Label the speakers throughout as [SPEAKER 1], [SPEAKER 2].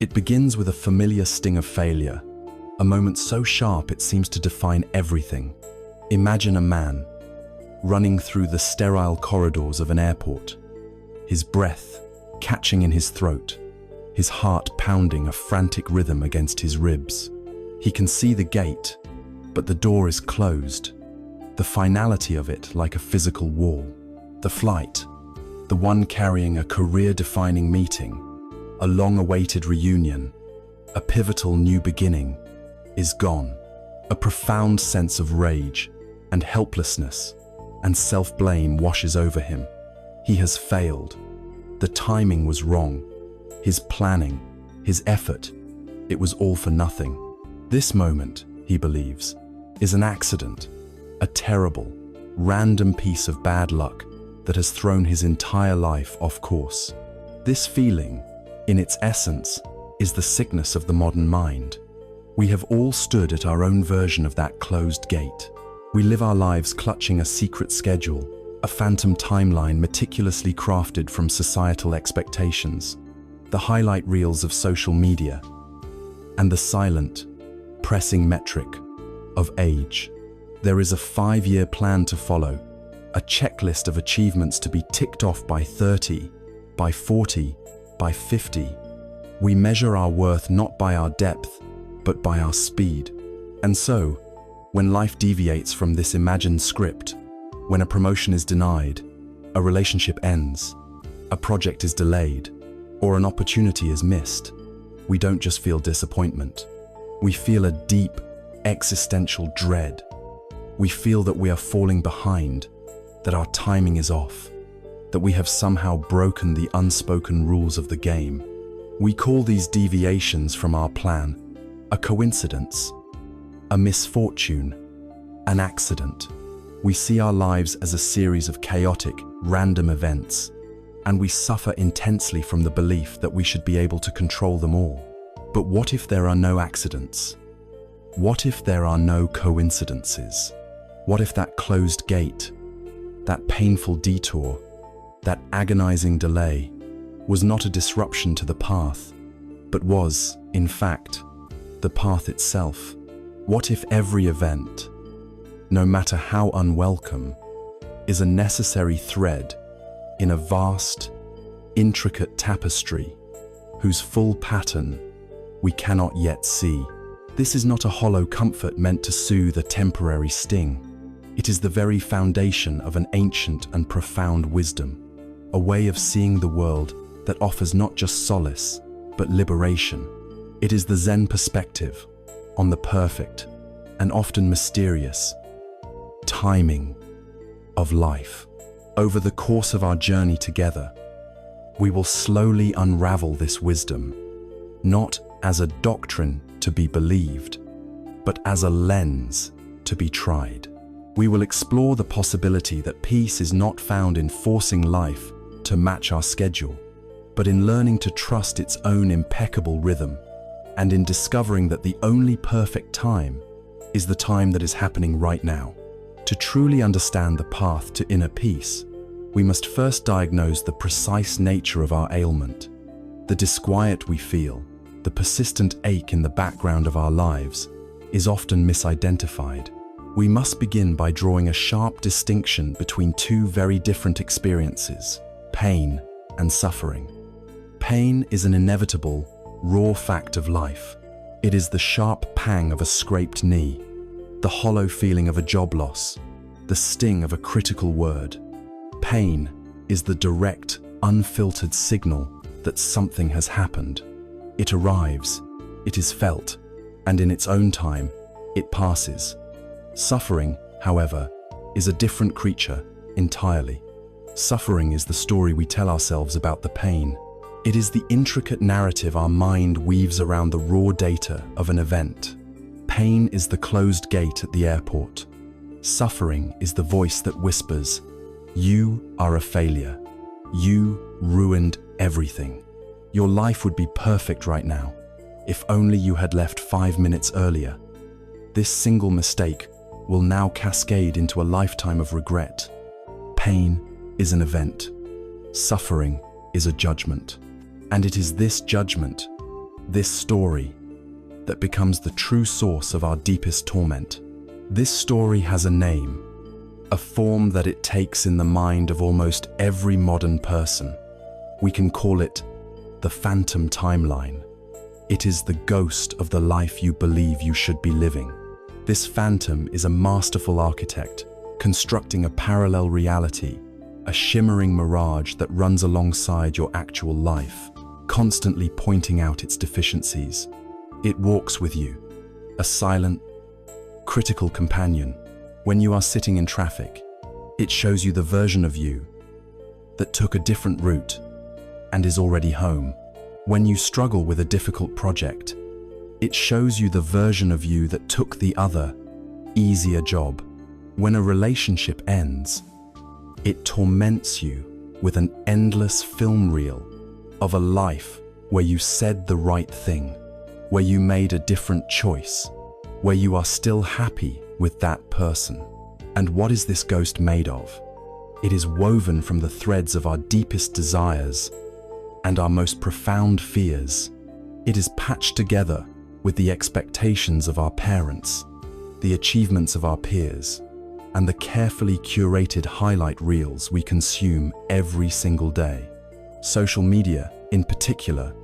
[SPEAKER 1] It begins with a familiar sting of failure, a moment so sharp it seems to define everything. Imagine a man running through the sterile corridors of an airport, his breath catching in his throat, his heart pounding a frantic rhythm against his ribs. He can see the gate, but the door is closed, the finality of it like a physical wall. The flight, the one carrying a career-defining meeting, a long-awaited reunion, a pivotal new beginning, is gone. A profound sense of rage and helplessness and self-blame washes over him. He has failed. The timing was wrong. His planning, his effort, it was all for nothing. This moment, he believes, is an accident, a terrible, random piece of bad luck that has thrown his entire life off course. This feeling, in its essence, is the sickness of the modern mind. We have all stood at our own version of that closed gate. We live our lives clutching a secret schedule, a phantom timeline meticulously crafted from societal expectations, the highlight reels of social media, and the silent, pressing metric of age. There is a 5-year plan to follow, a checklist of achievements to be ticked off by 30, by 40, by 50. We measure our worth not by our depth, but by our speed. And so, when life deviates from this imagined script, when a promotion is denied, a relationship ends, a project is delayed, or an opportunity is missed, we don't just feel disappointment. We feel a deep, existential dread. We feel that we are falling behind, that our timing is off, that we have somehow broken the unspoken rules of the game. We call these deviations from our plan a coincidence, a misfortune, an accident. We see our lives as a series of chaotic, random events, and we suffer intensely from the belief that we should be able to control them all. But what if there are no accidents? What if there are no coincidences? What if that closed gate, that painful detour, that agonizing delay was not a disruption to the path, but was, in fact, the path itself? What if every event, no matter how unwelcome, is a necessary thread in a vast, intricate tapestry whose full pattern we cannot yet see? This is not a hollow comfort meant to soothe a temporary sting. It is the very foundation of an ancient and profound wisdom, a way of seeing the world that offers not just solace, but liberation. It is the Zen perspective on the perfect and often mysterious timing of life. Over the course of our journey together, we will slowly unravel this wisdom, not as a doctrine to be believed, but as a lens to be tried. We will explore the possibility that peace is not found in forcing life to match our schedule, but in learning to trust its own impeccable rhythm, and in discovering that the only perfect time is the time that is happening right now. To truly understand the path to inner peace, we must first diagnose the precise nature of our ailment. The disquiet we feel, the persistent ache in the background of our lives, is often misidentified. We must begin by drawing a sharp distinction between two very different experiences, pain and suffering. Pain is an inevitable, raw fact of life. It is the sharp pang of a scraped knee, the hollow feeling of a job loss, the sting of a critical word. Pain is the direct, unfiltered signal that something has happened. It arrives, it is felt, and in its own time, it passes. Suffering, however, is a different creature entirely. Suffering is the story we tell ourselves about the pain. It is the intricate narrative our mind weaves around the raw data of an event. Pain is the closed gate at the airport. Suffering is the voice that whispers, "You are a failure. You ruined everything. Your life would be perfect right now, if only you had left 5 minutes earlier." This single mistake will now cascade into a lifetime of regret. Pain is an event. Suffering is a judgment. And it is this judgment, This story that becomes the true source of our deepest torment. This story has a name, a form that it takes in the mind of almost every modern person. We can call it the phantom timeline. It is the ghost of the life you believe you should be living. This phantom is a masterful architect, constructing a parallel reality, a shimmering mirage that runs alongside your actual life, constantly pointing out its deficiencies. It walks with you, a silent, critical companion. When you are sitting in traffic, it shows you the version of you that took a different route and is already home. When you struggle with a difficult project, it shows you the version of you that took the other, easier job. When a relationship ends, it torments you with an endless film reel of a life where you said the right thing, where you made a different choice, where you are still happy with that person. And what is this ghost made of? It is woven from the threads of our deepest desires and our most profound fears. It is patched together with the expectations of our parents, the achievements of our peers, and the carefully curated highlight reels we consume every single day. Social media, in particular,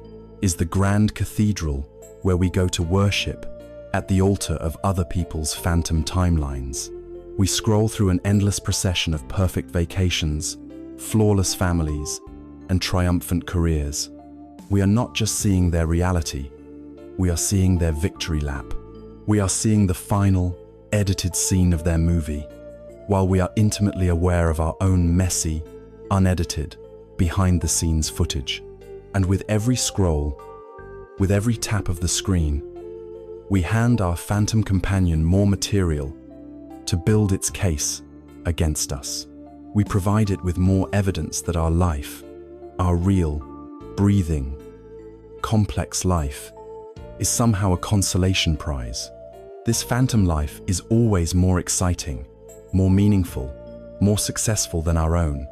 [SPEAKER 1] is the grand cathedral where we go to worship at the altar of other people's phantom timelines. We scroll through an endless procession of perfect vacations, flawless families, and triumphant careers. We are not just seeing their reality, we are seeing their victory lap. We are seeing the final, edited scene of their movie, while we are intimately aware of our own messy, unedited, behind-the-scenes footage. And with every scroll, with every tap of the screen, we hand our phantom companion more material to build its case against us. We provide it with more evidence that our life, our real, breathing, complex life, is somehow a consolation prize. This phantom life is always more exciting, more meaningful, more successful than our own.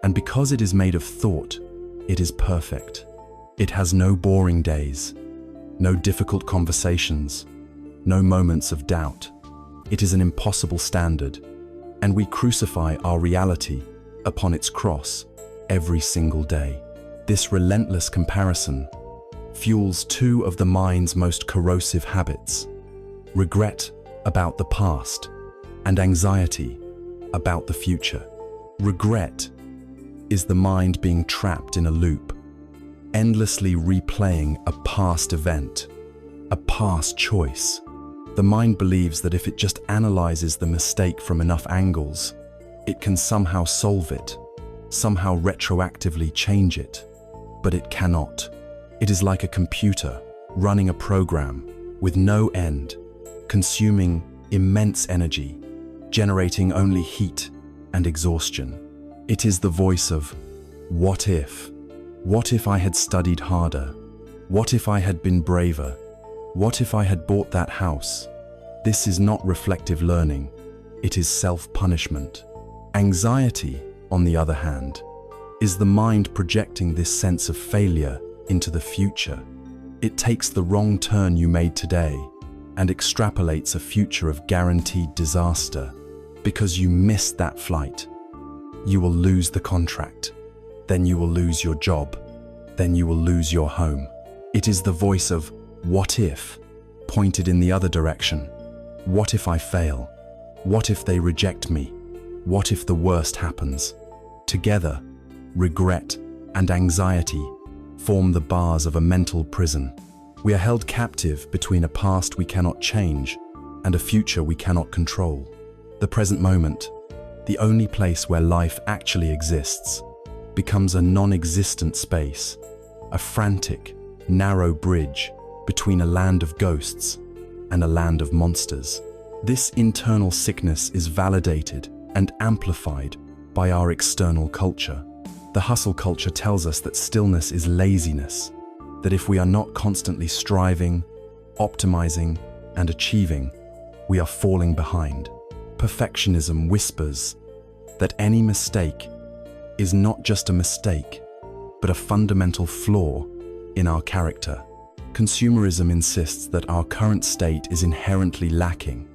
[SPEAKER 1] And because it is made of thought, it is perfect. It has no boring days, no difficult conversations, no moments of doubt. It is an impossible standard, and we crucify our reality upon its cross every single day. This relentless comparison fuels two of the mind's most corrosive habits: regret about the past and anxiety about the future. Regret is the mind being trapped in a loop, endlessly replaying a past event, a past choice. The mind believes that if it just analyzes the mistake from enough angles, it can somehow solve it, somehow retroactively change it. But it cannot. It is like a computer running a program with no end, consuming immense energy, generating only heat and exhaustion. It is the voice of, what if? What if I had studied harder? What if I had been braver? What if I had bought that house? This is not reflective learning. It is self-punishment. Anxiety, on the other hand, is the mind projecting this sense of failure into the future. It takes the wrong turn you made today and extrapolates a future of guaranteed disaster. Because you missed that flight, you will lose the contract. Then you will lose your job. Then you will lose your home. It is the voice of what if, pointed in the other direction. What if I fail? What if they reject me? What if the worst happens? Together, regret and anxiety form the bars of a mental prison. We are held captive between a past we cannot change and a future we cannot control. The present moment, the only place where life actually exists, becomes a non-existent space, a frantic, narrow bridge between a land of ghosts and a land of monsters. This internal sickness is validated and amplified by our external culture. The hustle culture tells us that stillness is laziness, that if we are not constantly striving, optimizing, and achieving, we are falling behind. Perfectionism whispers that any mistake is not just a mistake, but a fundamental flaw in our character. Consumerism insists that our current state is inherently lacking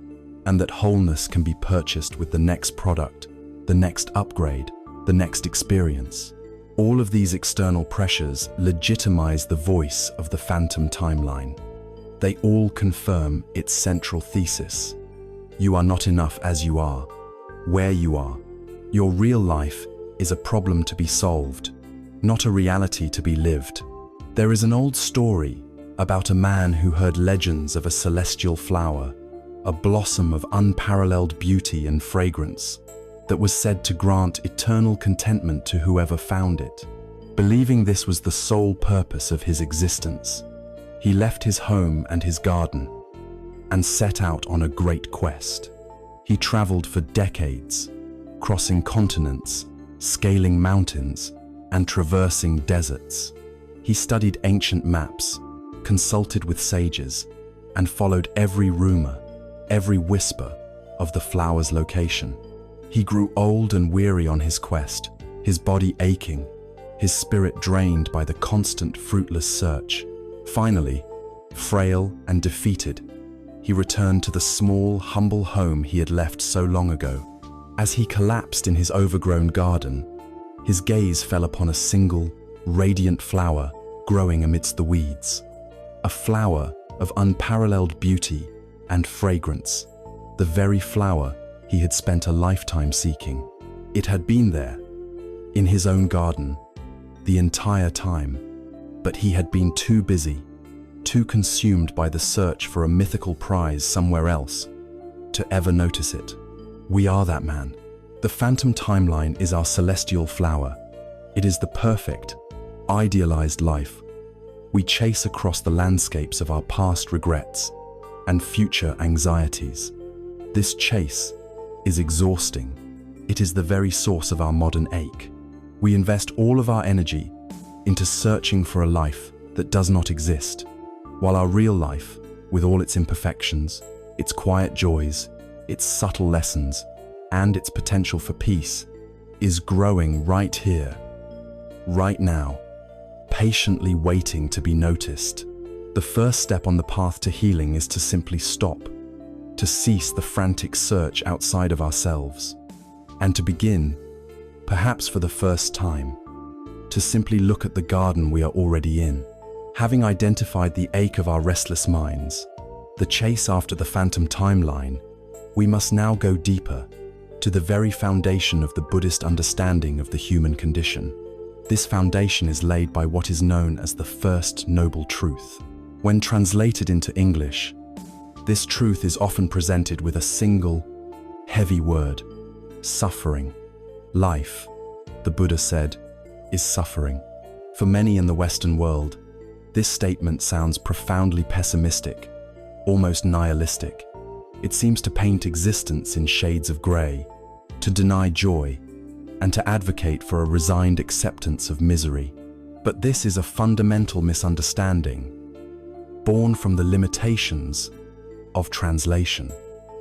[SPEAKER 1] and that wholeness can be purchased with the next product, the next upgrade, the next experience. All of these external pressures legitimize the voice of the phantom timeline. They all confirm its central thesis. You are not enough as you are, where you are. Your real life is a problem to be solved, not a reality to be lived. There is an old story about a man who heard legends of a celestial flower, a blossom of unparalleled beauty and fragrance, that was said to grant eternal contentment to whoever found it. Believing this was the sole purpose of his existence, he left his home and his garden and set out on a great quest. He traveled for decades, crossing continents, scaling mountains, and traversing deserts. He studied ancient maps, consulted with sages, and followed every rumor, every whisper of the flower's location. He grew old and weary on his quest, his body aching, his spirit drained by the constant fruitless search. Finally, frail and defeated, he returned to the small, humble home he had left so long ago. As he collapsed in his overgrown garden, his gaze fell upon a single, radiant flower growing amidst the weeds. A flower of unparalleled beauty and fragrance, the very flower he had spent a lifetime seeking. It had been there, in his own garden, the entire time, but he had been too busy, too consumed by the search for a mythical prize somewhere else, to ever notice it. We are that man. The phantom timeline is our celestial flower. It is the perfect, idealized life we chase across the landscapes of our past regrets and future anxieties. This chase is exhausting. It is the very source of our modern ache. We invest all of our energy into searching for a life that does not exist, while our real life, with all its imperfections, its quiet joys, its subtle lessons, and its potential for peace, is growing right here, right now, patiently waiting to be noticed. The first step on the path to healing is to simply stop, to cease the frantic search outside of ourselves, and to begin, perhaps for the first time, to simply look at the garden we are already in. Having identified the ache of our restless minds, the chase after the phantom timeline, we must now go deeper, to the very foundation of the Buddhist understanding of the human condition. This foundation is laid by what is known as the First Noble Truth. When translated into English, this truth is often presented with a single, heavy word: suffering. Life, the Buddha said, is suffering. For many in the Western world, this statement sounds profoundly pessimistic, almost nihilistic. It seems to paint existence in shades of grey, to deny joy, and to advocate for a resigned acceptance of misery. But this is a fundamental misunderstanding, born from the limitations of translation.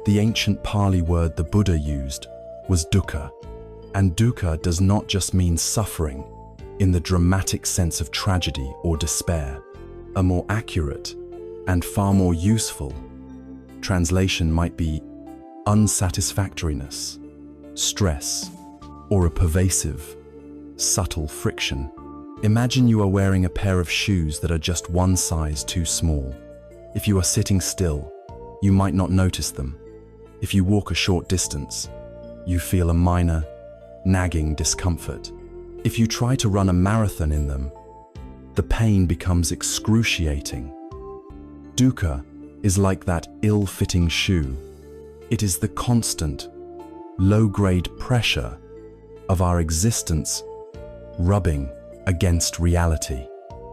[SPEAKER 1] The ancient Pali word the Buddha used was dukkha, and dukkha does not just mean suffering in the dramatic sense of tragedy or despair. A more accurate and far more useful translation might be unsatisfactoriness, stress, or a pervasive, subtle friction. Imagine you are wearing a pair of shoes that are just one size too small. If you are sitting still, you might not notice them. If you walk a short distance, you feel a minor, nagging discomfort. If you try to run a marathon in them, the pain becomes excruciating. Dukkha is like that ill-fitting shoe. It is the constant, low-grade pressure of our existence rubbing against reality.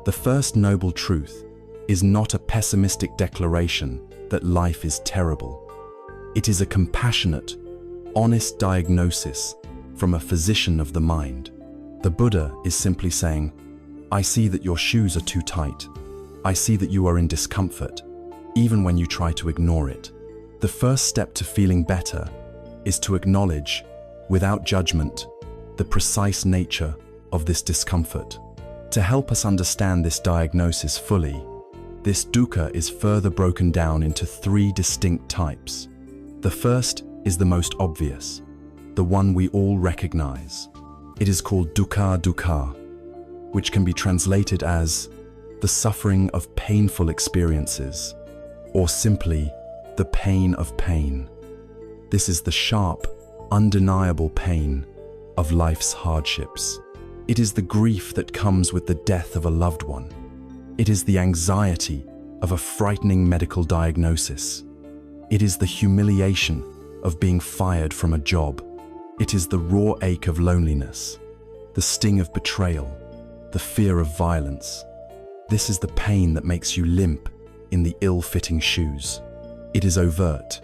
[SPEAKER 1] The First Noble Truth is not a pessimistic declaration that life is terrible. It is a compassionate, honest diagnosis from a physician of the mind. The Buddha is simply saying, I see that your shoes are too tight. I see that you are in discomfort, even when you try to ignore it. The first step to feeling better is to acknowledge, without judgment, the precise nature of this discomfort. To help us understand this diagnosis fully, This dukkha is further broken down into three distinct types. The first is the most obvious, the one we all recognize. It is called dukkha, which can be translated as the suffering of painful experiences, or simply the pain of pain. This is the sharp, undeniable pain of life's hardships. It is the grief that comes with the death of a loved one. It is the anxiety of a frightening medical diagnosis. It is the humiliation of being fired from a job. It is the raw ache of loneliness, the sting of betrayal, the fear of violence. This is the pain that makes you limp in the ill-fitting shoes. It is overt,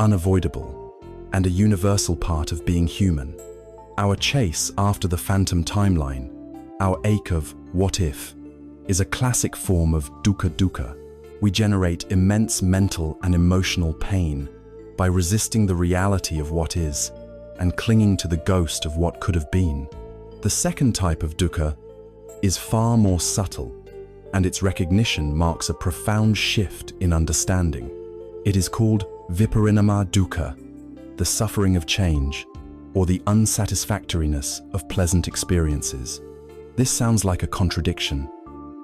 [SPEAKER 1] unavoidable, and a universal part of being human. Our chase after the phantom timeline, our ache of what if, is a classic form of dukkha. We generate immense mental and emotional pain by resisting the reality of what is and clinging to the ghost of what could have been. The second type of dukkha is far more subtle, and its recognition marks a profound shift in understanding. It is called viparinama dukkha, the suffering of change, or the unsatisfactoriness of pleasant experiences. This sounds like a contradiction.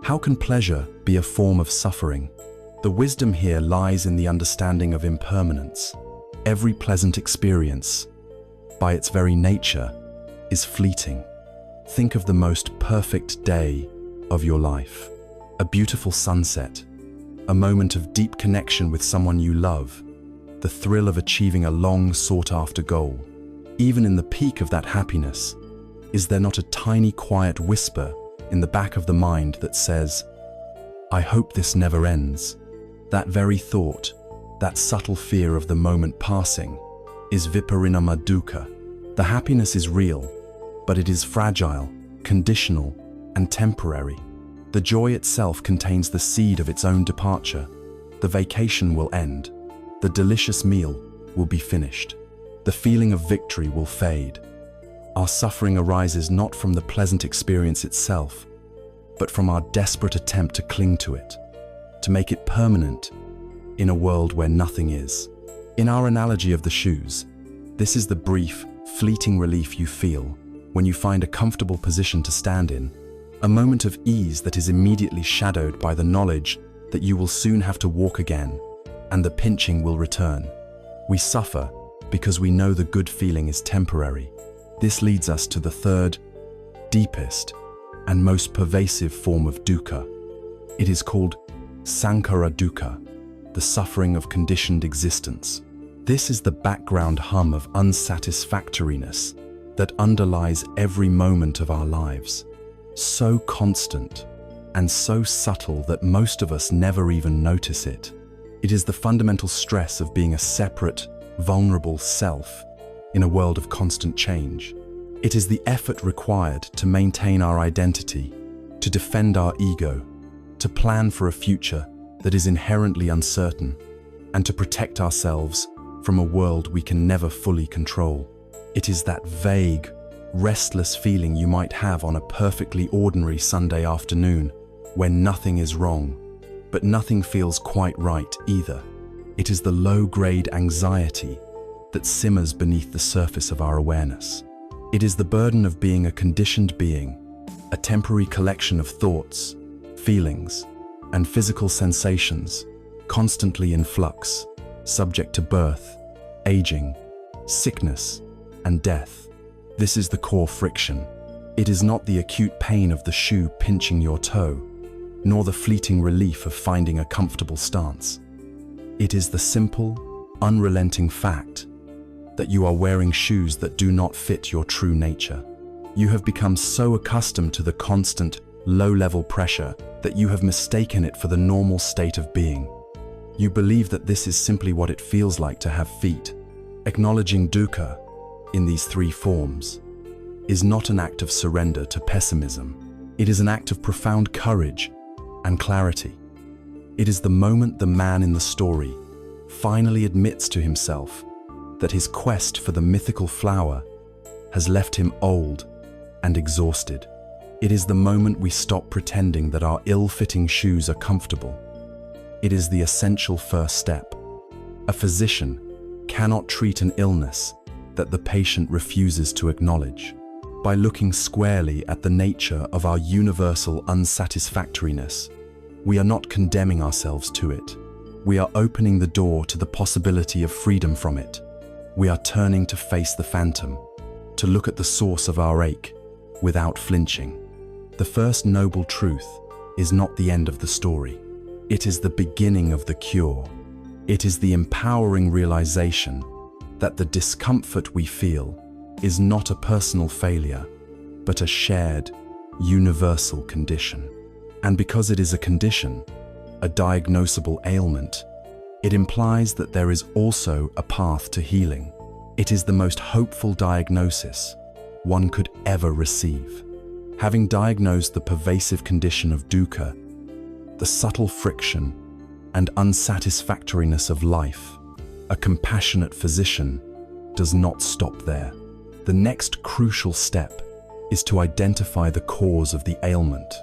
[SPEAKER 1] How can pleasure be a form of suffering? The wisdom here lies in the understanding of impermanence. Every pleasant experience, by its very nature, is fleeting. Think of the most perfect day of your life. A beautiful sunset, a moment of deep connection with someone you love, the thrill of achieving a long sought-after goal. Even in the peak of that happiness, is there not a tiny quiet whisper in the back of the mind that says, "I hope this never ends"? That very thought, that subtle fear of the moment passing, is viparinama dukkha. The happiness is real, but it is fragile, conditional, and temporary. The joy itself contains the seed of its own departure. The vacation will end. The delicious meal will be finished. The feeling of victory will fade. Our suffering arises not from the pleasant experience itself, but from our desperate attempt to cling to it, to make it permanent in a world where nothing is. In our analogy of the shoes, this is the brief, fleeting relief you feel when you find a comfortable position to stand in, a moment of ease that is immediately shadowed by the knowledge that you will soon have to walk again, and the pinching will return. We suffer because we know the good feeling is temporary. This leads us to the third, deepest, and most pervasive form of dukkha. It is called sankhara dukkha, the suffering of conditioned existence. This is the background hum of unsatisfactoriness that underlies every moment of our lives. So constant and so subtle that most of us never even notice it. It is the fundamental stress of being a separate, vulnerable self in a world of constant change. It is the effort required to maintain our identity, to defend our ego, to plan for a future that is inherently uncertain, and to protect ourselves from a world we can never fully control. It is that vague, restless feeling you might have on a perfectly ordinary Sunday afternoon when nothing is wrong, but nothing feels quite right either. It is the low-grade anxiety that simmers beneath the surface of our awareness. It is the burden of being a conditioned being, a temporary collection of thoughts, feelings, and physical sensations, constantly in flux, subject to birth, aging, sickness, and death. This is the core friction. It is not the acute pain of the shoe pinching your toe, nor the fleeting relief of finding a comfortable stance. It is the simple, unrelenting fact that you are wearing shoes that do not fit your true nature. You have become so accustomed to the constant, low-level pressure that you have mistaken it for the normal state of being. You believe that this is simply what it feels like to have feet. Acknowledging dukkha in these three forms is not an act of surrender to pessimism. It is an act of profound courage and clarity. It is the moment the man in the story finally admits to himself that his quest for the mythical flower has left him old and exhausted. It is the moment we stop pretending that our ill-fitting shoes are comfortable It is the essential first step. A physician cannot treat an illness that the patient refuses to acknowledge. By looking squarely at the nature of our universal unsatisfactoriness, we are not condemning ourselves to it. We are opening the door to the possibility of freedom from it. We are turning to face the phantom, to look at the source of our ache without flinching. The first noble truth is not the end of the story. It is the beginning of the cure. It is the empowering realization that the discomfort we feel is not a personal failure, but a shared, universal condition. And because it is a condition, a diagnosable ailment, it implies that there is also a path to healing. It is the most hopeful diagnosis one could ever receive. Having diagnosed the pervasive condition of dukkha, the subtle friction and unsatisfactoriness of life, a compassionate physician does not stop there. The next crucial step is to identify the cause of the ailment.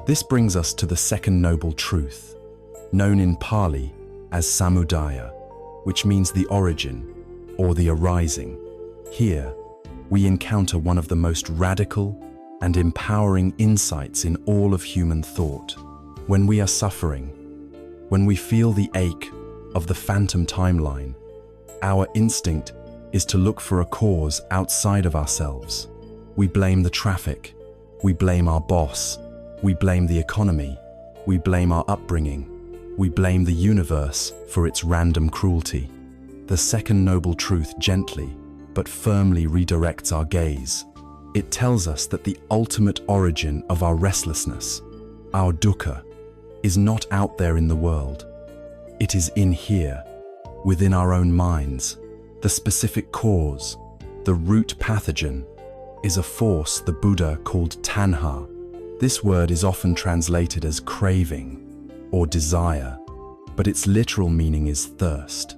[SPEAKER 1] This brings us to the second noble truth, known in Pali as samudaya, which means the origin or the arising. Here, we encounter one of the most radical and empowering insights in all of human thought. When we are suffering, when we feel the ache of the phantom timeline, our instinct is to look for a cause outside of ourselves. We blame the traffic, we blame our boss, we blame the economy, we blame our upbringing, we blame the universe for its random cruelty. The second noble truth gently but firmly redirects our gaze. It tells us that the ultimate origin of our restlessness, our dukkha, is not out there in the world. It is in here, within our own minds. The specific cause, the root pathogen, is a force the Buddha called tanha. This word is often translated as craving or desire, but its literal meaning is thirst.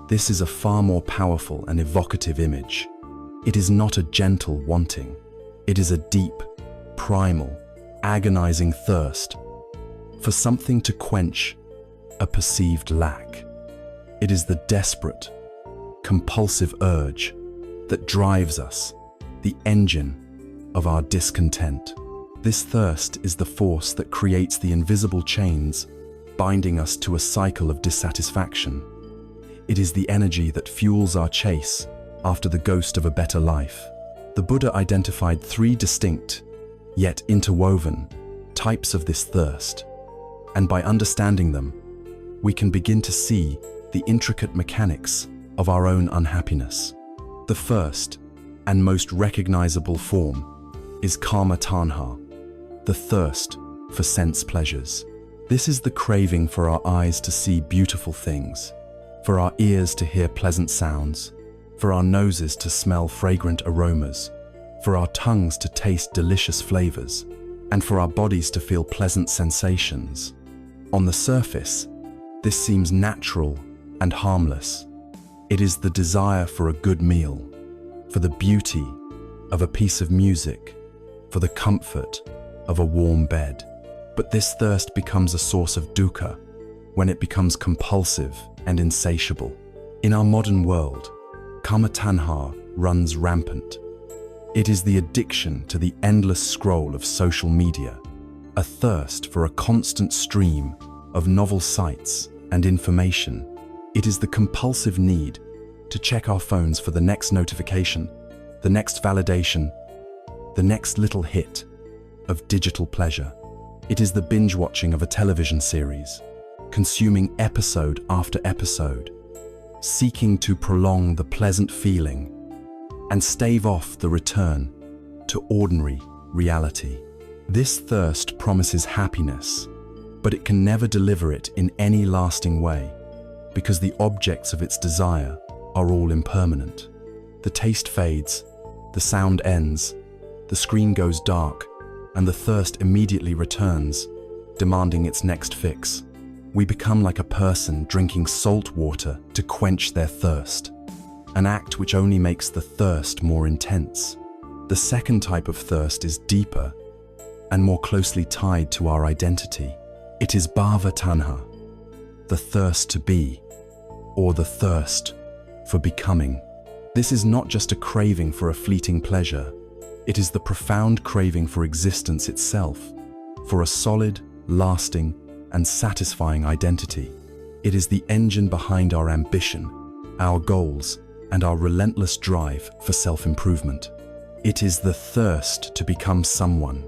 [SPEAKER 1] This is a far more powerful and evocative image. It is not a gentle wanting. It is a deep, primal, agonizing thirst for something to quench a perceived lack. It is the desperate, compulsive urge that drives us, the engine of our discontent. This thirst is the force that creates the invisible chains binding us to a cycle of dissatisfaction. It is the energy that fuels our chase after the ghost of a better life. The Buddha identified 3 distinct, yet interwoven, types of this thirst, and by understanding them, we can begin to see the intricate mechanics of our own unhappiness. The first and most recognizable form is kama tanha, the thirst for sense pleasures. This is the craving for our eyes to see beautiful things, for our ears to hear pleasant sounds, for our noses to smell fragrant aromas, for our tongues to taste delicious flavors, and for our bodies to feel pleasant sensations. On the surface, this seems natural and harmless. It is the desire for a good meal, for the beauty of a piece of music, for the comfort of a warm bed. But this thirst becomes a source of dukkha when it becomes compulsive and insatiable. In our modern world, kama tanha runs rampant. It is the addiction to the endless scroll of social media, a thirst for a constant stream of novel sights and information. It is the compulsive need to check our phones for the next notification, the next validation, the next little hit of digital pleasure. It is the binge watching of a television series, consuming episode after episode, seeking to prolong the pleasant feeling and stave off the return to ordinary reality. This thirst promises happiness, but it can never deliver it in any lasting way because the objects of its desire are all impermanent. The taste fades, the sound ends, the screen goes dark, and the thirst immediately returns, demanding its next fix. We become like a person drinking salt water to quench their thirst, an act which only makes the thirst more intense. The second type of thirst is deeper and more closely tied to our identity. It is bhava tanha, the thirst to be, or the thirst for becoming. This is not just a craving for a fleeting pleasure. It is the profound craving for existence itself, for a solid, lasting, and satisfying identity. It is the engine behind our ambition, our goals, and our relentless drive for self-improvement. It is the thirst to become someone,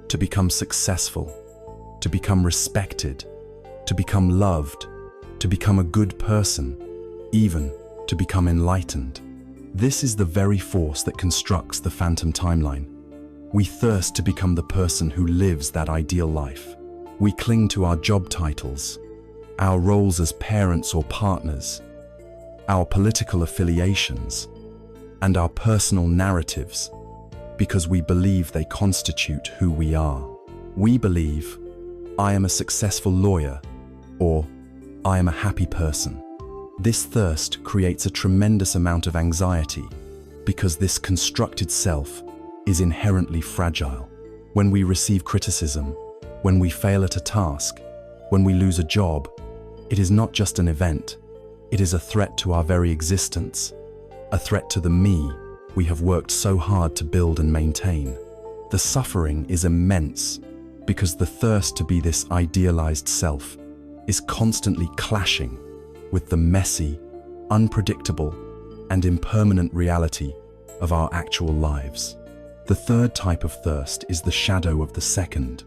[SPEAKER 1] to become successful, to become respected, to become loved, to become a good person, even to become enlightened. This is the very force that constructs the phantom timeline. We thirst to become the person who lives that ideal life. We cling to our job titles, our roles as parents or partners, our political affiliations, and our personal narratives because we believe they constitute who we are. We believe, I am a successful lawyer, or I am a happy person. This thirst creates a tremendous amount of anxiety because this constructed self is inherently fragile. When we receive criticism, when we fail at a task, when we lose a job, it is not just an event. It is a threat to our very existence, a threat to the me we have worked so hard to build and maintain. The suffering is immense because the thirst to be this idealized self is constantly clashing with the messy, unpredictable, and impermanent reality of our actual lives. The third type of thirst is the shadow of the second.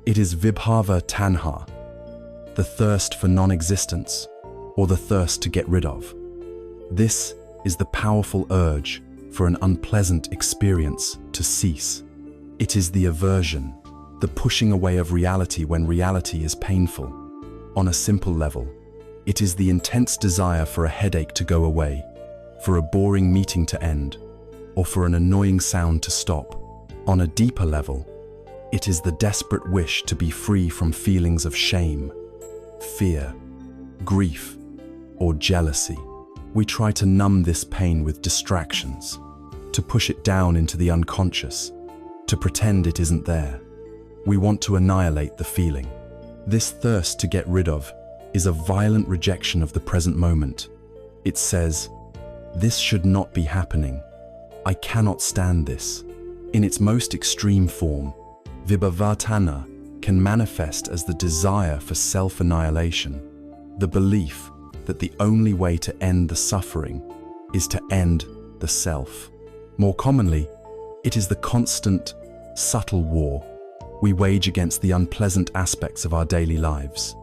[SPEAKER 1] It is vibhava tanha, the thirst for non-existence, or the thirst to get rid of. This is the powerful urge for an unpleasant experience to cease. It is the aversion, the pushing away of reality when reality is painful. On a simple level, it is the intense desire for a headache to go away, for a boring meeting to end, or for an annoying sound to stop. On a deeper level, it is the desperate wish to be free from feelings of shame, fear, grief, or jealousy. We try to numb this pain with distractions, to push it down into the unconscious, to pretend it isn't there. We want to annihilate the feeling. This thirst to get rid of is a violent rejection of the present moment. It says, this should not be happening. I cannot stand this. In its most extreme form, vibhavatana can manifest as the desire for self-annihilation, the belief that the only way to end the suffering is to end the self. More commonly, it is the constant, subtle war we wage against the unpleasant aspects of our daily lives.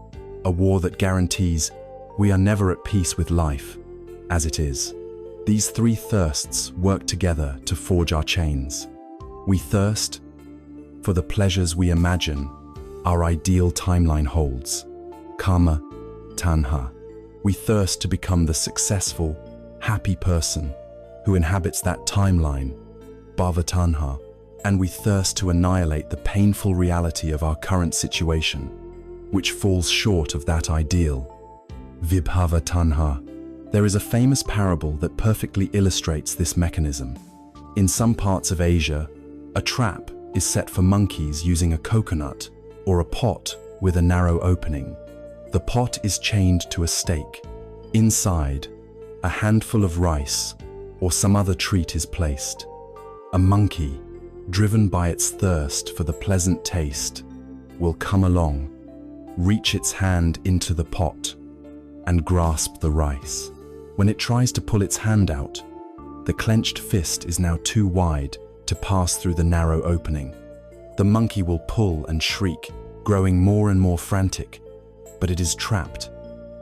[SPEAKER 1] A war that guarantees we are never at peace with life as it is. These three thirsts work together to forge our chains. We thirst for the pleasures we imagine our ideal timeline holds, kama tanha. We thirst to become the successful, happy person who inhabits that timeline, bhavatanha. And we thirst to annihilate the painful reality of our current situation, which falls short of that ideal, vibhavatanha. There is a famous parable that perfectly illustrates this mechanism. In some parts of Asia, a trap is set for monkeys using a coconut or a pot with a narrow opening. The pot is chained to a stake. Inside, a handful of rice or some other treat is placed. A monkey, driven by its thirst for the pleasant taste, will come along, reach its hand into the pot, and grasp the rice. When it tries to pull its hand out, the clenched fist is now too wide to pass through the narrow opening. The monkey will pull and shriek, growing more and more frantic, but it is trapped.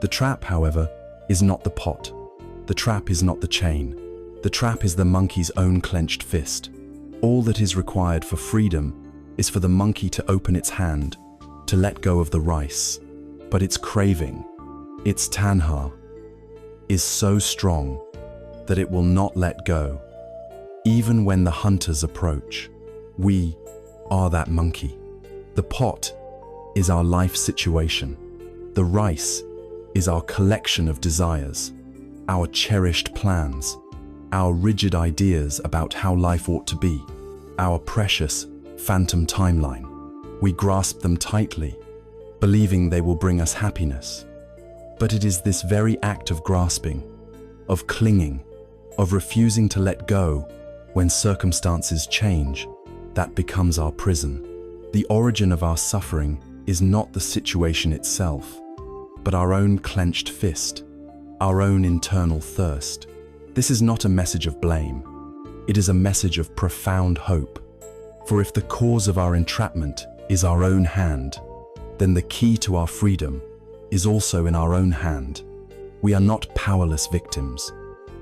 [SPEAKER 1] The trap, however, is not the pot. The trap is not the chain. The trap is the monkey's own clenched fist. All that is required for freedom is for the monkey to open its hand, to let go of the rice. But its craving, its tanha, is so strong that it will not let go. Even when the hunters approach, we are that monkey. The pot is our life situation. The rice is our collection of desires, our cherished plans, our rigid ideas about how life ought to be, our precious phantom timeline. We grasp them tightly, believing they will bring us happiness. But it is this very act of grasping, of clinging, of refusing to let go when circumstances change, that becomes our prison. The origin of our suffering is not the situation itself, but our own clenched fist, our own internal thirst. This is not a message of blame. It is a message of profound hope. For if the cause of our entrapment is our own hand, then the key to our freedom is also in our own hand. We are not powerless victims.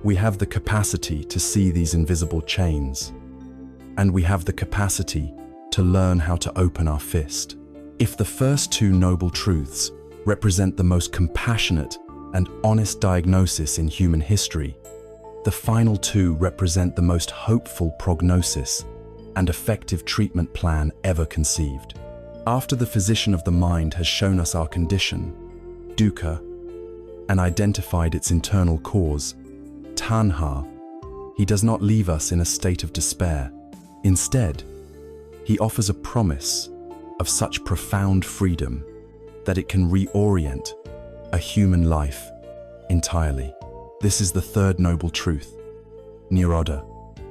[SPEAKER 1] We have the capacity to see these invisible chains, and we have the capacity to learn how to open our fist. If the first two noble truths represent the most compassionate and honest diagnosis in human history, the final two represent the most hopeful prognosis and effective treatment plan ever conceived. After the physician of the mind has shown us our condition, dukkha, and identified its internal cause, tanha, he does not leave us in a state of despair. Instead, he offers a promise of such profound freedom that it can reorient a human life entirely. This is the third noble truth, nirodha,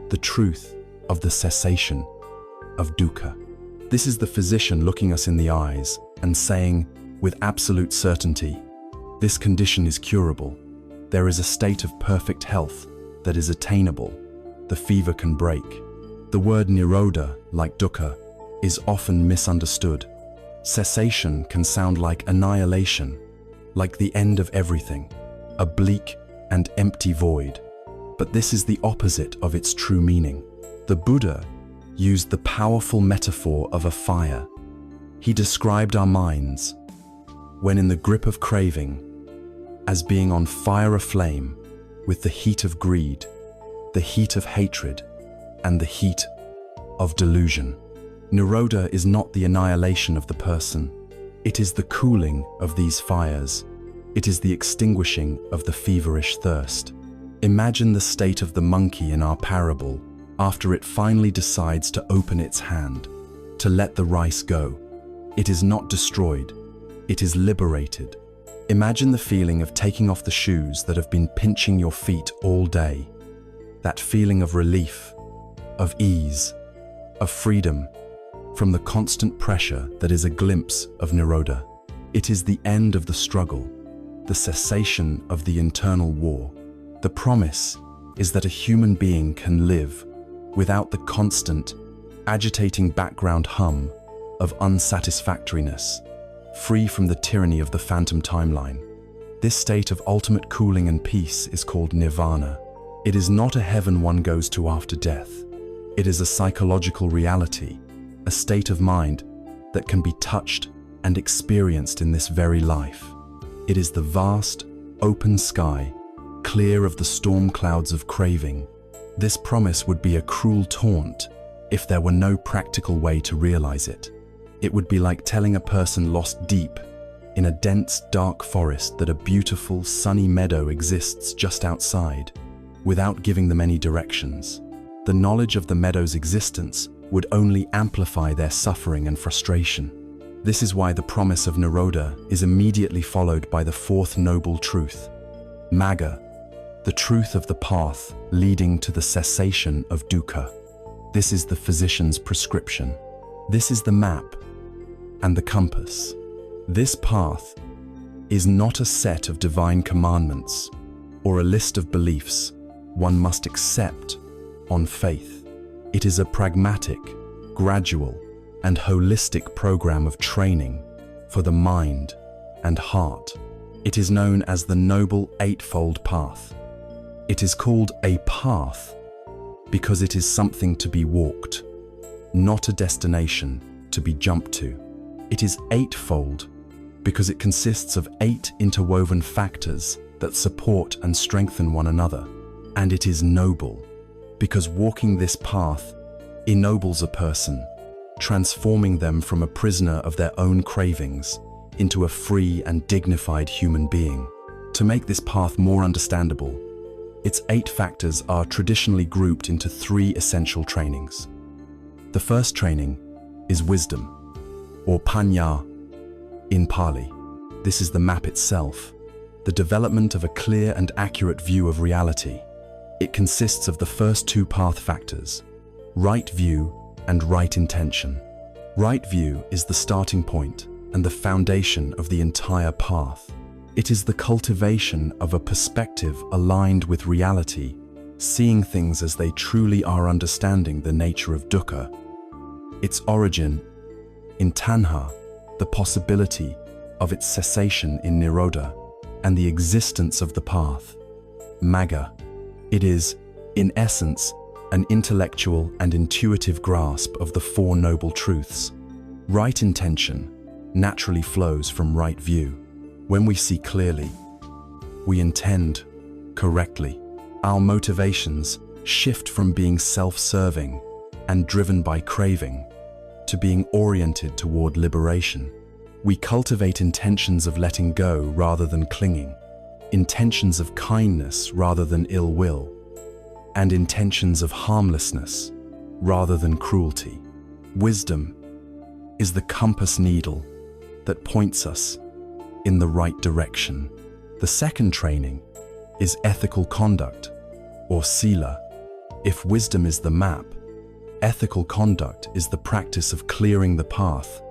[SPEAKER 1] the truth of the cessation of dukkha. This is the physician looking us in the eyes and saying, with absolute certainty, this condition is curable. There is a state of perfect health that is attainable. The fever can break. The word nirodha, like dukkha, is often misunderstood. Cessation can sound like annihilation, like the end of everything, a bleak and empty void. But this is the opposite of its true meaning. The Buddha used the powerful metaphor of a fire. He described our minds, when in the grip of craving, as being on fire aflame with the heat of greed, the heat of hatred, and the heat of delusion. Nirodha is not the annihilation of the person. It is the cooling of these fires. It is the extinguishing of the feverish thirst. Imagine the state of the monkey in our parable after it finally decides to open its hand, to let the rice go. It is not destroyed. It is liberated. Imagine the feeling of taking off the shoes that have been pinching your feet all day. That feeling of relief, of ease, of freedom from the constant pressure that is a glimpse of nirodha. It is the end of the struggle, the cessation of the internal war. The promise is that a human being can live without the constant, agitating background hum of unsatisfactoriness, free from the tyranny of the phantom timeline. This state of ultimate cooling and peace is called nirvana. It is not a heaven one goes to after death. It is a psychological reality, a state of mind that can be touched and experienced in this very life. It is the vast, open sky, clear of the storm clouds of craving. This promise would be a cruel taunt if there were no practical way to realize it. It would be like telling a person lost deep in a dense, dark forest that a beautiful, sunny meadow exists just outside, without giving them any directions. The knowledge of the meadow's existence would only amplify their suffering and frustration. This is why the promise of nirodha is immediately followed by the fourth noble truth, magga, the truth of the path leading to the cessation of dukkha. This is the physician's prescription. This is the map and the compass. This path is not a set of divine commandments or a list of beliefs one must accept on faith. It is a pragmatic, gradual, and holistic program of training for the mind and heart. It is known as the Noble Eightfold Path. It is called a path because it is something to be walked, not a destination to be jumped to. It is eightfold because it consists of 8 interwoven factors that support and strengthen one another. And it is noble because walking this path ennobles a person, transforming them from a prisoner of their own cravings into a free and dignified human being. To make this path more understandable, its 8 factors are traditionally grouped into 3 essential trainings. The first training is wisdom, or panya in Pali. This is the map itself, the development of a clear and accurate view of reality. It consists of the first two path factors, right view and right intention. Right view is the starting point and the foundation of the entire path. It is the cultivation of a perspective aligned with reality, seeing things as they truly are, understanding the nature of dukkha, its origin in tanha, the possibility of its cessation in nirodha, and the existence of the path, magga. It is, in essence, an intellectual and intuitive grasp of the Four Noble Truths. Right intention naturally flows from right view. When we see clearly, we intend correctly. Our motivations shift from being self-serving and driven by craving to being oriented toward liberation. We cultivate intentions of letting go rather than clinging, intentions of kindness rather than ill will, and intentions of harmlessness rather than cruelty. Wisdom is the compass needle that points us in the right direction. The second training is ethical conduct, or sila. If wisdom is the map, ethical conduct is the practice of clearing the path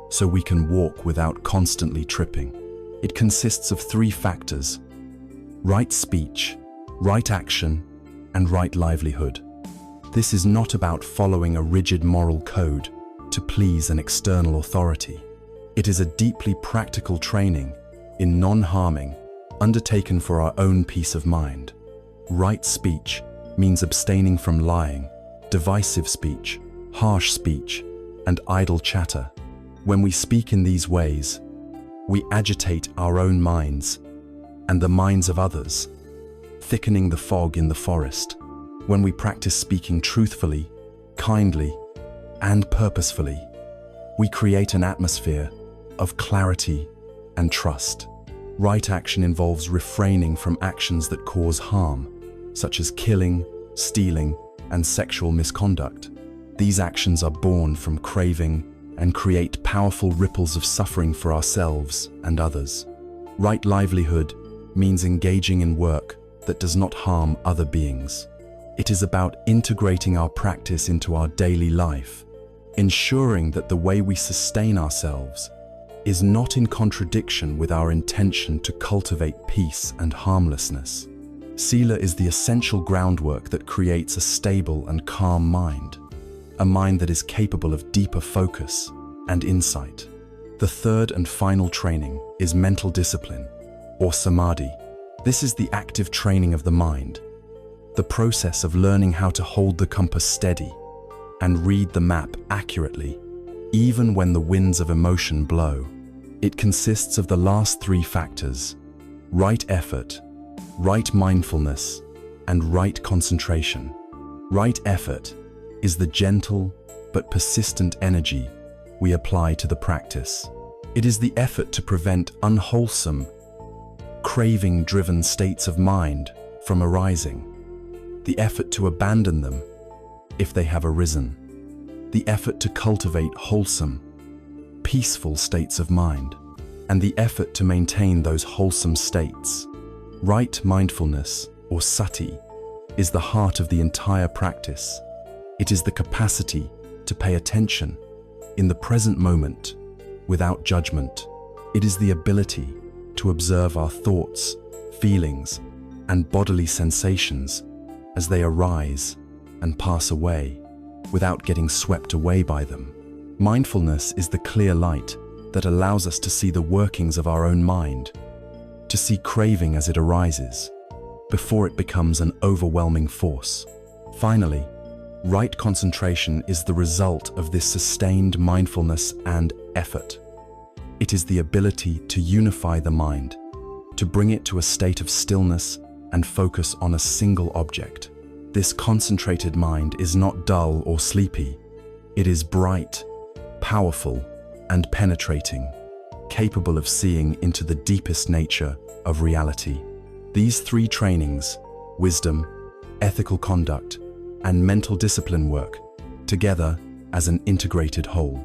[SPEAKER 1] so we can walk without constantly tripping. It consists of three factors: right speech, right action, and right livelihood. This is not about following a rigid moral code to please an external authority. It is a deeply practical training in non-harming, undertaken for our own peace of mind. Right speech means abstaining from lying, divisive speech, harsh speech, and idle chatter. When we speak in these ways, we agitate our own minds and the minds of others, thickening the fog in the forest. When we practice speaking truthfully, kindly, and purposefully, we create an atmosphere of clarity and trust. Right action involves refraining from actions that cause harm, such as killing, stealing, and sexual misconduct. These actions are born from craving and create powerful ripples of suffering for ourselves and others. Right livelihood means engaging in work that does not harm other beings. It is about integrating our practice into our daily life, ensuring that the way we sustain ourselves is not in contradiction with our intention to cultivate peace and harmlessness. Sila is the essential groundwork that creates a stable and calm mind, a mind that is capable of deeper focus and insight. The third and final training is mental discipline, or samadhi. This is the active training of the mind, the process of learning how to hold the compass steady and read the map accurately, even when the winds of emotion blow. It consists of the last three factors: right effort, right mindfulness, and right concentration. Right effort is the gentle but persistent energy we apply to the practice. It is the effort to prevent unwholesome, craving-driven states of mind from arising, the effort to abandon them if they have arisen, the effort to cultivate wholesome, peaceful states of mind, and the effort to maintain those wholesome states. Right mindfulness, or sati, is the heart of the entire practice. It is the capacity to pay attention in the present moment without judgment. It is the ability to observe our thoughts, feelings, and bodily sensations as they arise and pass away without getting swept away by them. Mindfulness is the clear light that allows us to see the workings of our own mind, to see craving as it arises, before it becomes an overwhelming force. Finally, right concentration is the result of this sustained mindfulness and effort. It is the ability to unify the mind, to bring it to a state of stillness and focus on a single object. This concentrated mind is not dull or sleepy. It is bright, powerful, and penetrating, capable of seeing into the deepest nature of reality. These three trainings, wisdom, ethical conduct, and mental discipline, work together as an integrated whole.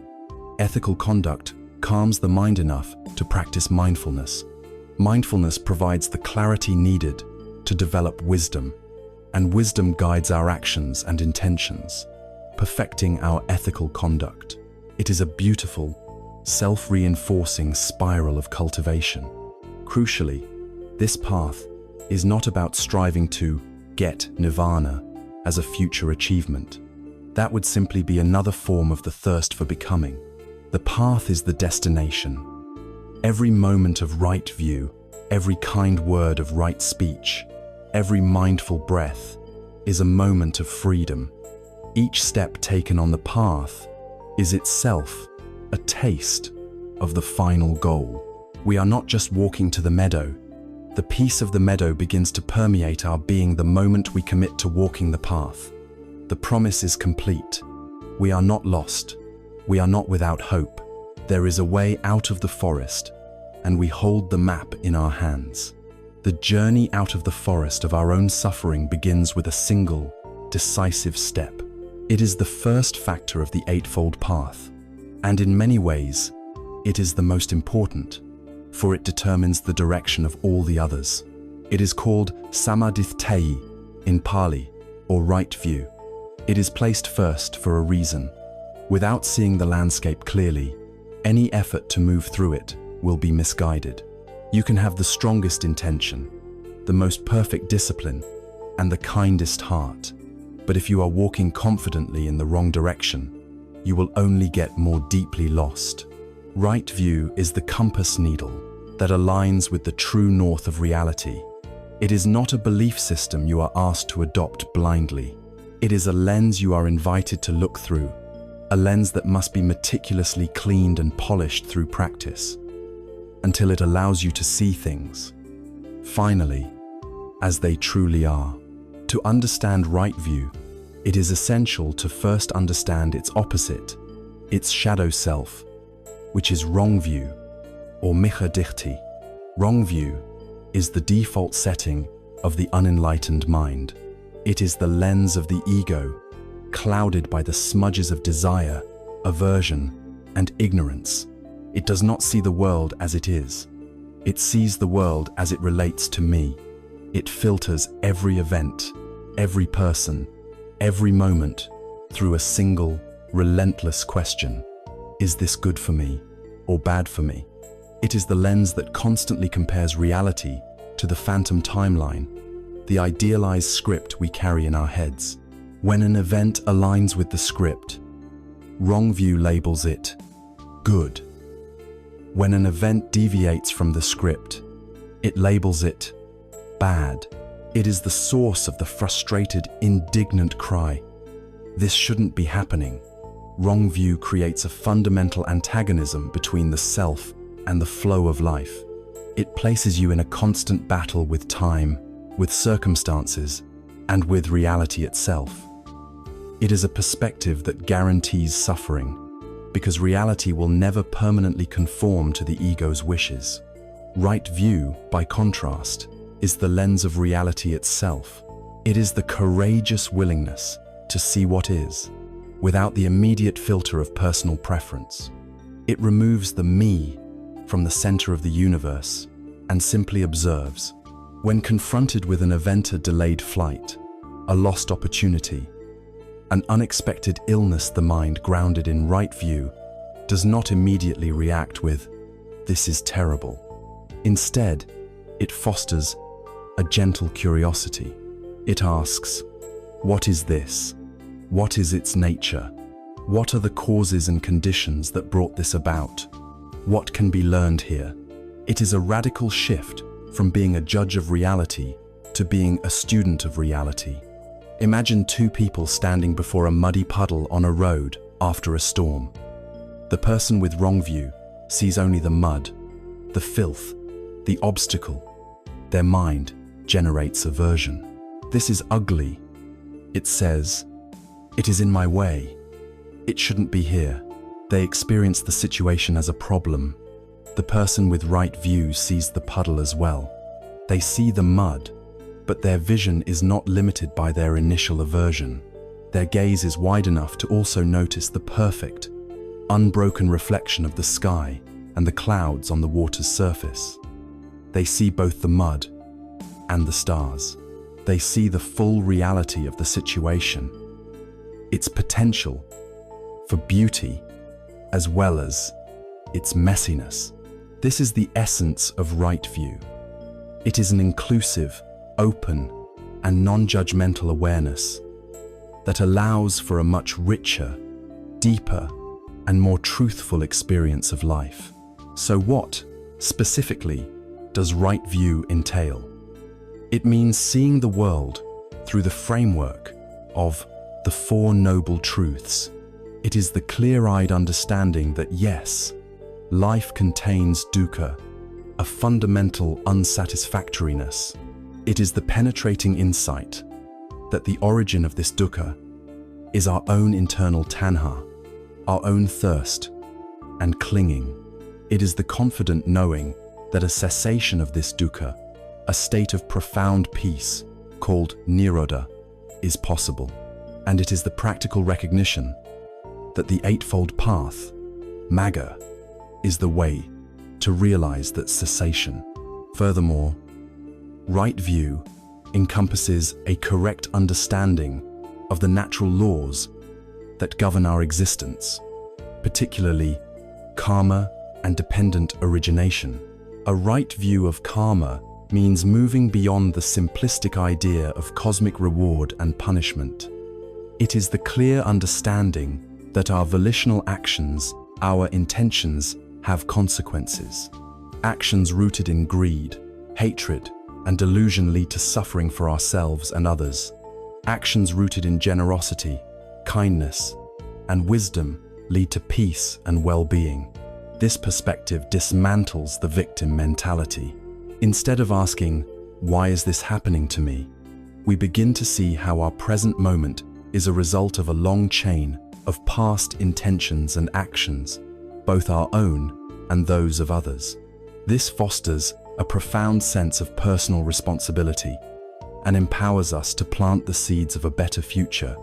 [SPEAKER 1] Ethical conduct calms the mind enough to practice mindfulness. Mindfulness provides the clarity needed to develop wisdom, and wisdom guides our actions and intentions, perfecting our ethical conduct. It is a beautiful, self-reinforcing spiral of cultivation. Crucially, this path is not about striving to get nirvana as a future achievement. That would simply be another form of the thirst for becoming. The path is the destination. Every moment of right view, every kind word of right speech, every mindful breath is a moment of freedom. Each step taken on the path is itself a taste of the final goal. We are not just walking to the meadow. The peace of the meadow begins to permeate our being the moment we commit to walking the path. The promise is complete. We are not lost. We are not without hope. There is a way out of the forest, and we hold the map in our hands. The journey out of the forest of our own suffering begins with a single, decisive step. It is the first factor of the Eightfold Path, and in many ways, it is the most important, for it determines the direction of all the others. It is called samadhitthayi in Pali, or right view. It is placed first for a reason. Without seeing the landscape clearly, any effort to move through it will be misguided. You can have the strongest intention, the most perfect discipline, and the kindest heart. But if you are walking confidently in the wrong direction, you will only get more deeply lost. Right view is the compass needle that aligns with the true north of reality. It is not a belief system you are asked to adopt blindly. It is a lens you are invited to look through, a lens that must be meticulously cleaned and polished through practice, until it allows you to see things, finally, as they truly are. To understand right view, it is essential to first understand its opposite, its shadow self, which is wrong view, or micha-dichti. Wrong view is the default setting of the unenlightened mind. It is the lens of the ego, clouded by the smudges of desire, aversion, and ignorance. It does not see the world as it is. It sees the world as it relates to me. It filters every event, every person, every moment through a single, relentless question. Is this good for me or bad for me? It is the lens that constantly compares reality to the phantom timeline, the idealized script we carry in our heads. When an event aligns with the script, wrong view labels it good. When an event deviates from the script, it labels it bad. It is the source of the frustrated, indignant cry, "This shouldn't be happening." Wrong view creates a fundamental antagonism between the self and the flow of life. It places you in a constant battle with time, with circumstances, and with reality itself. It is a perspective that guarantees suffering, because reality will never permanently conform to the ego's wishes. Right view, by contrast, is the lens of reality itself. It is the courageous willingness to see what is, without the immediate filter of personal preference. It removes the me from the center of the universe and simply observes. When confronted with an event, a delayed flight, a lost opportunity, an unexpected illness, the mind, grounded in right view, does not immediately react with, "This is terrible." Instead, it fosters a gentle curiosity. It asks, "What is this? What is its nature? What are the causes and conditions that brought this about? What can be learned here?" It is a radical shift from being a judge of reality to being a student of reality. Imagine two people standing before a muddy puddle on a road after a storm. The person with wrong view sees only the mud, the filth, the obstacle. Their mind generates aversion. "This is ugly," it says. "It is in my way. It shouldn't be here." They experience the situation as a problem. The person with right view sees the puddle as well. They see the mud, but their vision is not limited by their initial aversion. Their gaze is wide enough to also notice the perfect, unbroken reflection of the sky and the clouds on the water's surface. They see both the mud and the stars. They see the full reality of the situation, its potential for beauty, as well as its messiness. This is the essence of right view. It is an inclusive, open, and non-judgmental awareness that allows for a much richer, deeper, and more truthful experience of life. So what, specifically, does right view entail? It means seeing the world through the framework of the Four Noble Truths. It is the clear-eyed understanding that yes, life contains dukkha, a fundamental unsatisfactoriness. It is the penetrating insight that the origin of this dukkha is our own internal tanha, our own thirst and clinging. It is the confident knowing that a cessation of this dukkha, a state of profound peace called nirodha, is possible. And it is the practical recognition that the Eightfold Path, Magga, is the way to realize that cessation. Furthermore, right view encompasses a correct understanding of the natural laws that govern our existence, particularly karma and dependent origination. A right view of karma means moving beyond the simplistic idea of cosmic reward and punishment. It is the clear understanding that our volitional actions, our intentions, have consequences. Actions rooted in greed, hatred, and delusion lead to suffering for ourselves and others. Actions rooted in generosity, kindness, and wisdom lead to peace and well-being. This perspective dismantles the victim mentality. Instead of asking, "Why is this happening to me?" we begin to see how our present moment is a result of a long chain of past intentions and actions, both our own and those of others. This fosters a profound sense of personal responsibility and empowers us to plant the seeds of a better future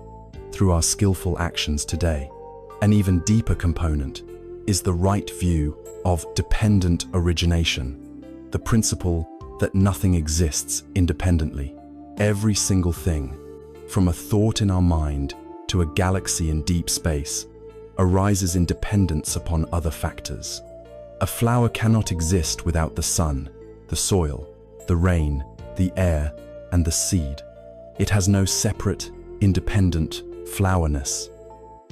[SPEAKER 1] through our skillful actions today. An even deeper component is the right view of dependent origination, the principle that nothing exists independently. Every single thing, from a thought in our mind to a galaxy in deep space, arises in dependence upon other factors. A flower cannot exist without the sun, the soil, the rain, the air, and the seed. It has no separate, independent flowerness.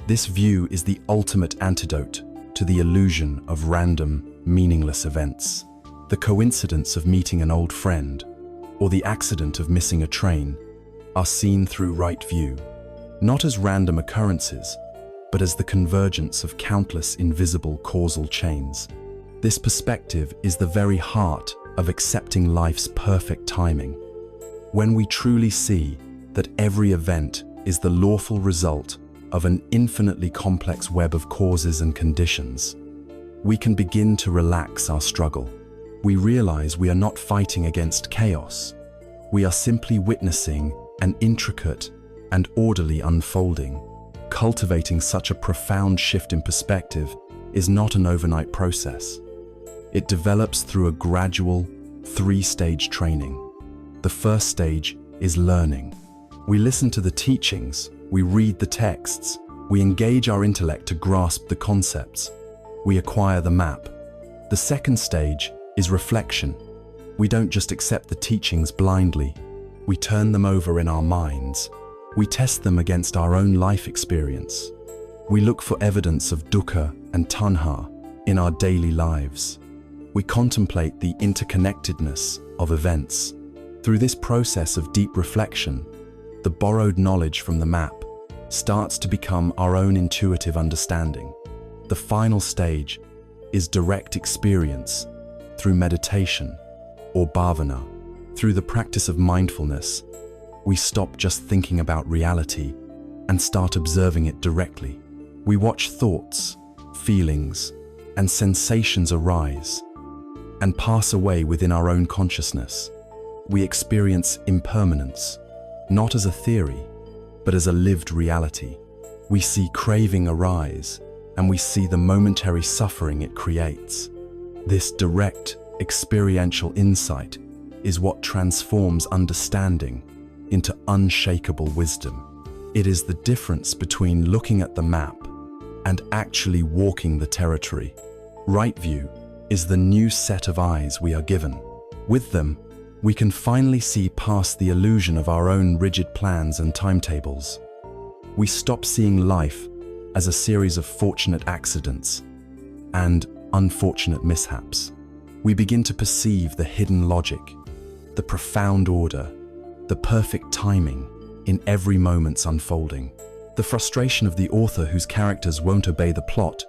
[SPEAKER 1] This view is the ultimate antidote to the illusion of random, meaningless events. The coincidence of meeting an old friend or the accident of missing a train are seen through right view, not as random occurrences, but as the convergence of countless invisible causal chains. This perspective is the very heart of accepting life's perfect timing. When we truly see that every event is the lawful result of an infinitely complex web of causes and conditions, we can begin to relax our struggle. We realize we are not fighting against chaos. We are simply witnessing an intricate and orderly unfolding. Cultivating such a profound shift in perspective is not an overnight process. It develops through a gradual, three-stage training. The first stage is learning. We listen to the teachings, we read the texts, we engage our intellect to grasp the concepts, we acquire the map. The second stage is reflection. We don't just accept the teachings blindly, we turn them over in our minds. We test them against our own life experience. We look for evidence of dukkha and tanha in our daily lives. We contemplate the interconnectedness of events. Through this process of deep reflection, the borrowed knowledge from the map starts to become our own intuitive understanding. The final stage is direct experience through meditation or bhavana. Through the practice of mindfulness, we stop just thinking about reality and start observing it directly. We watch thoughts, feelings, and sensations arise and pass away within our own consciousness. We experience impermanence, not as a theory, but as a lived reality. We see craving arise, and we see the momentary suffering it creates. This direct, experiential insight is what transforms understanding into unshakable wisdom. It is the difference between looking at the map and actually walking the territory. Right view is the new set of eyes we are given. With them, we can finally see past the illusion of our own rigid plans and timetables. We stop seeing life as a series of fortunate accidents and unfortunate mishaps. We begin to perceive the hidden logic, the profound order, the perfect timing in every moment's unfolding. The frustration of the author whose characters won't obey the plot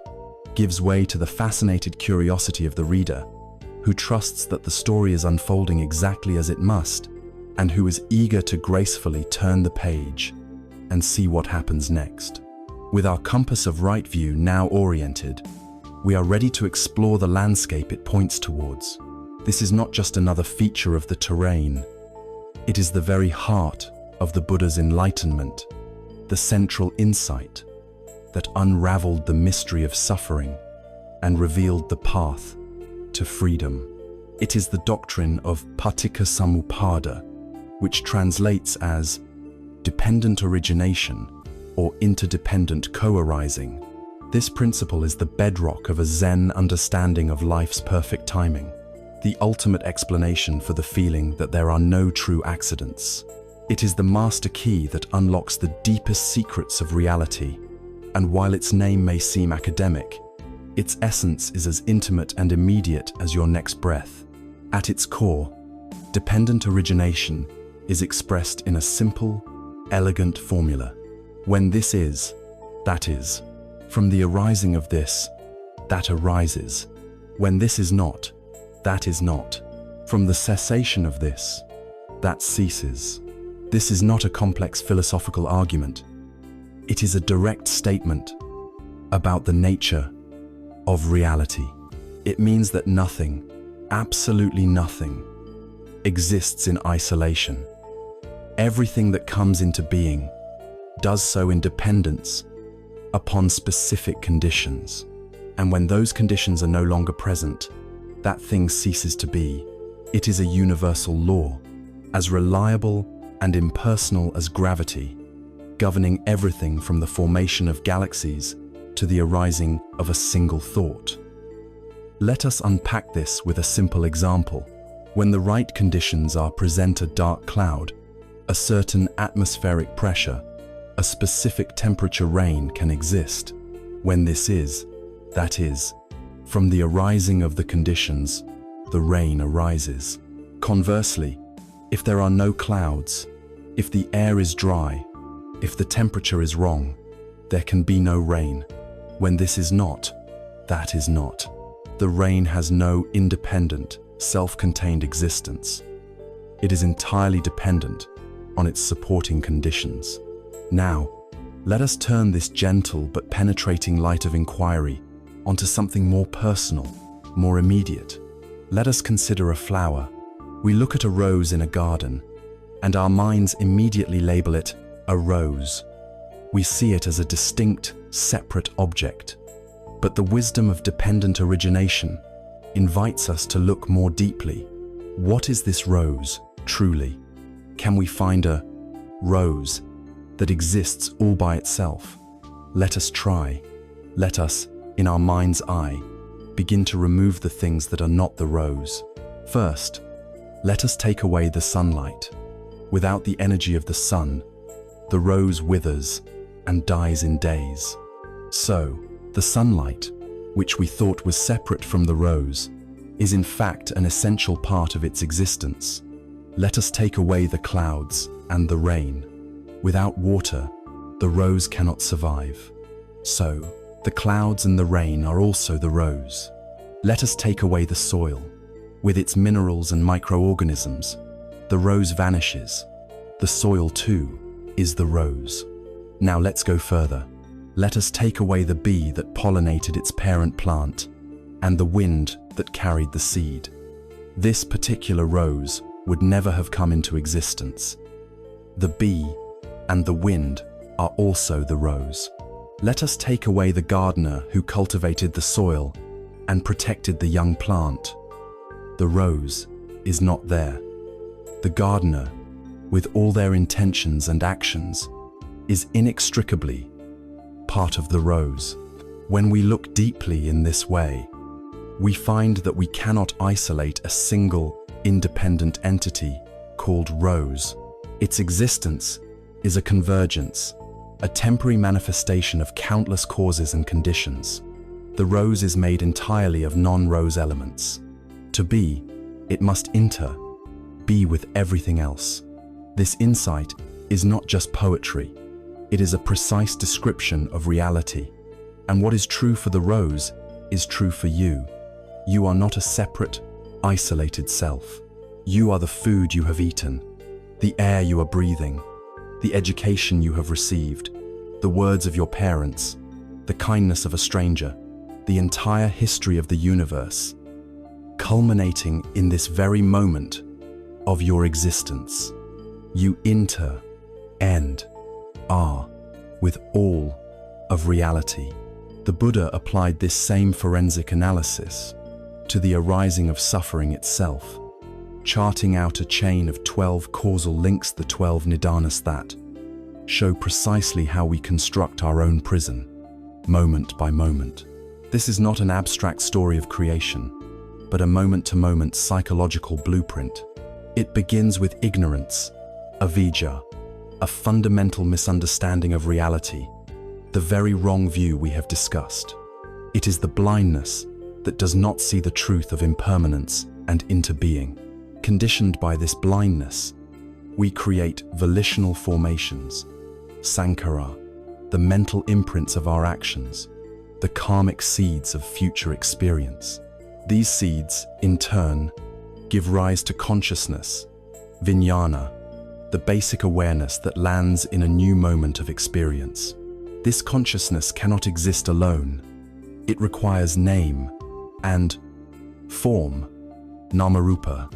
[SPEAKER 1] gives way to the fascinated curiosity of the reader, who trusts that the story is unfolding exactly as it must, and who is eager to gracefully turn the page and see what happens next. With our compass of right view now oriented, we are ready to explore the landscape it points towards. This is not just another feature of the terrain. It is the very heart of the Buddha's enlightenment, the central insight that unraveled the mystery of suffering and revealed the path to freedom. It is the doctrine of paticca-samuppada, which translates as dependent origination or interdependent co-arising. This principle is the bedrock of a Zen understanding of life's perfect timing, the ultimate explanation for the feeling that there are no true accidents. It is the master key that unlocks the deepest secrets of reality, and while its name may seem academic, its essence is as intimate and immediate as your next breath. At its core, dependent origination is expressed in a simple, elegant formula. When this is, that is. From the arising of this, that arises. When this is not, that is not. From the cessation of this, that ceases. This is not a complex philosophical argument. It is a direct statement about the nature of reality. It means that nothing, absolutely nothing, exists in isolation. Everything that comes into being does so in dependence upon specific conditions. And when those conditions are no longer present, that thing ceases to be. It is a universal law, as reliable and impersonal as gravity, governing everything from the formation of galaxies to the arising of a single thought. Let us unpack this with a simple example. When the right conditions are present, a dark cloud, a certain atmospheric pressure, a specific temperature, rain can exist. When this is, that is. From the arising of the conditions, the rain arises. Conversely, if there are no clouds, if the air is dry, if the temperature is wrong, there can be no rain. When this is not, that is not. The rain has no independent, self-contained existence. It is entirely dependent on its supporting conditions. Now, let us turn this gentle but penetrating light of inquiry onto something more personal, more immediate. Let us consider a flower. We look at a rose in a garden, and our minds immediately label it a rose. We see it as a distinct, separate object. But the wisdom of dependent origination invites us to look more deeply. What is this rose, truly? Can we find a rose that exists all by itself? Let us try. Let us, in our mind's eye, begin to remove the things that are not the rose. First, let us take away the sunlight. Without the energy of the sun, the rose withers and dies in days. So, the sunlight, which we thought was separate from the rose, is in fact an essential part of its existence. Let us take away the clouds and the rain. Without water, the rose cannot survive. So, the clouds and the rain are also the rose. Let us take away the soil. With its minerals and microorganisms, the rose vanishes. The soil, too, is the rose. Now let's go further. Let us take away the bee that pollinated its parent plant and the wind that carried the seed. This particular rose would never have come into existence. The bee and the wind are also the rose. Let us take away the gardener who cultivated the soil and protected the young plant. the rose is not there. The gardener, with all their intentions and actions, is inextricably part of the rose. When we look deeply in this way, we find that we cannot isolate a single, independent entity called rose. Its existence is a convergence, a temporary manifestation of countless causes and conditions. The rose is made entirely of non-rose elements. To be, it must be with everything else. This insight is not just poetry, it is a precise description of reality. And what is true for the rose is true for you. You are not a separate, isolated self. You are the food you have eaten, the air you are breathing, the education you have received, the words of your parents, the kindness of a stranger, the entire history of the universe, culminating in this very moment of your existence. You are with all of reality. The Buddha applied this same forensic analysis to the arising of suffering itself, charting out a chain of 12 causal links, the 12 nidanas that show precisely how we construct our own prison, moment by moment. This is not an abstract story of creation, but a moment-to-moment psychological blueprint. It begins with ignorance, avijja, a fundamental misunderstanding of reality, the very wrong view we have discussed. It is the blindness that does not see the truth of impermanence and interbeing. Conditioned by this blindness, we create volitional formations, sankhara, the mental imprints of our actions, the karmic seeds of future experience. These seeds, in turn, give rise to consciousness, vijnana, the basic awareness that lands in a new moment of experience. This consciousness cannot exist alone. It requires name and form, namarupa,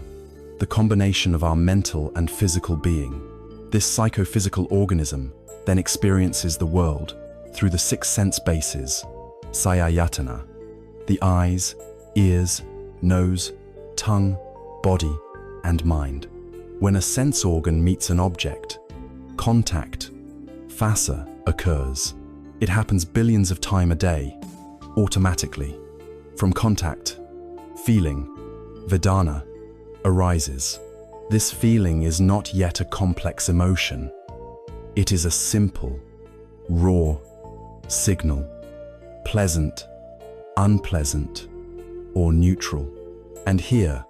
[SPEAKER 1] the combination of our mental and physical being. This psychophysical organism then experiences the world through the 6 sense bases, sayayatana, the eyes, ears, nose, tongue, body, and mind. When a sense organ meets an object, contact, phassa, occurs. It happens billions of times a day, automatically. From contact, feeling, vedana, arises. This feeling is not yet a complex emotion. It is a simple, raw signal, pleasant, unpleasant, or neutral. And here,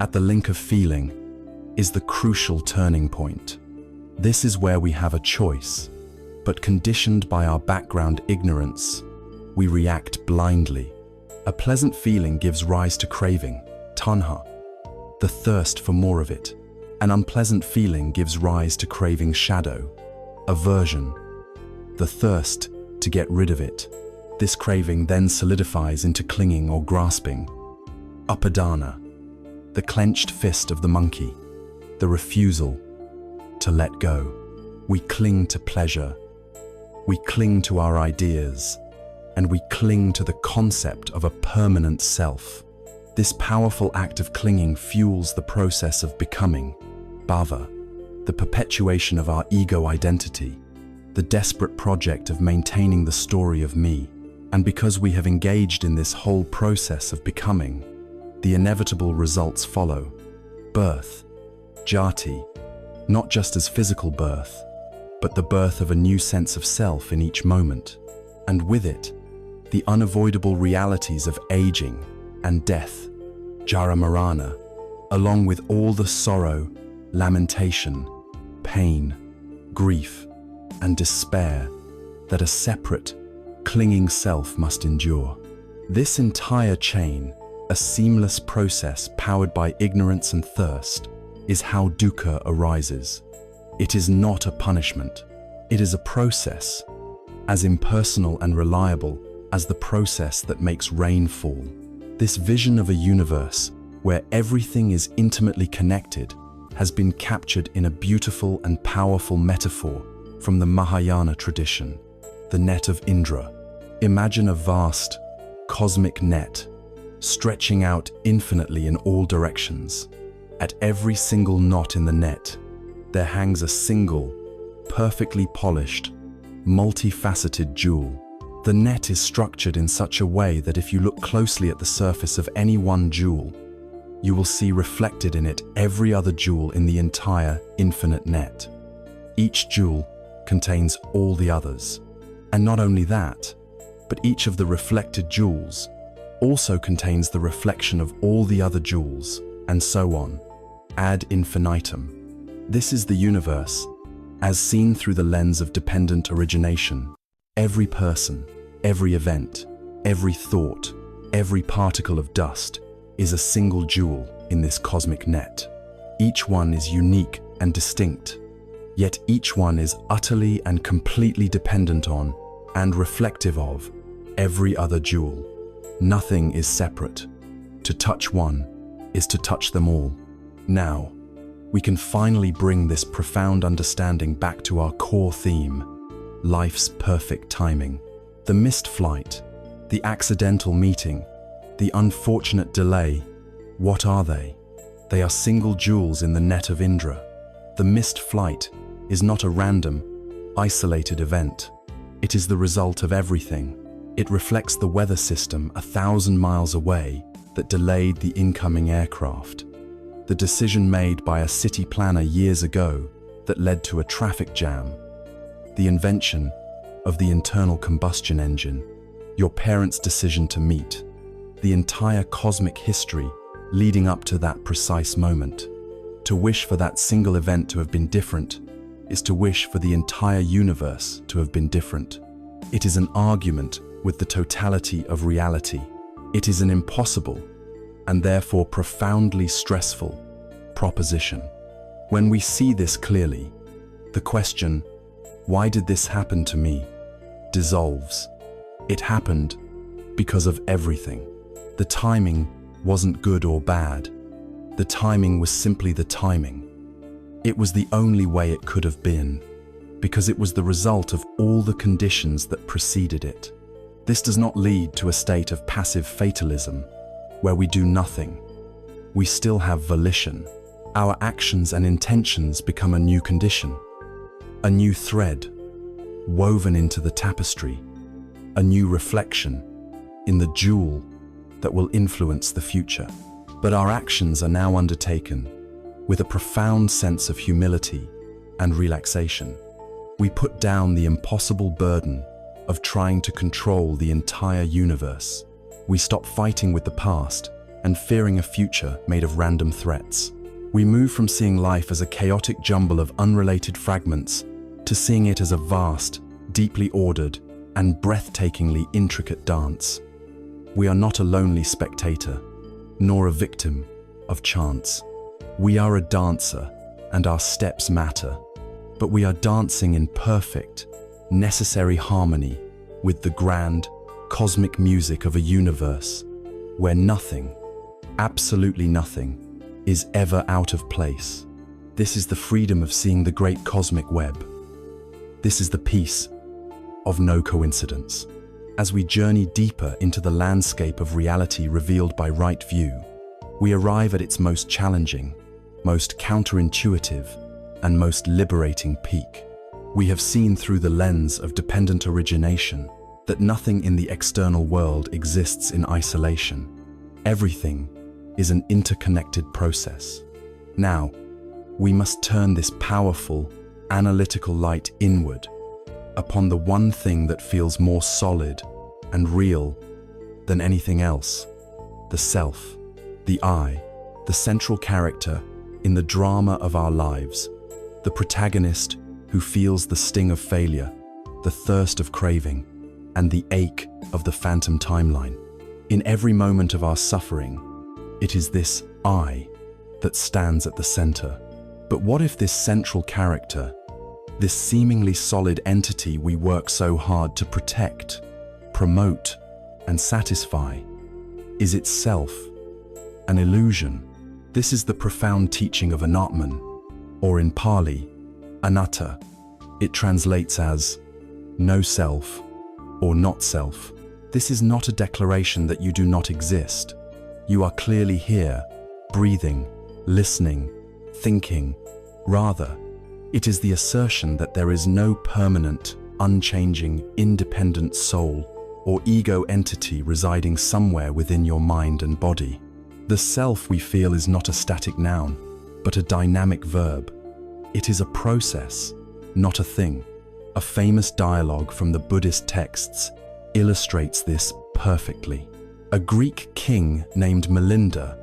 [SPEAKER 1] at the link of feeling, is the crucial turning point. This is where we have a choice, but conditioned by our background ignorance, we react blindly. A pleasant feeling gives rise to craving, tanha, the thirst for more of it. An unpleasant feeling gives rise to craving, shadow, aversion, the thirst to get rid of it. This craving then solidifies into clinging or grasping, upadana, the clenched fist of the monkey, the refusal to let go. We cling to pleasure, we cling to our ideas, and we cling to the concept of a permanent self. This powerful act of clinging fuels the process of becoming, bhava, the perpetuation of our ego identity, the desperate project of maintaining the story of me. And because we have engaged in this whole process of becoming, the inevitable results follow. Birth, jati, not just as physical birth, but the birth of a new sense of self in each moment, and with it, the unavoidable realities of aging and death, jara-marana, along with all the sorrow, lamentation, pain, grief, and despair that a separate, clinging self must endure. This entire chain, a seamless process powered by ignorance and thirst, is how dukkha arises. It is not a punishment. It is a process, as impersonal and reliable as the process that makes rain fall. This vision of a universe where everything is intimately connected has been captured in a beautiful and powerful metaphor from the Mahayana tradition, the net of Indra. Imagine a vast, cosmic net stretching out infinitely in all directions. At every single knot in the net, there hangs a single, perfectly polished, multifaceted jewel. The net is structured in such a way that if you look closely at the surface of any one jewel, you will see reflected in it every other jewel in the entire infinite net. Each jewel contains all the others. And not only that, but each of the reflected jewels also contains the reflection of all the other jewels, and so on, ad infinitum. This is the universe, as seen through the lens of dependent origination. Every person, every event, every thought, every particle of dust is a single jewel in this cosmic net. Each one is unique and distinct, yet each one is utterly and completely dependent on and reflective of every other jewel. Nothing is separate. To touch one is to touch them all. Now, we can finally bring this profound understanding back to our core theme, life's perfect timing. The missed flight, the accidental meeting, the unfortunate delay, what are they? They are single jewels in the net of Indra. The missed flight is not a random, isolated event. It is the result of everything. It reflects the weather system 1,000 miles away that delayed the incoming aircraft. The decision made by a city planner years ago that led to a traffic jam. The invention of the internal combustion engine. Your parents' decision to meet. The entire cosmic history leading up to that precise moment. To wish for that single event to have been different is to wish for the entire universe to have been different. It is an argument with the totality of reality. It is an impossible and therefore profoundly stressful proposition. When we see this clearly, the question, why did this happen to me, dissolves. It happened because of everything. The timing wasn't good or bad. The timing was simply the timing. It was the only way it could have been, because it was the result of all the conditions that preceded it. This does not lead to a state of passive fatalism, where we do nothing. We still have volition. Our actions and intentions become a new condition, a new thread, woven into the tapestry, a new reflection in the jewel that will influence the future. But our actions are now undertaken with a profound sense of humility and relaxation. We put down the impossible burden of trying to control the entire universe. We stop fighting with the past and fearing a future made of random threats. We move from seeing life as a chaotic jumble of unrelated fragments to seeing it as a vast, deeply ordered, and breathtakingly intricate dance. We are not a lonely spectator, nor a victim of chance. We are a dancer, and our steps matter, but we are dancing in perfect, necessary harmony with the grand, cosmic music of a universe where nothing, absolutely nothing, is ever out of place. This is the freedom of seeing the great cosmic web. This is the peace of no coincidence. As we journey deeper into the landscape of reality revealed by right view, we arrive at its most challenging, most counterintuitive, and most liberating peak. We have seen through the lens of dependent origination that nothing in the external world exists in isolation. Everything is an interconnected process. Now, we must turn this powerful, analytical light inward upon the one thing that feels more solid and real than anything else, the self, the I, the central character in the drama of our lives, the protagonist who feels the sting of failure, the thirst of craving, and the ache of the phantom timeline. In every moment of our suffering, it is this I that stands at the center. But what if this central character, this seemingly solid entity we work so hard to protect, promote, and satisfy, is itself an illusion? This is the profound teaching of Anatman, or in Pali, anatta. It translates as no self or not self. This is not a declaration that you do not exist. You are clearly here, breathing, listening, thinking. Rather, it is the assertion that there is no permanent, unchanging, independent soul or ego entity residing somewhere within your mind and body. The self we feel is not a static noun, but a dynamic verb. It is a process, not a thing. A famous dialogue from the Buddhist texts illustrates this perfectly. A Greek king named Melinda,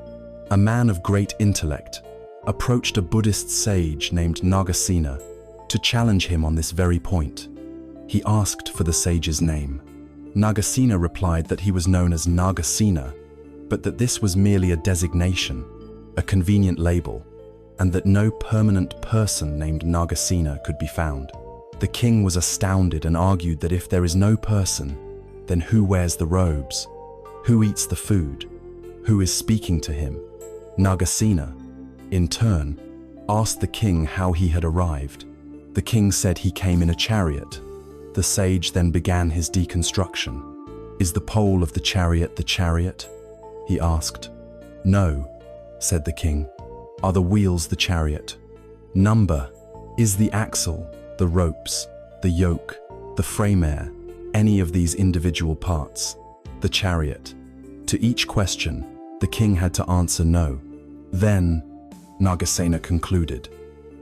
[SPEAKER 1] a man of great intellect, approached a Buddhist sage named Nagasena to challenge him on this very point. He asked for the sage's name. Nagasena replied that he was known as Nagasena, but that this was merely a designation, a convenient label, and that no permanent person named Nagasena could be found. The king was astounded and argued that if there is no person, then who wears the robes? Who eats the food? Who is speaking to him? Nagasena, in turn, asked the king how he had arrived. The king said he came in a chariot. The sage then began his deconstruction. Is the pole of the chariot the chariot? He asked. No, said the king. Are the wheels the chariot? Number. Is the axle, the ropes, the yoke, the frame air, any of these individual parts, the chariot? To each question, the king had to answer no. Then, Nagasena concluded,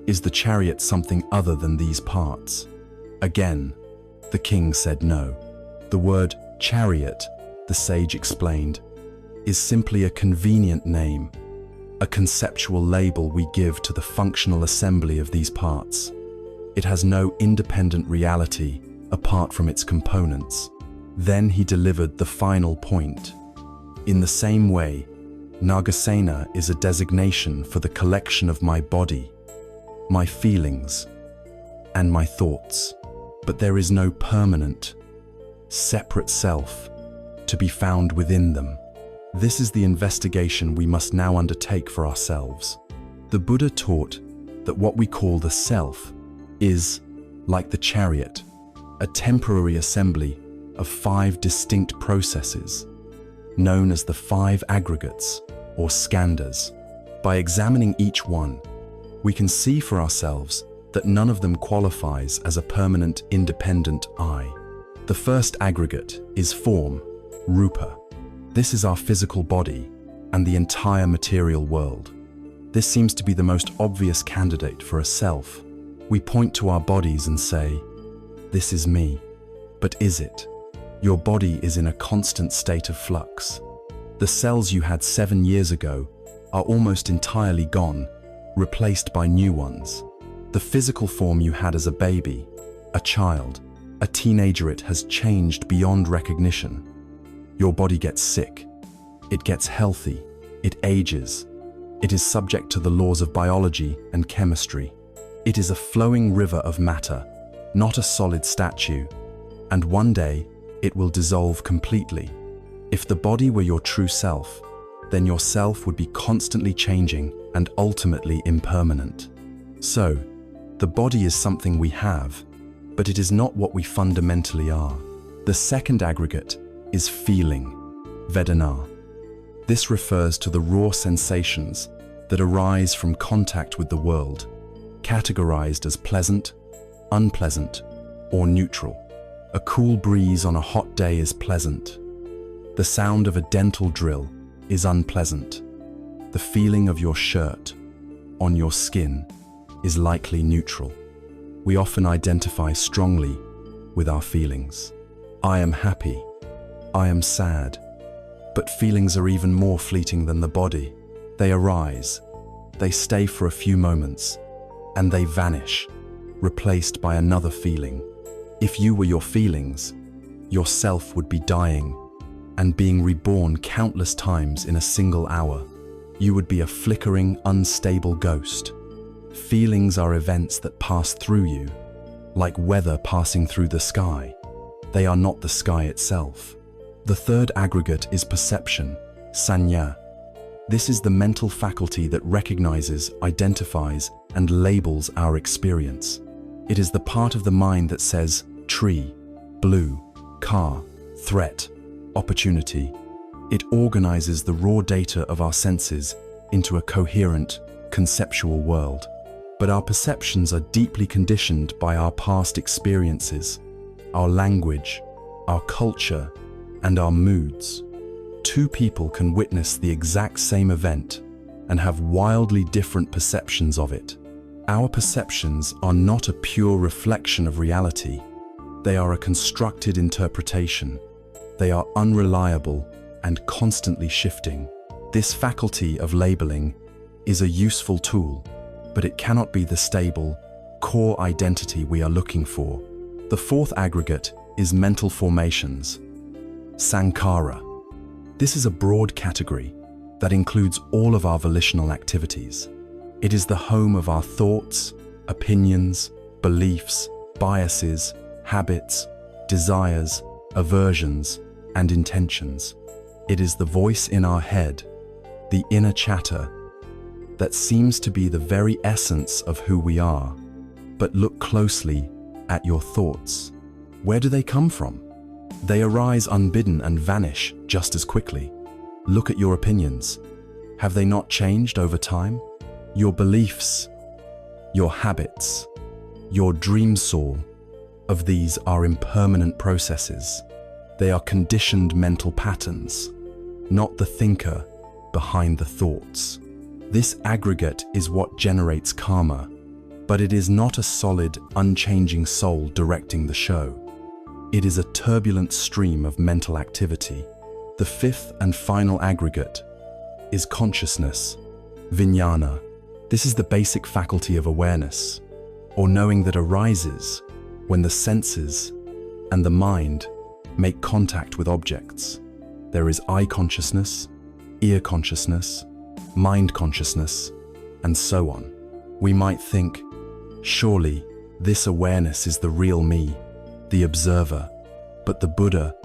[SPEAKER 1] is the chariot something other than these parts? Again, the king said no. The word chariot, the sage explained, is simply a convenient name, a conceptual label we give to the functional assembly of these parts. It has no independent reality apart from its components. Then he delivered the final point. In the same way, Nagasena is a designation for the collection of my body, my feelings, and my thoughts. But there is no permanent, separate self to be found within them. This is the investigation we must now undertake for ourselves. The Buddha taught that what we call the self is, like the chariot, a temporary assembly of 5 distinct processes, known as the 5 aggregates, or skandhas. By examining each one, we can see for ourselves that none of them qualifies as a permanent, independent I. The first aggregate is form, rupa. This is our physical body and the entire material world. This seems to be the most obvious candidate for a self. We point to our bodies and say, this is me. But is it? Your body is in a constant state of flux. The cells you had 7 years ago are almost entirely gone, replaced by new ones. The physical form you had as a baby, a child, a teenager, it has changed beyond recognition. Your body gets sick, it gets healthy, it ages. It is subject to the laws of biology and chemistry. It is a flowing river of matter, not a solid statue, and one day it will dissolve completely. If the body were your true self, then your self would be constantly changing and ultimately impermanent. So, the body is something we have, but it is not what we fundamentally are. The second aggregate is feeling, vedana. This refers to the raw sensations that arise from contact with the world, categorized as pleasant, unpleasant, or neutral. A cool breeze on a hot day is pleasant. The sound of a dental drill is unpleasant. The feeling of your shirt on your skin is likely neutral. We often identify strongly with our feelings. I am happy. I am sad. But feelings are even more fleeting than the body. They arise, they stay for a few moments, and they vanish, replaced by another feeling. If you were your feelings, your self would be dying and being reborn countless times in a single hour. You would be a flickering, unstable ghost. Feelings are events that pass through you, like weather passing through the sky. They are not the sky itself. The third aggregate is perception, sanya. This is the mental faculty that recognizes, identifies, and labels our experience. It is the part of the mind that says tree, blue, car, threat, opportunity, It organizes the raw data of our senses into a coherent, conceptual world. But our perceptions are deeply conditioned by our past experiences, our language, our culture, and our moods. Two people can witness the exact same event and have wildly different perceptions of it. Our perceptions are not a pure reflection of reality. They are a constructed interpretation. They are unreliable and constantly shifting. This faculty of labeling is a useful tool, but it cannot be the stable, core identity we are looking for. The fourth aggregate is mental formations, sankhara. This is a broad category that includes all of our volitional activities. It is the home of our thoughts, opinions, beliefs, biases, habits, desires, aversions, and intentions. It is the voice in our head, the inner chatter, that seems to be the very essence of who we are. But look closely at your thoughts. Where do they come from? They arise unbidden and vanish just as quickly. Look at your opinions. Have they not changed over time? Your beliefs, your habits, your dream soul, of these are impermanent processes. They are conditioned mental patterns, not the thinker behind the thoughts. This aggregate is what generates karma, but it is not a solid, unchanging soul directing the show. It is a turbulent stream of mental activity. The fifth and final aggregate is consciousness, vijnana. This is the basic faculty of awareness, or knowing that arises when the senses and the mind make contact with objects. There is eye consciousness, ear consciousness, mind consciousness, and so on. We might think, surely this awareness is the real me, the observer, but the Buddha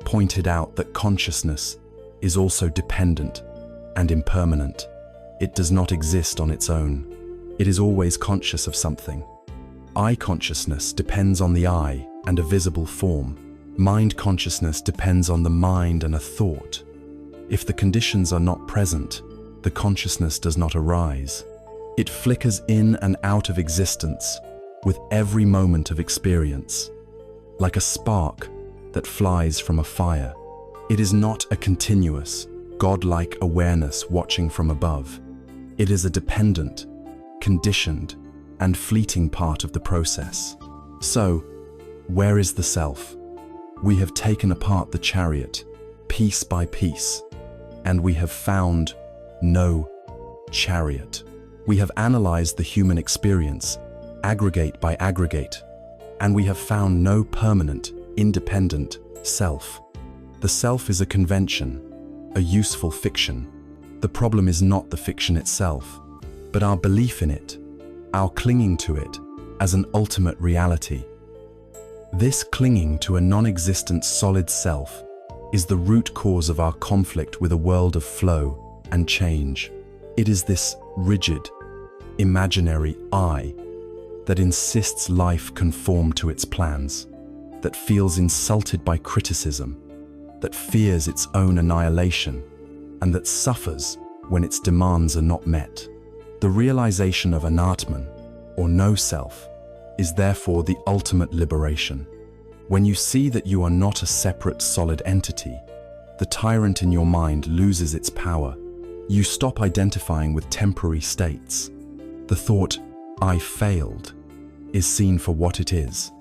[SPEAKER 1] pointed out that consciousness is also dependent and impermanent. It does not exist on its own. It is always conscious of something. Eye consciousness depends on the eye and a visible form. Mind consciousness depends on the mind and a thought. If the conditions are not present, the consciousness does not arise. It flickers in and out of existence with every moment of experience, like a spark that flies from a fire. It is not a continuous, godlike awareness watching from above. It is a dependent, conditioned, and fleeting part of the process. So, where is the self? We have taken apart the chariot, piece by piece, and we have found no chariot. We have analyzed the human experience, aggregate by aggregate, and we have found no permanent, independent self. The self is a convention, a useful fiction. The problem is not the fiction itself, but our belief in it, our clinging to it as an ultimate reality. This clinging to a non-existent solid self is the root cause of our conflict with a world of flow and change. It is this rigid, imaginary I that insists life conform to its plans, that feels insulted by criticism, that fears its own annihilation, and that suffers when its demands are not met. The realization of anatman, or no self, is therefore the ultimate liberation. When you see that you are not a separate solid entity, the tyrant in your mind loses its power. You stop identifying with temporary states. The thought, I failed, is seen for what it is,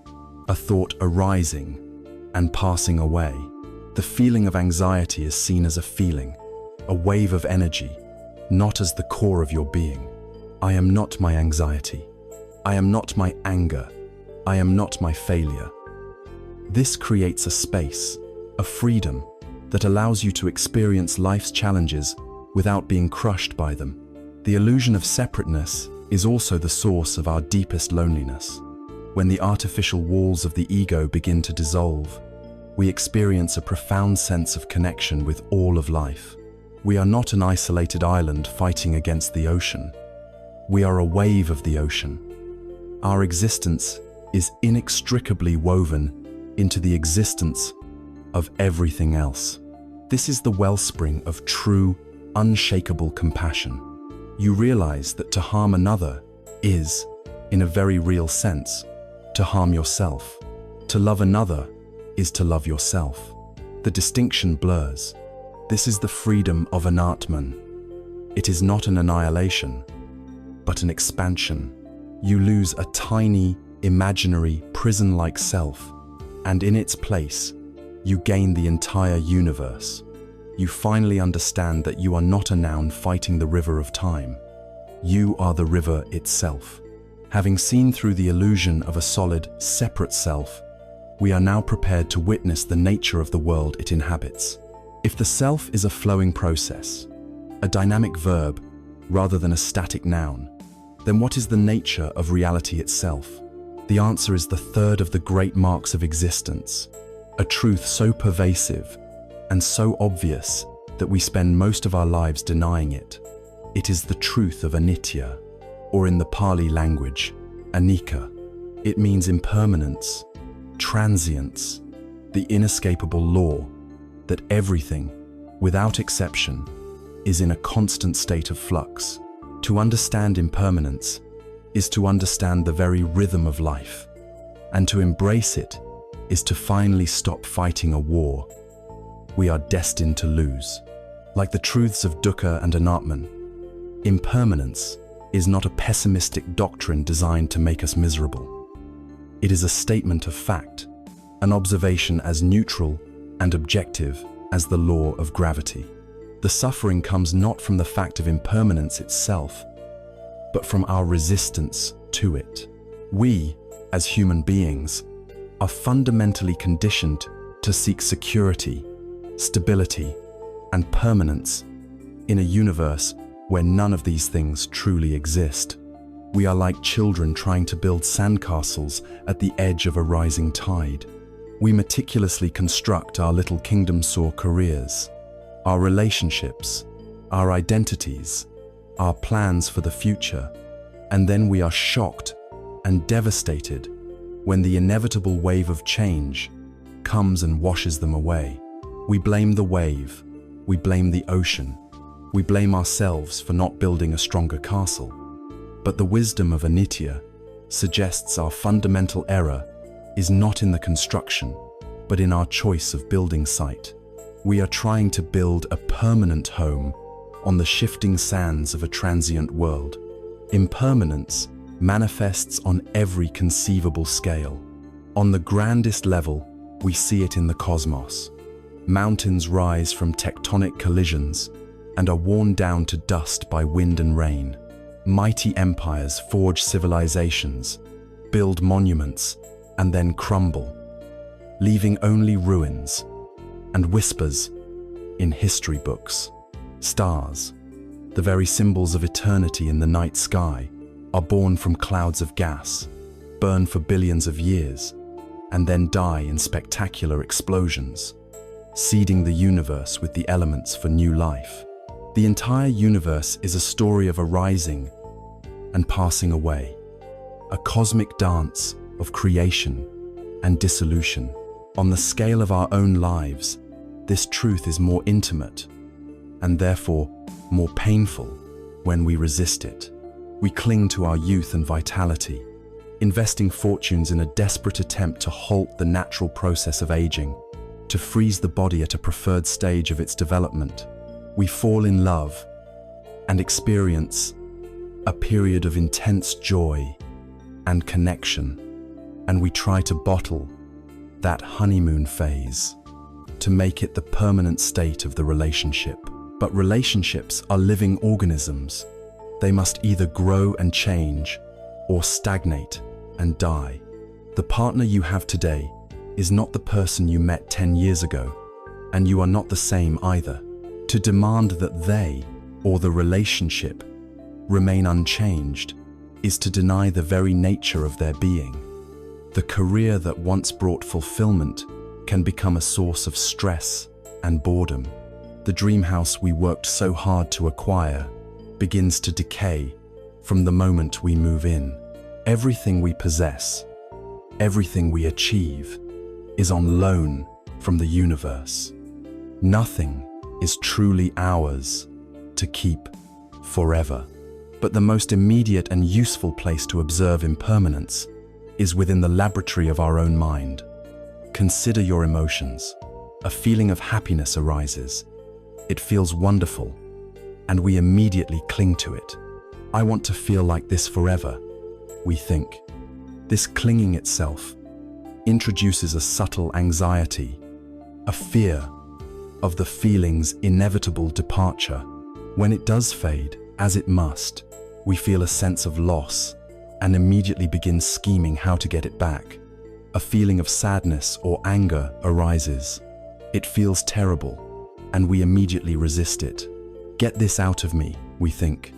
[SPEAKER 1] a thought arising and passing away. The feeling of anxiety is seen as a feeling, a wave of energy, not as the core of your being. I am not my anxiety. I am not my anger. I am not my failure. This creates a space, a freedom, that allows you to experience life's challenges without being crushed by them. The illusion of separateness is also the source of our deepest loneliness. When the artificial walls of the ego begin to dissolve, we experience a profound sense of connection with all of life. We are not an isolated island fighting against the ocean. We are a wave of the ocean. Our existence is inextricably woven into the existence of everything else. This is the wellspring of true, unshakable compassion. You realize that to harm another is, in a very real sense, to harm yourself. To love another is to love yourself. The distinction blurs. This is the freedom of an Atman. It is not an annihilation, but an expansion. You lose a tiny, imaginary, prison-like self, and in its place, you gain the entire universe. You finally understand that you are not a noun fighting the river of time. You are the river itself. Having seen through the illusion of a solid, separate self, we are now prepared to witness the nature of the world it inhabits. If the self is a flowing process, a dynamic verb, rather than a static noun, then what is the nature of reality itself? The answer is the third of the great marks of existence, a truth so pervasive and so obvious that we spend most of our lives denying it. It is the truth of anitya, or in the Pali language, anicca. It means impermanence, transience, the inescapable law that everything, without exception, is in a constant state of flux. To understand impermanence is to understand the very rhythm of life, and to embrace it is to finally stop fighting a war we are destined to lose. Like the truths of dukkha and anatman, impermanence is not a pessimistic doctrine designed to make us miserable. It is a statement of fact, an observation as neutral and objective as the law of gravity. The suffering comes not from the fact of impermanence itself, but from our resistance to it. We, as human beings, are fundamentally conditioned to seek security, stability, and permanence in a universe where none of these things truly exist. We are like children trying to build sandcastles at the edge of a rising tide. We meticulously construct our little kingdom-soar careers, our relationships, our identities, our plans for the future, and then we are shocked and devastated when the inevitable wave of change comes and washes them away. We blame the wave, we blame the ocean, we blame ourselves for not building a stronger castle. But the wisdom of Anitya suggests our fundamental error is not in the construction, but in our choice of building site. We are trying to build a permanent home on the shifting sands of a transient world. Impermanence manifests on every conceivable scale. On the grandest level, we see it in the cosmos. Mountains rise from tectonic collisions and are worn down to dust by wind and rain. Mighty empires forge civilizations, build monuments, and then crumble, leaving only ruins and whispers in history books. Stars, the very symbols of eternity in the night sky, are born from clouds of gas, burn for billions of years, and then die in spectacular explosions, seeding the universe with the elements for new life. The entire universe is a story of arising and passing away, a cosmic dance of creation and dissolution. On the scale of our own lives, this truth is more intimate and therefore more painful when we resist it. We cling to our youth and vitality, investing fortunes in a desperate attempt to halt the natural process of aging, to freeze the body at a preferred stage of its development. We fall in love and experience a period of intense joy and connection, and we try to bottle that honeymoon phase to make it the permanent state of the relationship. But relationships are living organisms. They must either grow and change or stagnate and die. The partner you have today is not the person you met 10 years ago, and you are not the same either. To demand that they, or the relationship, remain unchanged is to deny the very nature of their being. The career that once brought fulfillment can become a source of stress and boredom. The dream house we worked so hard to acquire begins to decay from the moment we move in. Everything we possess, everything we achieve, is on loan from the universe. Nothing is truly ours to keep forever. But the most immediate and useful place to observe impermanence is within the laboratory of our own mind. Consider your emotions. A feeling of happiness arises. It feels wonderful, and we immediately cling to it. I want to feel like this forever, we think. This clinging itself introduces a subtle anxiety, a fear of the feeling's inevitable departure. When it does fade, as it must, we feel a sense of loss and immediately begin scheming how to get it back. A feeling of sadness or anger arises. It feels terrible, and we immediately resist it. Get this out of me, we think.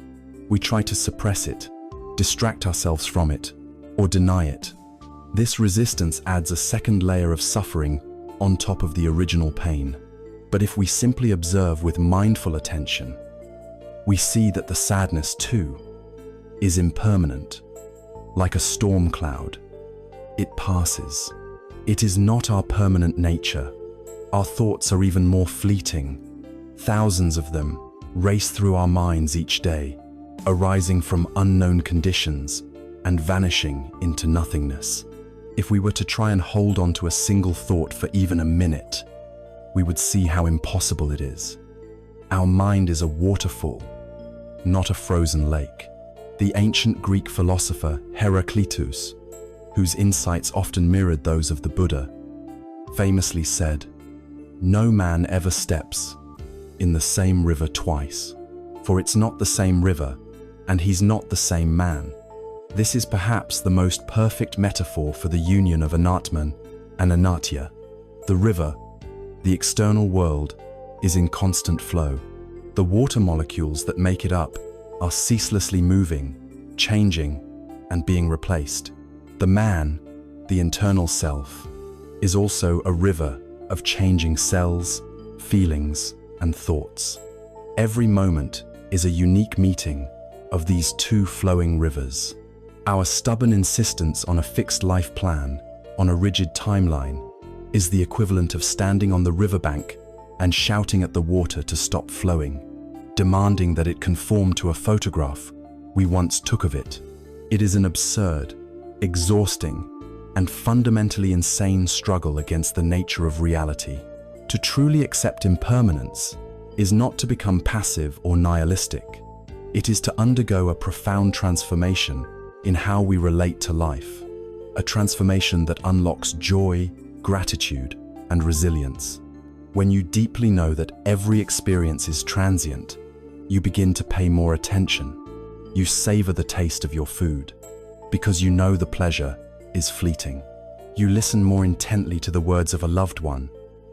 [SPEAKER 1] We try to suppress it, distract ourselves from it, or deny it. This resistance adds a second layer of suffering on top of the original pain. But if we simply observe with mindful attention, we see that the sadness too is impermanent. Like a storm cloud, it passes. It is not our permanent nature. Our thoughts are even more fleeting. Thousands of them race through our minds each day, arising from unknown conditions and vanishing into nothingness. If we were to try and hold on to a single thought for even a minute, we would see how impossible it is. Our mind is a waterfall, not a frozen lake. The ancient Greek philosopher Heraclitus, whose insights often mirrored those of the Buddha, famously said, "No man ever steps in the same river twice, for it's not the same river, and he's not the same man." This is perhaps the most perfect metaphor for the union of Anatman and Anatya. The river, the external world, is in constant flow. The water molecules that make it up are ceaselessly moving, changing, and being replaced. The man, the internal self, is also a river of changing cells, feelings, and thoughts. Every moment is a unique meeting of these two flowing rivers. Our stubborn insistence on a fixed life plan, on a rigid timeline, is the equivalent of standing on the riverbank and shouting at the water to stop flowing, demanding that it conform to a photograph we once took of it. It is an absurd, exhausting, and fundamentally insane struggle against the nature of reality. To truly accept impermanence is not to become passive or nihilistic. It is to undergo a profound transformation in how we relate to life, a transformation that unlocks joy, gratitude, and resilience. When you deeply know that every experience is transient, you begin to pay more attention. You savor the taste of your food, because you know the pleasure is fleeting. You listen more intently to the words of a loved one,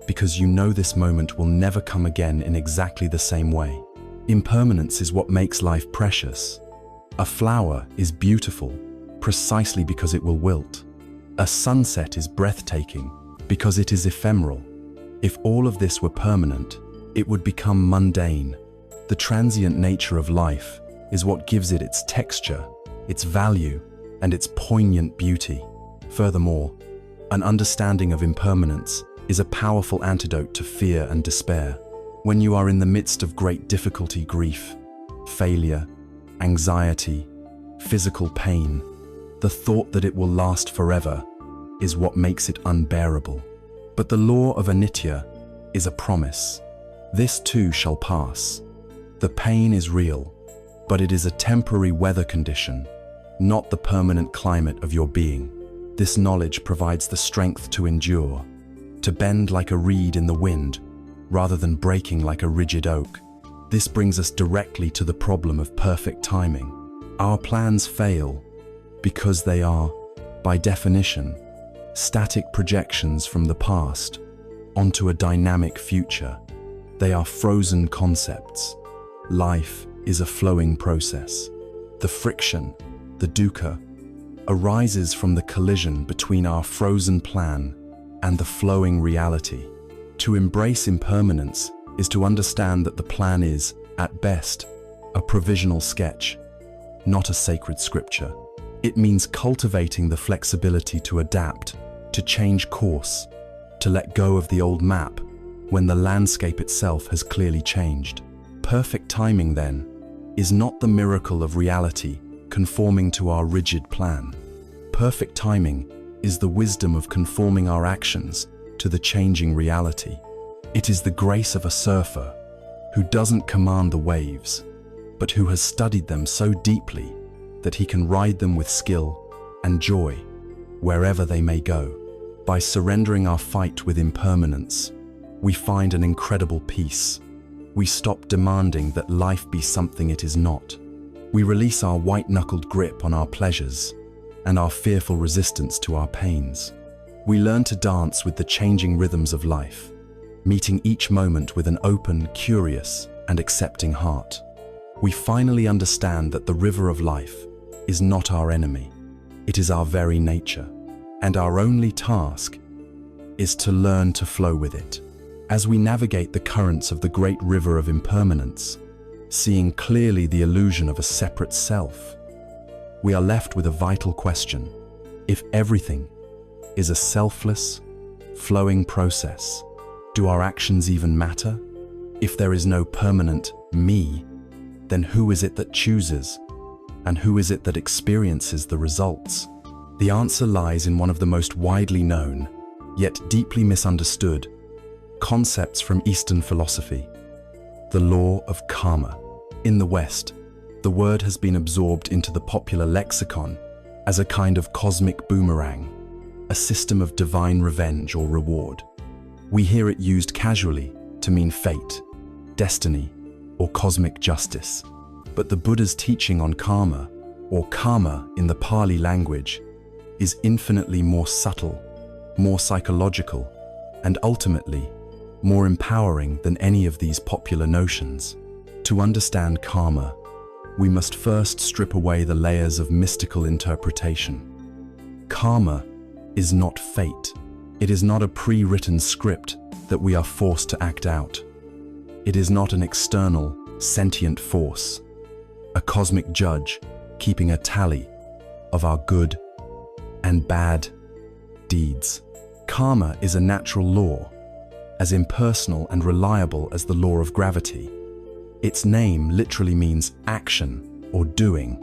[SPEAKER 1] because you know this moment will never come again in exactly the same way. Impermanence is what makes life precious. A flower is beautiful precisely because it will wilt. A sunset is breathtaking because it is ephemeral. If all of this were permanent, it would become mundane. The transient nature of life is what gives it its texture, its value, and its poignant beauty. Furthermore, an understanding of impermanence is a powerful antidote to fear and despair. When you are in the midst of great difficulty, grief, failure, anxiety, physical pain, the thought that it will last forever is what makes it unbearable. But the law of anitya is a promise. This too shall pass. The pain is real, but it is a temporary weather condition, not the permanent climate of your being. This knowledge provides the strength to endure, to bend like a reed in the wind, rather than breaking like a rigid oak. This brings us directly to the problem of perfect timing. Our plans fail because they are, by definition, static projections from the past onto a dynamic future. They are frozen concepts. Life is a flowing process. The friction, the dukkha, arises from the collision between our frozen plan and the flowing reality. To embrace impermanence is to understand that the plan is, at best, a provisional sketch, not a sacred scripture. It means cultivating the flexibility to adapt, to change course, to let go of the old map, when the landscape itself has clearly changed. Perfect timing, then, is not the miracle of reality conforming to our rigid plan. Perfect timing is the wisdom of conforming our actions to the changing reality. It is the grace of a surfer who doesn't command the waves, but who has studied them so deeply that he can ride them with skill and joy wherever they may go. By surrendering our fight with impermanence, we find an incredible peace. We stop demanding that life be something it is not. We release our white-knuckled grip on our pleasures and our fearful resistance to our pains. We learn to dance with the changing rhythms of life, meeting each moment with an open, curious, and accepting heart. We finally understand that the river of life is not our enemy. It is our very nature, and our only task is to learn to flow with it. As we navigate the currents of the great river of impermanence, seeing clearly the illusion of a separate self, we are left with a vital question. If everything is a selfless, flowing process, do our actions even matter? If there is no permanent me, then who is it that chooses, and who is it that experiences the results? The answer lies in one of the most widely known, yet deeply misunderstood, concepts from Eastern philosophy: the law of karma. In the West, the word has been absorbed into the popular lexicon as a kind of cosmic boomerang, a system of divine revenge or reward. We hear it used casually to mean fate, destiny, or cosmic justice. But the Buddha's teaching on karma, or karma in the Pali language, is infinitely more subtle, more psychological, and ultimately more empowering than any of these popular notions. To understand karma, we must first strip away the layers of mystical interpretation. Karma is not fate. It is not a pre-written script that we are forced to act out. It is not an external, sentient force, a cosmic judge keeping a tally of our good and bad deeds. Karma is a natural law, as impersonal and reliable as the law of gravity. Its name literally means action or doing,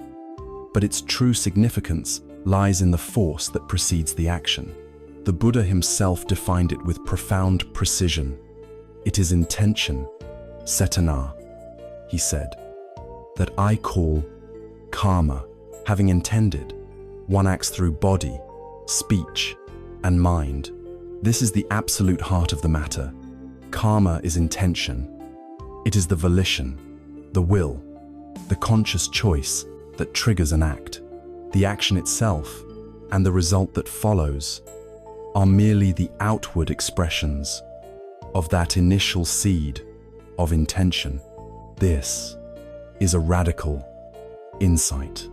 [SPEAKER 1] but its true significance lies in the force that precedes the action. The Buddha himself defined it with profound precision. It is intention, cetana, he said, that I call karma. Having intended, one acts through body, speech, and mind. This is the absolute heart of the matter. Karma is intention. It is the volition, the will, the conscious choice that triggers an act. The action itself and the result that follows are merely the outward expressions of that initial seed of intention. This is a radical insight.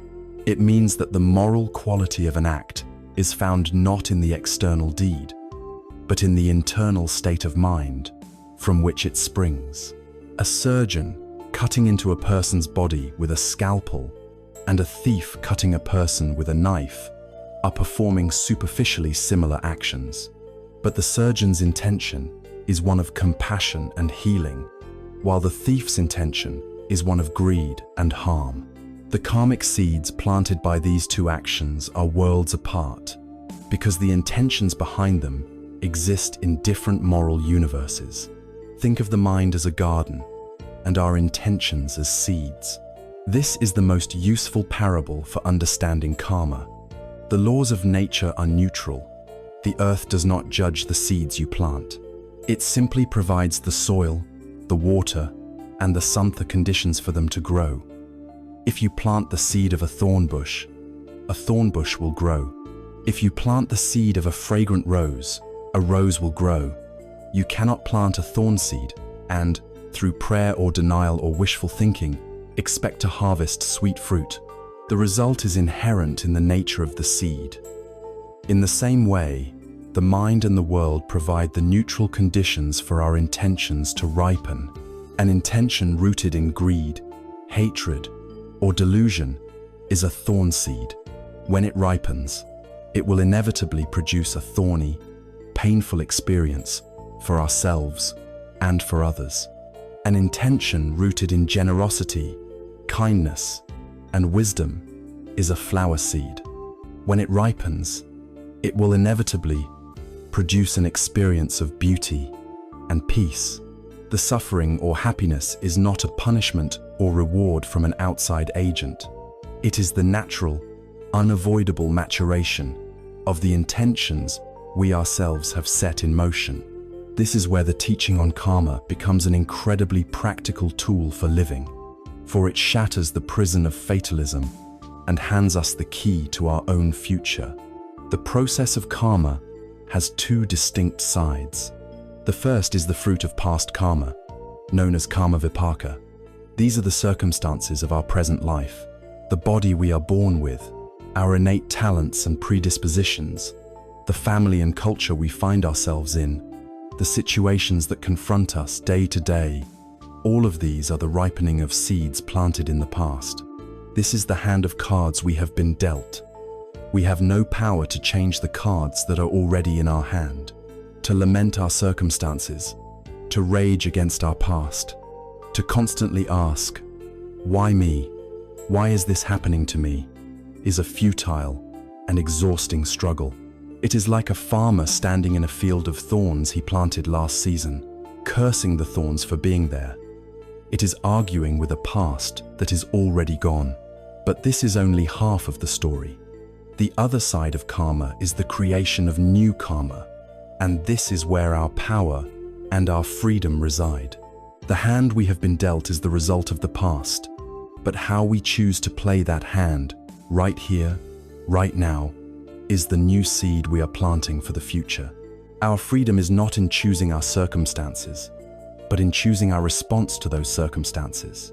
[SPEAKER 1] It means that the moral quality of an act is found not in the external deed, but in the internal state of mind from which it springs. A surgeon cutting into a person's body with a scalpel and a thief cutting a person with a knife are performing superficially similar actions, but the surgeon's intention is one of compassion and healing, while the thief's intention is one of greed and harm. The karmic seeds planted by these two actions are worlds apart, because the intentions behind them exist in different moral universes. Think of the mind as a garden, and our intentions as seeds. This is the most useful parable for understanding karma. The laws of nature are neutral. The earth does not judge the seeds you plant. It simply provides the soil, the water, and the samatha conditions for them to grow. If you plant the seed of a thorn bush will grow. If you plant the seed of a fragrant rose, a rose will grow. You cannot plant a thorn seed and, through prayer or denial or wishful thinking, expect to harvest sweet fruit. The result is inherent in the nature of the seed. In the same way, the mind and the world provide the neutral conditions for our intentions to ripen. An intention rooted in greed, hatred, or delusion is a thorn seed. When it ripens, it will inevitably produce a thorny, painful experience for ourselves and for others. An intention rooted in generosity, kindness, and wisdom is a flower seed. When it ripens, it will inevitably produce an experience of beauty and peace. The suffering or happiness is not a punishment or reward from an outside agent. It is the natural, unavoidable maturation of the intentions we ourselves have set in motion. This is where the teaching on karma becomes an incredibly practical tool for living, for it shatters the prison of fatalism and hands us the key to our own future. The process of karma has two distinct sides. The first is the fruit of past karma, known as karma vipaka. These are the circumstances of our present life, the body we are born with, our innate talents and predispositions, the family and culture we find ourselves in, the situations that confront us day to day. All of these are the ripening of seeds planted in the past. This is the hand of cards we have been dealt. We have no power to change the cards that are already in our hand, to lament our circumstances, to rage against our past, to constantly ask, "Why me? Why is this happening to me?" is a futile and exhausting struggle. It is like a farmer standing in a field of thorns he planted last season, cursing the thorns for being there. It is arguing with a past that is already gone. But this is only half of the story. The other side of karma is the creation of new karma, and this is where our power and our freedom reside. The hand we have been dealt is the result of the past, but how we choose to play that hand, right here, right now, is the new seed we are planting for the future. Our freedom is not in choosing our circumstances, but in choosing our response to those circumstances.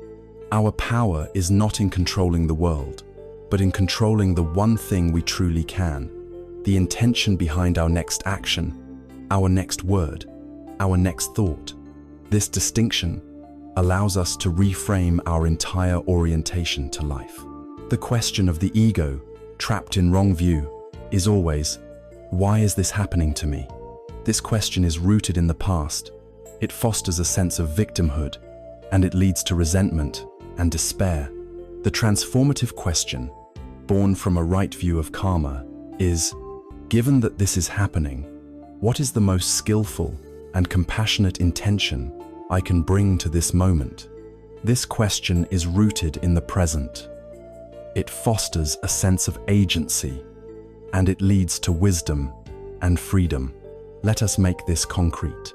[SPEAKER 1] Our power is not in controlling the world, but in controlling the one thing we truly can, the intention behind our next action, our next word, our next thought. This distinction allows us to reframe our entire orientation to life. The question of the ego, trapped in wrong view, is always, why is this happening to me? This question is rooted in the past. It fosters a sense of victimhood, and it leads to resentment and despair. The transformative question, born from a right view of karma, is, given that this is happening, what is the most skillful and compassionate intention I can bring to this moment? This question is rooted in the present. It fosters a sense of agency, and it leads to wisdom and freedom. Let us make this concrete.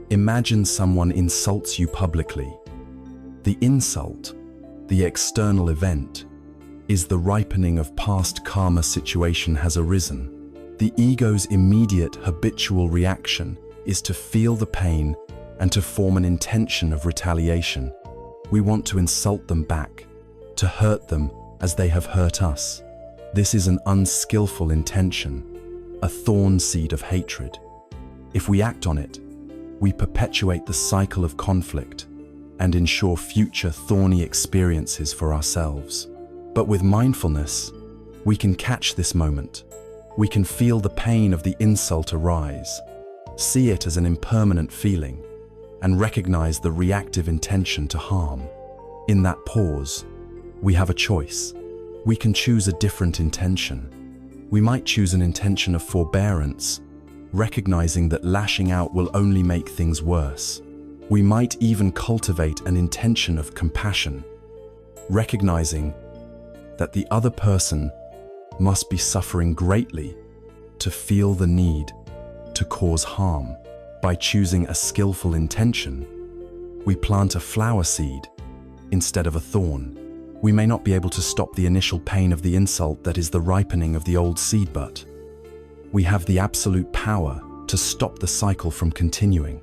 [SPEAKER 1] Imagine someone insults you publicly. The insult, the external event, is the ripening of past karma situation has arisen. The ego's immediate habitual reaction is to feel the pain and to form an intention of retaliation. We want to insult them back, to hurt them as they have hurt us. This is an unskillful intention, a thorn seed of hatred. If we act on it, we perpetuate the cycle of conflict and ensure future thorny experiences for ourselves. But with mindfulness, we can catch this moment. We can feel the pain of the insult arise, see it as an impermanent feeling, and recognize the reactive intention to harm. In that pause, we have a choice. We can choose a different intention. We might choose an intention of forbearance, recognizing that lashing out will only make things worse. We might even cultivate an intention of compassion, recognizing that the other person must be suffering greatly to feel the need to cause harm. By choosing a skillful intention, we plant a flower seed instead of a thorn. We may not be able to stop the initial pain of the insult that is the ripening of the old seed, but we have the absolute power to stop the cycle from continuing.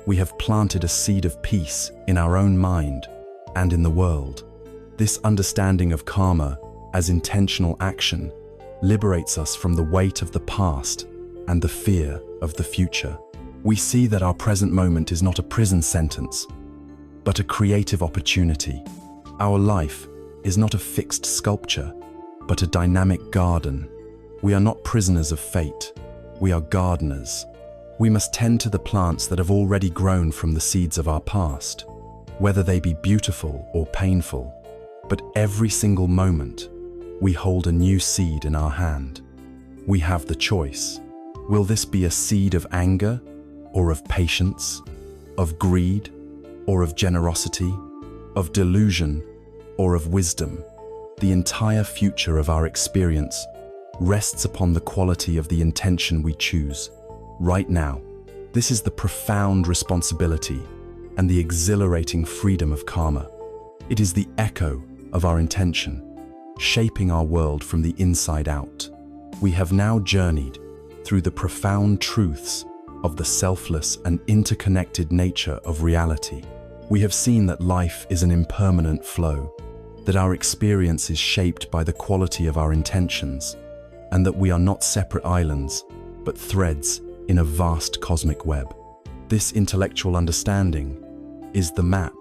[SPEAKER 1] We have planted a seed of peace in our own mind and in the world. This understanding of karma as intentional action liberates us from the weight of the past and the fear of the future. We see that our present moment is not a prison sentence, but a creative opportunity. Our life is not a fixed sculpture, but a dynamic garden. We are not prisoners of fate, we are gardeners. We must tend to the plants that have already grown from the seeds of our past, whether they be beautiful or painful. But every single moment, we hold a new seed in our hand. We have the choice. Will this be a seed of anger, or of patience, of greed, or of generosity, of delusion, or of wisdom? The entire future of our experience rests upon the quality of the intention we choose. Right now, this is the profound responsibility and the exhilarating freedom of karma. It is the echo of our intention, shaping our world from the inside out. We have now journeyed through the profound truths of the selfless and interconnected nature of reality. We have seen that life is an impermanent flow, that our experience is shaped by the quality of our intentions, and that we are not separate islands, but threads in a vast cosmic web. This intellectual understanding is the map,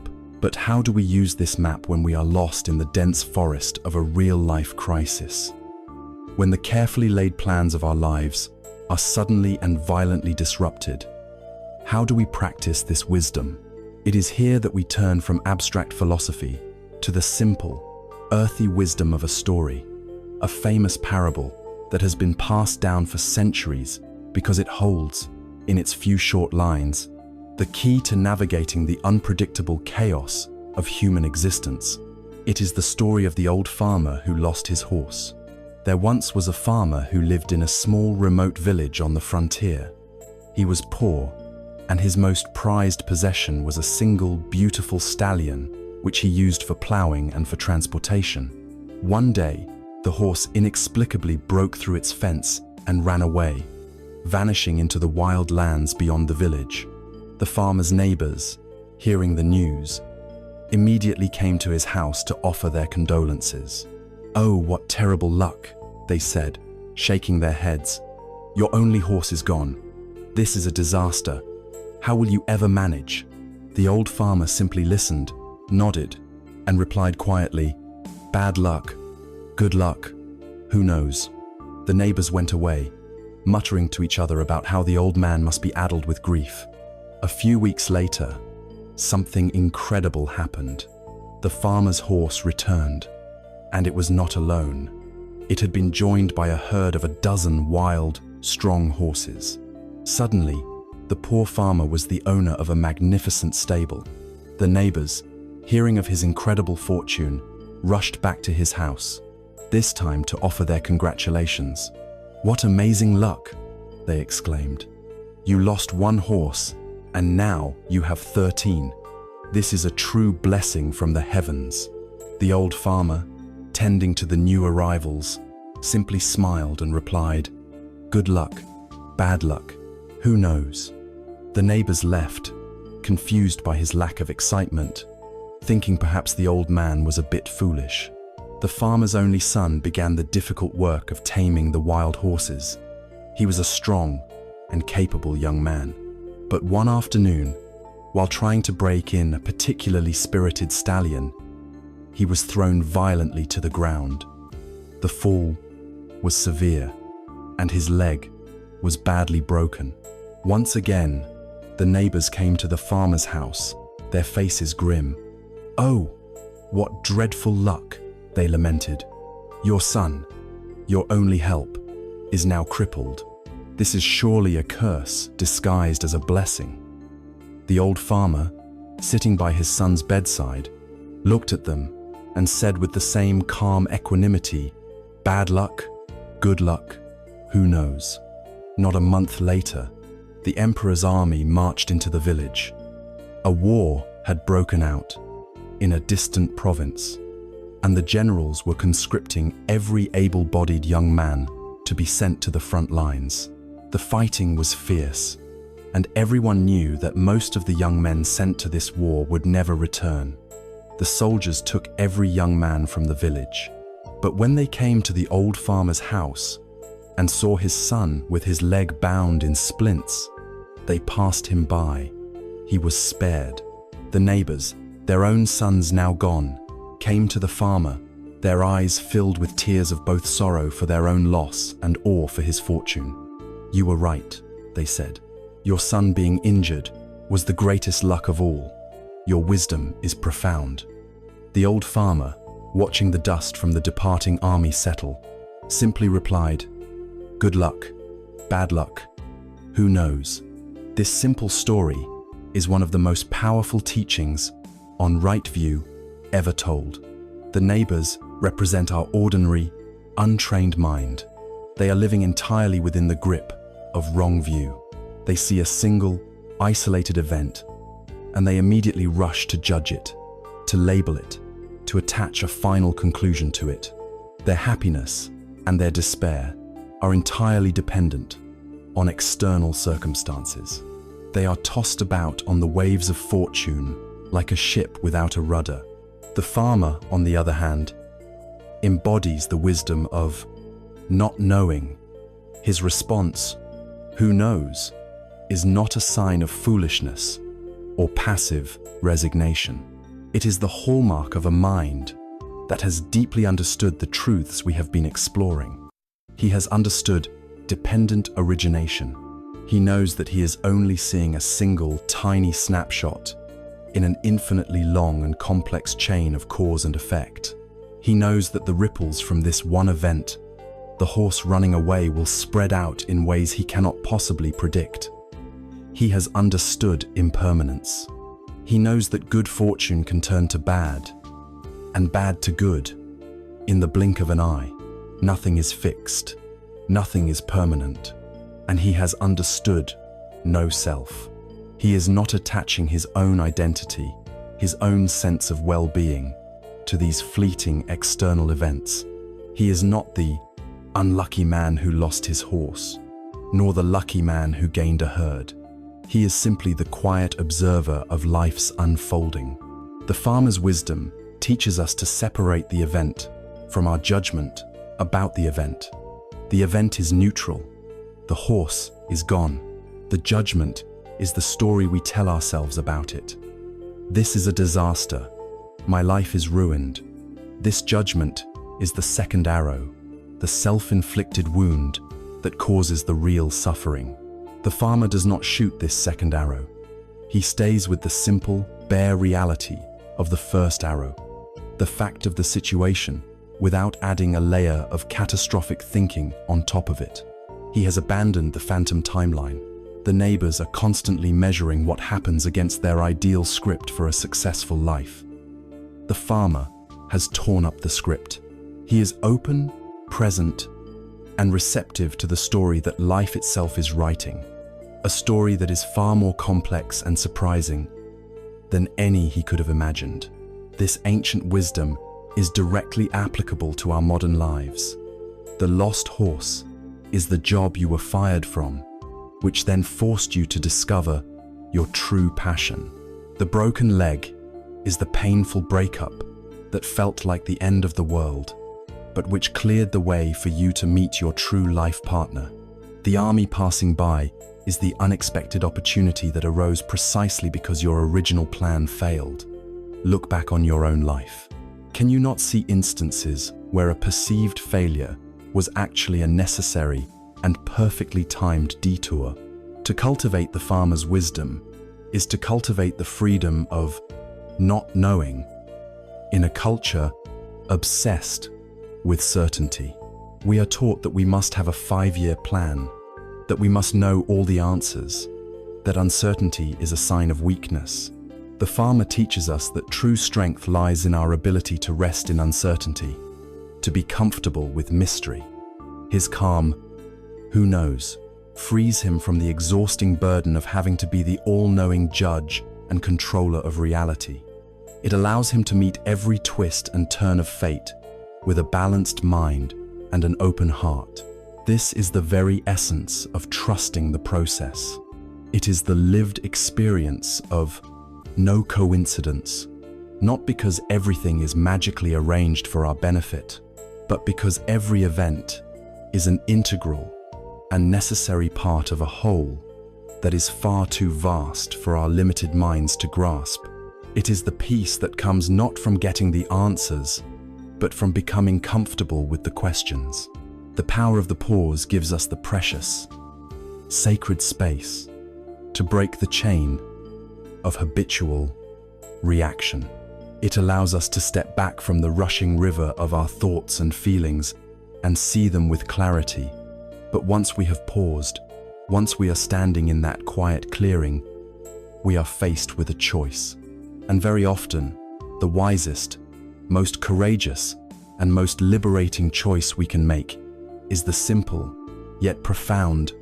[SPEAKER 1] but how do we use this map when we are lost in the dense forest of a real-life crisis? When the carefully laid plans of our lives are suddenly and violently disrupted, how do we practice this wisdom? It is here that we turn from abstract philosophy to the simple, earthy wisdom of a story, a famous parable that has been passed down for centuries because it holds, in its few short lines, the key to navigating the unpredictable chaos of human existence. It is the story of the old farmer who lost his horse. There once was a farmer who lived in a small remote village on the frontier. He was poor, and his most prized possession was a single beautiful stallion which he used for plowing and for transportation. One day, the horse inexplicably broke through its fence and ran away, vanishing into the wild lands beyond the village. The farmer's neighbors, hearing the news, immediately came to his house to offer their condolences. "Oh, what terrible luck," they said, shaking their heads. "Your only horse is gone. This is a disaster. How will you ever manage?" The old farmer simply listened, nodded, and replied quietly, "Bad luck, good luck, who knows?" The neighbors went away, muttering to each other about how the old man must be addled with grief. A few weeks later, something incredible happened. The farmer's horse returned, and it was not alone. It had been joined by a herd of a dozen wild, strong horses. Suddenly, the poor farmer was the owner of a magnificent stable. The neighbors, hearing of his incredible fortune, rushed back to his house, this time to offer their congratulations. "What amazing luck," they exclaimed. "You lost one horse, and now you have 13. This is a true blessing from the heavens." The old farmer, tending to the new arrivals, simply smiled and replied, "Good luck, bad luck, who knows?" The neighbors left, confused by his lack of excitement, thinking perhaps the old man was a bit foolish. The farmer's only son began the difficult work of taming the wild horses. He was a strong and capable young man. But one afternoon, while trying to break in a particularly spirited stallion, he was thrown violently to the ground. The fall was severe, and his leg was badly broken. Once again, the neighbors came to the farmer's house, their faces grim. "Oh, what dreadful luck," they lamented. "Your son, your only help, is now crippled. This is surely a curse disguised as a blessing." The old farmer, sitting by his son's bedside, looked at them and said with the same calm equanimity, "Bad luck, good luck, who knows?" Not a month later, the emperor's army marched into the village. A war had broken out in a distant province, and the generals were conscripting every able-bodied young man to be sent to the front lines. The fighting was fierce, and everyone knew that most of the young men sent to this war would never return. The soldiers took every young man from the village, but when they came to the old farmer's house and saw his son with his leg bound in splints, they passed him by. He was spared. The neighbors, their own sons now gone, came to the farmer, their eyes filled with tears of both sorrow for their own loss and awe for his fortune. "You were right," they said. Your son being injured was the greatest luck of all. Your wisdom is profound. The old farmer, watching the dust from the departing army settle, simply replied, "Good luck, bad luck, who knows?" This simple story is one of the most powerful teachings on right view ever told. The neighbors represent our ordinary, untrained mind. They are living entirely within the grip of wrong view. They see a single, isolated event, and they immediately rush to judge it, to label it, to attach a final conclusion to it. Their happiness and their despair are entirely dependent on external circumstances. They are tossed about on the waves of fortune like a ship without a rudder. The farmer, on the other hand, embodies the wisdom of not knowing. His response, "Who knows?" is not a sign of foolishness or passive resignation. It is the hallmark of a mind that has deeply understood the truths we have been exploring. He has understood dependent origination. He knows that he is only seeing a single, tiny snapshot in an infinitely long and complex chain of cause and effect. He knows that the ripples from this one event, the horse running away, will spread out in ways he cannot possibly predict. He has understood impermanence. He knows that good fortune can turn to bad, and bad to good, in the blink of an eye. Nothing is fixed, nothing is permanent, and he has understood no self. He is not attaching his own identity, his own sense of well-being, to these fleeting external events. He is not the unlucky man who lost his horse, nor the lucky man who gained a herd. He is simply the quiet observer of life's unfolding. The farmer's wisdom teaches us to separate the event from our judgment about the event. The event is neutral. The horse is gone. The judgment is the story we tell ourselves about it. This is a disaster. My life is ruined. This judgment is the second arrow, the self-inflicted wound that causes the real suffering. The farmer does not shoot this second arrow. He stays with the simple, bare reality of the first arrow, the fact of the situation, without adding a layer of catastrophic thinking on top of it. He has abandoned the phantom timeline. The neighbors are constantly measuring what happens against their ideal script for a successful life. The farmer has torn up the script. He is open, present, and receptive to the story that life itself is writing. A story that is far more complex and surprising than any he could have imagined. This ancient wisdom is directly applicable to our modern lives. The lost horse is the job you were fired from, which then forced you to discover your true passion. The broken leg is the painful breakup that felt like the end of the world, but which cleared the way for you to meet your true life partner. The army passing by is the unexpected opportunity that arose precisely because your original plan failed. Look back on your own life. Can you not see instances where a perceived failure was actually a necessary and perfectly timed detour? To cultivate the farmer's wisdom is to cultivate the freedom of not knowing in a culture obsessed with certainty. We are taught that we must have a 5-year plan, that we must know all the answers, that uncertainty is a sign of weakness. The farmer teaches us that true strength lies in our ability to rest in uncertainty, to be comfortable with mystery. His calm, "Who knows?" frees him from the exhausting burden of having to be the all-knowing judge and controller of reality. It allows him to meet every twist and turn of fate with a balanced mind and an open heart. This is the very essence of trusting the process. It is the lived experience of no coincidence, not because everything is magically arranged for our benefit, but because every event is an integral and necessary part of a whole that is far too vast for our limited minds to grasp. It is the peace that comes not from getting the answers, but from becoming comfortable with the questions. The power of the pause gives us the precious, sacred space to break the chain of habitual reaction. It allows us to step back from the rushing river of our thoughts and feelings and see them with clarity. But once we have paused, once we are standing in that quiet clearing, we are faced with a choice. And very often, the wisest, most courageous, and most liberating choice we can make is the simple, yet profound,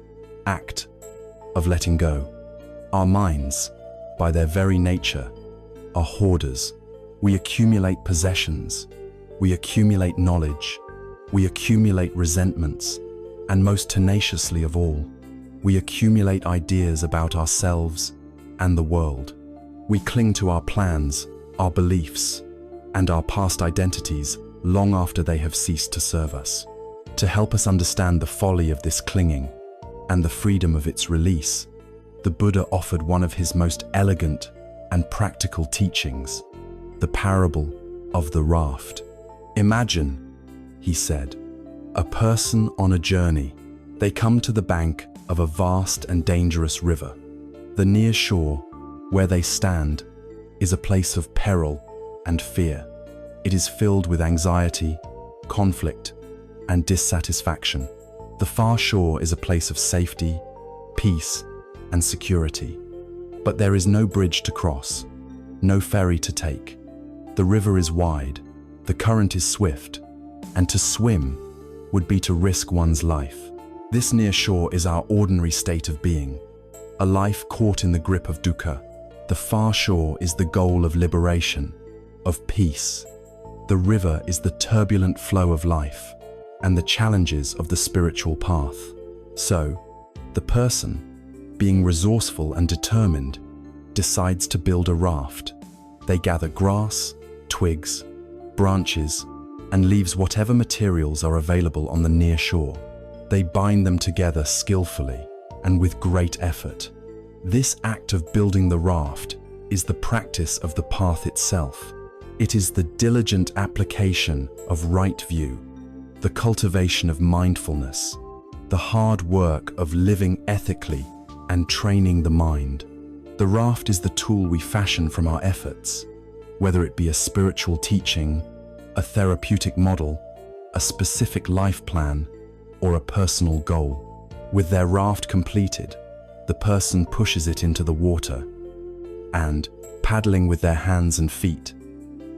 [SPEAKER 1] act of letting go. Our minds, by their very nature, are hoarders. We accumulate possessions, we accumulate knowledge, we accumulate resentments, and most tenaciously of all, we accumulate ideas about ourselves and the world. We cling to our plans, our beliefs, and our past identities long after they have ceased to serve us. To help us understand the folly of this clinging and the freedom of its release, the Buddha offered one of his most elegant and practical teachings, the parable of the raft. Imagine, he said, a person on a journey. They come to the bank of a vast and dangerous river. The near shore, where they stand, is a place of peril and fear. It is filled with anxiety, conflict, and dissatisfaction. The far shore is a place of safety, peace, and security. But there is no bridge to cross, no ferry to take. The river is wide, the current is swift, and to swim would be to risk one's life. This near shore is our ordinary state of being, a life caught in the grip of dukkha. The far shore is the goal of liberation, of peace. The river is the turbulent flow of life and the challenges of the spiritual path. So, the person, being resourceful and determined, decides to build a raft. They gather grass, twigs, branches, and leaves whatever materials are available on the near shore. They bind them together skillfully and with great effort. This act of building the raft is the practice of the path itself. It is the diligent application of right view, the cultivation of mindfulness, the hard work of living ethically and training the mind. The raft is the tool we fashion from our efforts, whether it be a spiritual teaching, a therapeutic model, a specific life plan, or a personal goal. With their raft completed, the person pushes it into the water and, paddling with their hands and feet,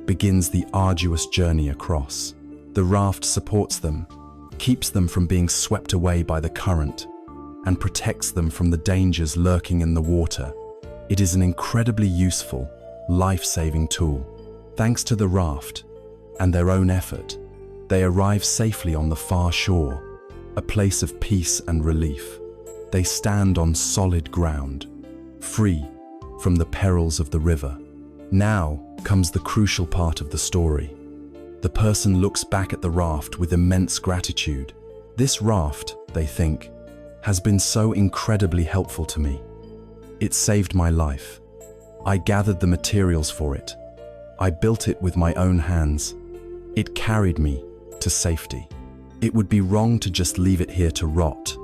[SPEAKER 1] begins the arduous journey across. The raft supports them, keeps them from being swept away by the current, and protects them from the dangers lurking in the water. It is an incredibly useful, life-saving tool. Thanks to the raft and their own effort, they arrive safely on the far shore, a place of peace and relief. They stand on solid ground, free from the perils of the river. Now comes the crucial part of the story. The person looks back at the raft with immense gratitude. This raft, they think, has been so incredibly helpful to me. It saved my life. I gathered the materials for it. I built it with my own hands. It carried me to safety. It would be wrong to just leave it here to rot.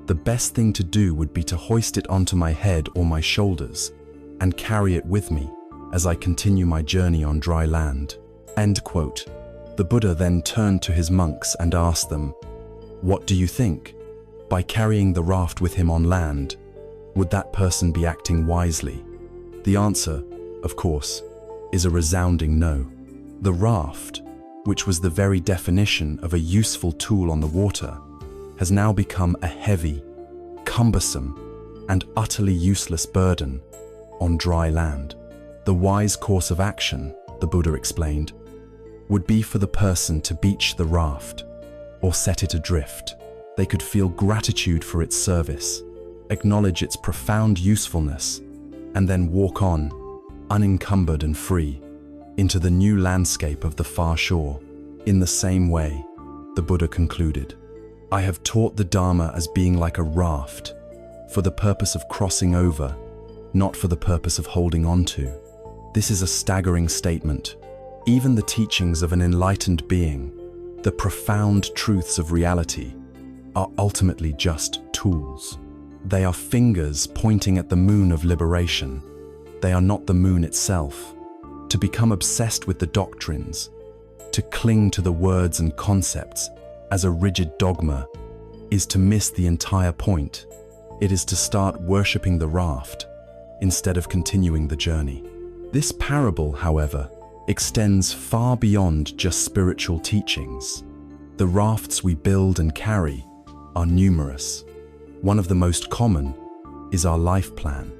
[SPEAKER 1] The best thing to do would be to hoist it onto my head or my shoulders and carry it with me as I continue my journey on dry land. End quote. The Buddha then turned to his monks and asked them, "What do you think? By carrying the raft with him on land, would that person be acting wisely?" The answer, of course, is a resounding no. The raft, which was the very definition of a useful tool on the water, has now become a heavy, cumbersome, and utterly useless burden on dry land. The wise course of action, the Buddha explained, would be for the person to beach the raft or set it adrift. They could feel gratitude for its service, acknowledge its profound usefulness, and then walk on, unencumbered and free, into the new landscape of the far shore. In the same way, the Buddha concluded, "I have taught the Dharma as being like a raft, for the purpose of crossing over, not for the purpose of holding on to." This is a staggering statement. Even the teachings of an enlightened being, the profound truths of reality, are ultimately just tools. They are fingers pointing at the moon of liberation. They are not the moon itself. To become obsessed with the doctrines, to cling to the words and concepts as a rigid dogma, is to miss the entire point. It is to start worshipping the raft instead of continuing the journey. This parable, however, extends far beyond just spiritual teachings. The rafts we build and carry are numerous. One of the most common is our life plan.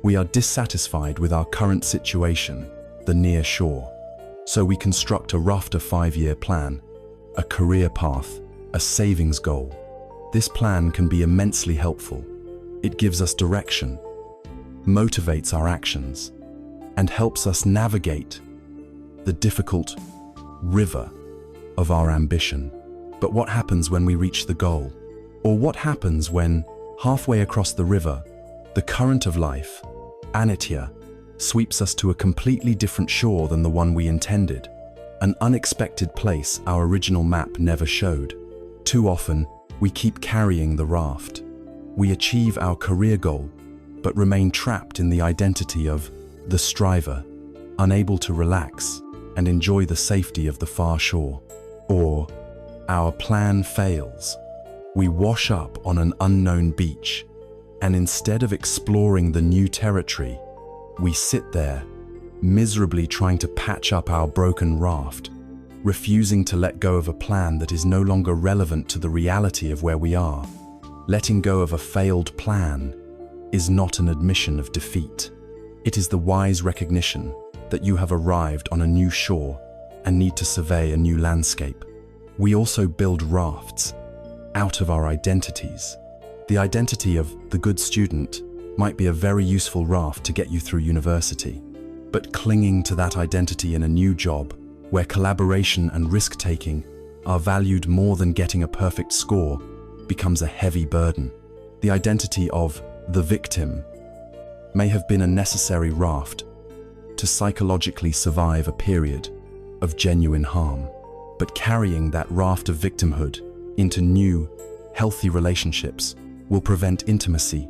[SPEAKER 1] We are dissatisfied with our current situation, the near shore. So we construct a rough 5-year plan, a career path, a savings goal. This plan can be immensely helpful. It gives us direction, motivates our actions, and helps us navigate the difficult river of our ambition. But what happens when we reach the goal? Or what happens when, halfway across the river, the current of life, anitya, sweeps us to a completely different shore than the one we intended, an unexpected place our original map never showed? Too often, we keep carrying the raft. We achieve our career goal, but remain trapped in the identity of the striver, unable to relax and enjoy the safety of the far shore. Or, our plan fails. We wash up on an unknown beach, and instead of exploring the new territory, we sit there, miserably trying to patch up our broken raft, refusing to let go of a plan that is no longer relevant to the reality of where we are. Letting go of a failed plan is not an admission of defeat. It is the wise recognition that you have arrived on a new shore and need to survey a new landscape. We also build rafts out of our identities. The identity of the good student might be a very useful raft to get you through university, but clinging to that identity in a new job, where collaboration and risk-taking are valued more than getting a perfect score, becomes a heavy burden. The identity of the victim may have been a necessary raft to psychologically survive a period of genuine harm, but carrying that raft of victimhood into new, healthy relationships will prevent intimacy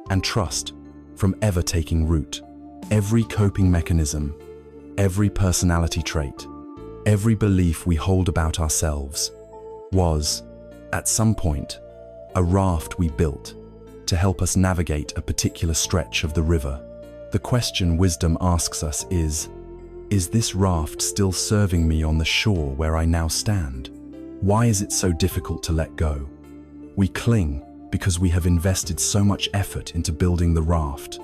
[SPEAKER 1] and trust from ever taking root. Every coping mechanism, every personality trait, every belief we hold about ourselves was, at some point, a raft we built to help us navigate a particular stretch of the river. The question wisdom asks us is this raft still serving me on the shore where I now stand? Why is it so difficult to let go? We cling because we have invested so much effort into building the raft.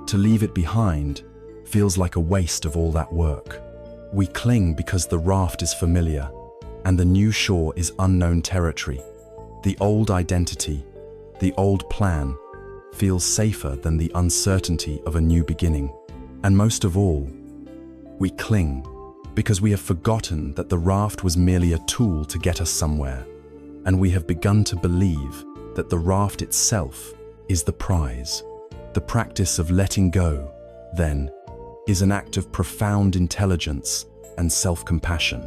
[SPEAKER 1] To leave it behind feels like a waste of all that work. We cling because the raft is familiar and the new shore is unknown territory. The old identity, the old plan, feels safer than the uncertainty of a new beginning. And most of all, we cling because we have forgotten that the raft was merely a tool to get us somewhere, and we have begun to believe that the raft itself is the prize. The practice of letting go, then, is an act of profound intelligence and self-compassion.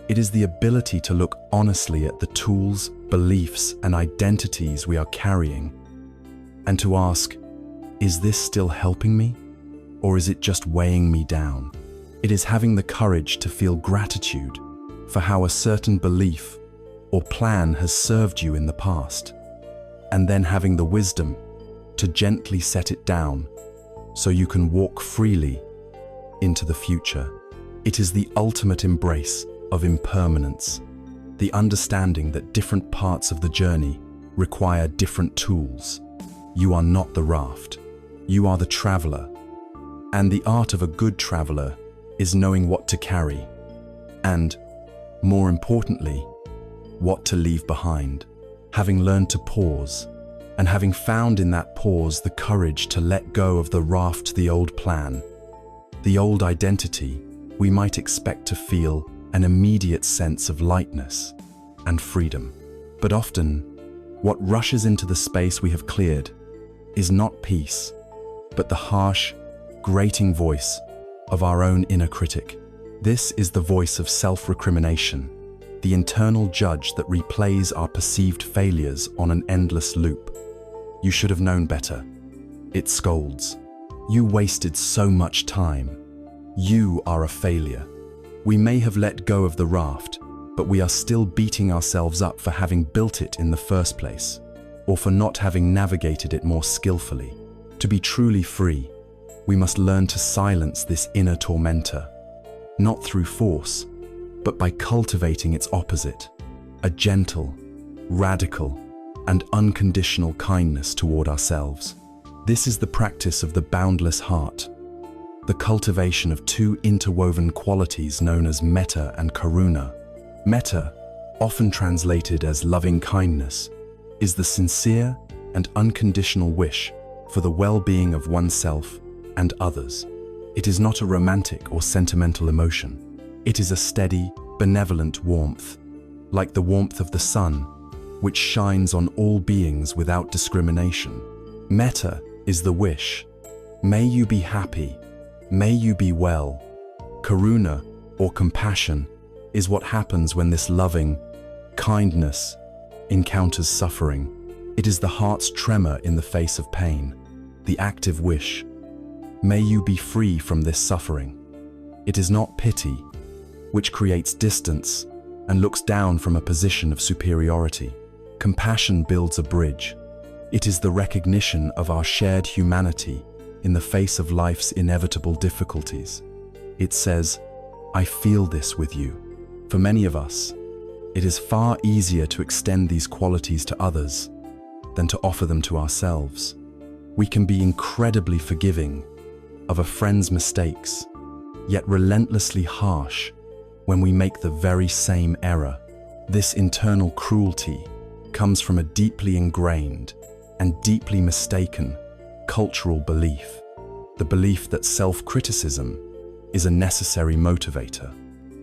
[SPEAKER 1] It is the ability to look honestly at the tools, beliefs, and identities we are carrying, and to ask, is this still helping me, or is it just weighing me down? It is having the courage to feel gratitude for how a certain belief or plan has served you in the past, and then having the wisdom to gently set it down so you can walk freely into the future. It is the ultimate embrace of impermanence, the understanding that different parts of the journey require different tools. You are not the raft, you are the traveler, and the art of a good traveler is knowing what to carry, and, more importantly, what to leave behind. Having learned to pause, and having found in that pause the courage to let go of the raft, the old plan, the old identity, we might expect to feel an immediate sense of lightness and freedom. But often, what rushes into the space we have cleared is not peace, but the harsh, grating voice of our own inner critic. This is the voice of self-recrimination, the internal judge that replays our perceived failures on an endless loop. You should have known better. It scolds. You wasted so much time. You are a failure. We may have let go of the raft, but we are still beating ourselves up for having built it in the first place, or for not having navigated it more skillfully. To be truly free, we must learn to silence this inner tormentor, not through force, but by cultivating its opposite, a gentle, radical, and unconditional kindness toward ourselves. This is the practice of the boundless heart, the cultivation of two interwoven qualities known as metta and karuna. Metta, often translated as loving kindness, is the sincere and unconditional wish for the well-being of oneself and others. It is not a romantic or sentimental emotion. It is a steady, benevolent warmth, like the warmth of the sun, which shines on all beings without discrimination. Metta is the wish. May you be happy. May you be well. Karuna, or compassion, is what happens when this loving kindness encounters suffering. It is the heart's tremor in the face of pain, the active wish. May you be free from this suffering. It is not pity, which creates distance and looks down from a position of superiority. Compassion builds a bridge. It is the recognition of our shared humanity in the face of life's inevitable difficulties. It says, I feel this with you. For many of us, it is far easier to extend these qualities to others than to offer them to ourselves. We can be incredibly forgiving of a friend's mistakes, yet relentlessly harsh when we make the very same error. This internal cruelty comes from a deeply ingrained and deeply mistaken cultural belief, the belief that self-criticism is a necessary motivator.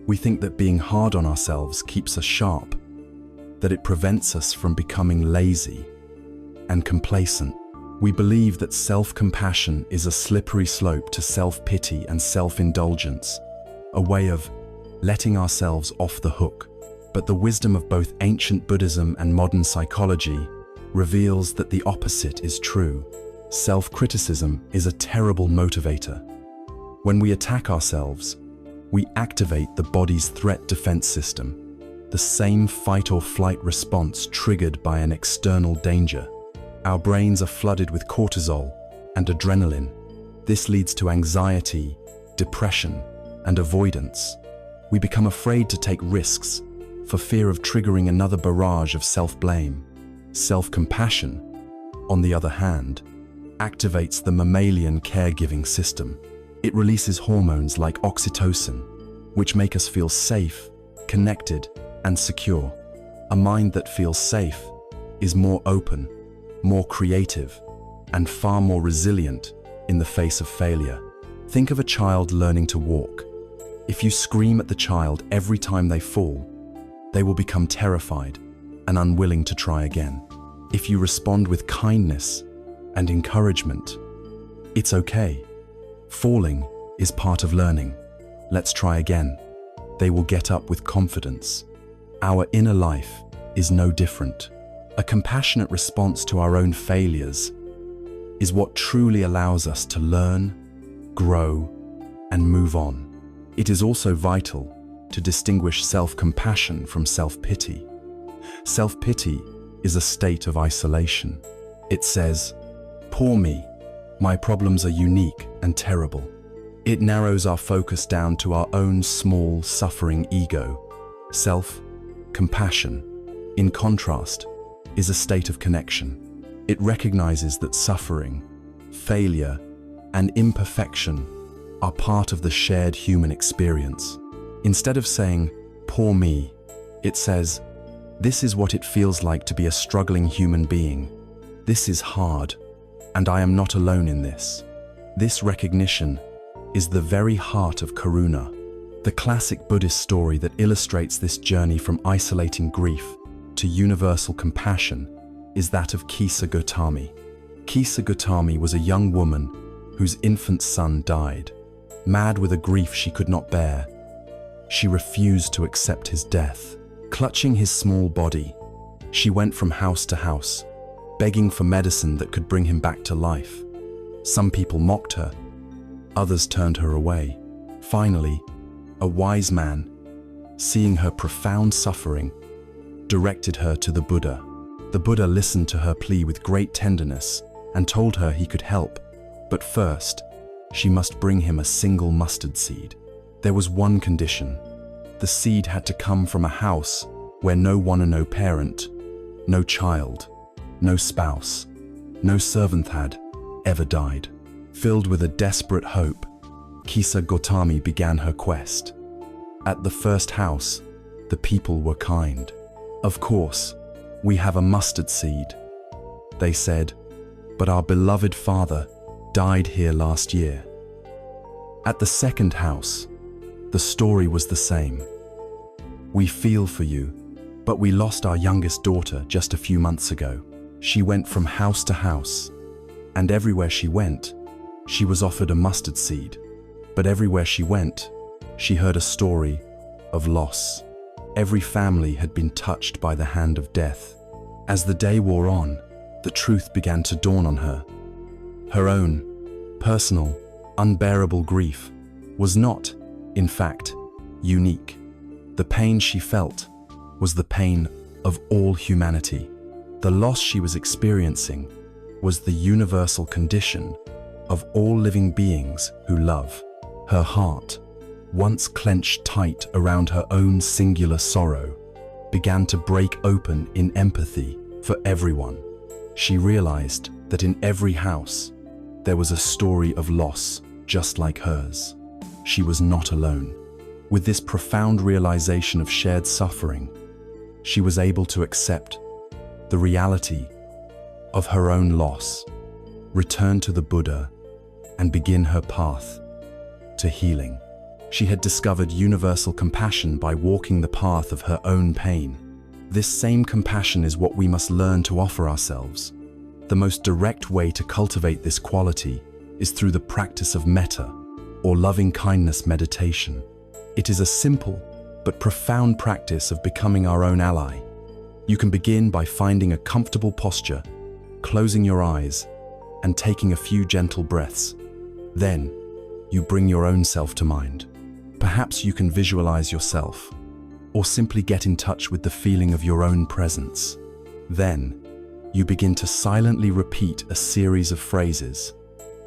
[SPEAKER 1] We think that being hard on ourselves keeps us sharp, that it prevents us from becoming lazy and complacent. We believe that self-compassion is a slippery slope to self-pity and self-indulgence, a way of letting ourselves off the hook. But the wisdom of both ancient Buddhism and modern psychology reveals that the opposite is true. Self-criticism is a terrible motivator. When we attack ourselves, we activate the body's threat defense system, the same fight or flight response triggered by an external danger. Our brains are flooded with cortisol and adrenaline. This leads to anxiety, depression, and avoidance. We become afraid to take risks for fear of triggering another barrage of self-blame. Self-compassion, on the other hand, activates the mammalian caregiving system. It releases hormones like oxytocin, which make us feel safe, connected, and secure. A mind that feels safe is more open, more creative, and far more resilient in the face of failure. Think of a child learning to walk. If you scream at the child every time they fall, they will become terrified and unwilling to try again. If you respond with kindness and encouragement, it's okay. Falling is part of learning. Let's try again. They will get up with confidence. Our inner life is no different. A compassionate response to our own failures is what truly allows us to learn, grow, and move on. It is also vital to distinguish self-compassion from self-pity. Self-pity is a state of isolation. It says, "Poor me, my problems are unique and terrible." It narrows our focus down to our own small, suffering ego. Self-compassion, in contrast, is a state of connection. It recognizes that suffering, failure, and imperfection are part of the shared human experience. Instead of saying, "Poor me," it says, "This is what it feels like to be a struggling human being. This is hard, and I am not alone in this." This recognition is the very heart of karuna. The classic Buddhist story that illustrates this journey from isolating grief to universal compassion is that of Kisa Gotami. Kisa Gotami was a young woman whose infant son died. Mad with a grief she could not bear, she refused to accept his death. Clutching his small body, she went from house to house, begging for medicine that could bring him back to life. Some people mocked her, others turned her away. Finally, a wise man, seeing her profound suffering, directed her to the Buddha. The Buddha listened to her plea with great tenderness and told her he could help, but first, she must bring him a single mustard seed. There was one condition. The seed had to come from a house where no one and no parent, no child, no spouse, no servant had ever died. Filled with a desperate hope, Kisa Gotami began her quest. At the first house, the people were kind. "Of course, we have a mustard seed," they said, "but our beloved father died here last year." At the second house, the story was the same. "We feel for you, but we lost our youngest daughter just a few months ago." She went from house to house, and everywhere she went, she was offered a mustard seed. But everywhere she went, she heard a story of loss. Every family had been touched by the hand of death. As the day wore on, the truth began to dawn on her. Her own, personal, unbearable grief was not, in fact, unique. The pain she felt was the pain of all humanity. The loss she was experiencing was the universal condition of all living beings who love. Her heart, once clenched tight around her own singular sorrow, began to break open in empathy for everyone. She realized that in every house, there was a story of loss just like hers. She was not alone. With this profound realization of shared suffering, she was able to accept the reality of her own loss, return to the Buddha, and begin her path to healing. She had discovered universal compassion by walking the path of her own pain. This same compassion is what we must learn to offer ourselves. The most direct way to cultivate this quality is through the practice of metta, or loving kindness meditation. It is a simple but profound practice of becoming our own ally. You can begin by finding a comfortable posture, closing your eyes, and taking a few gentle breaths. Then, you bring your own self to mind. Perhaps you can visualize yourself, or simply get in touch with the feeling of your own presence. Then, you begin to silently repeat a series of phrases,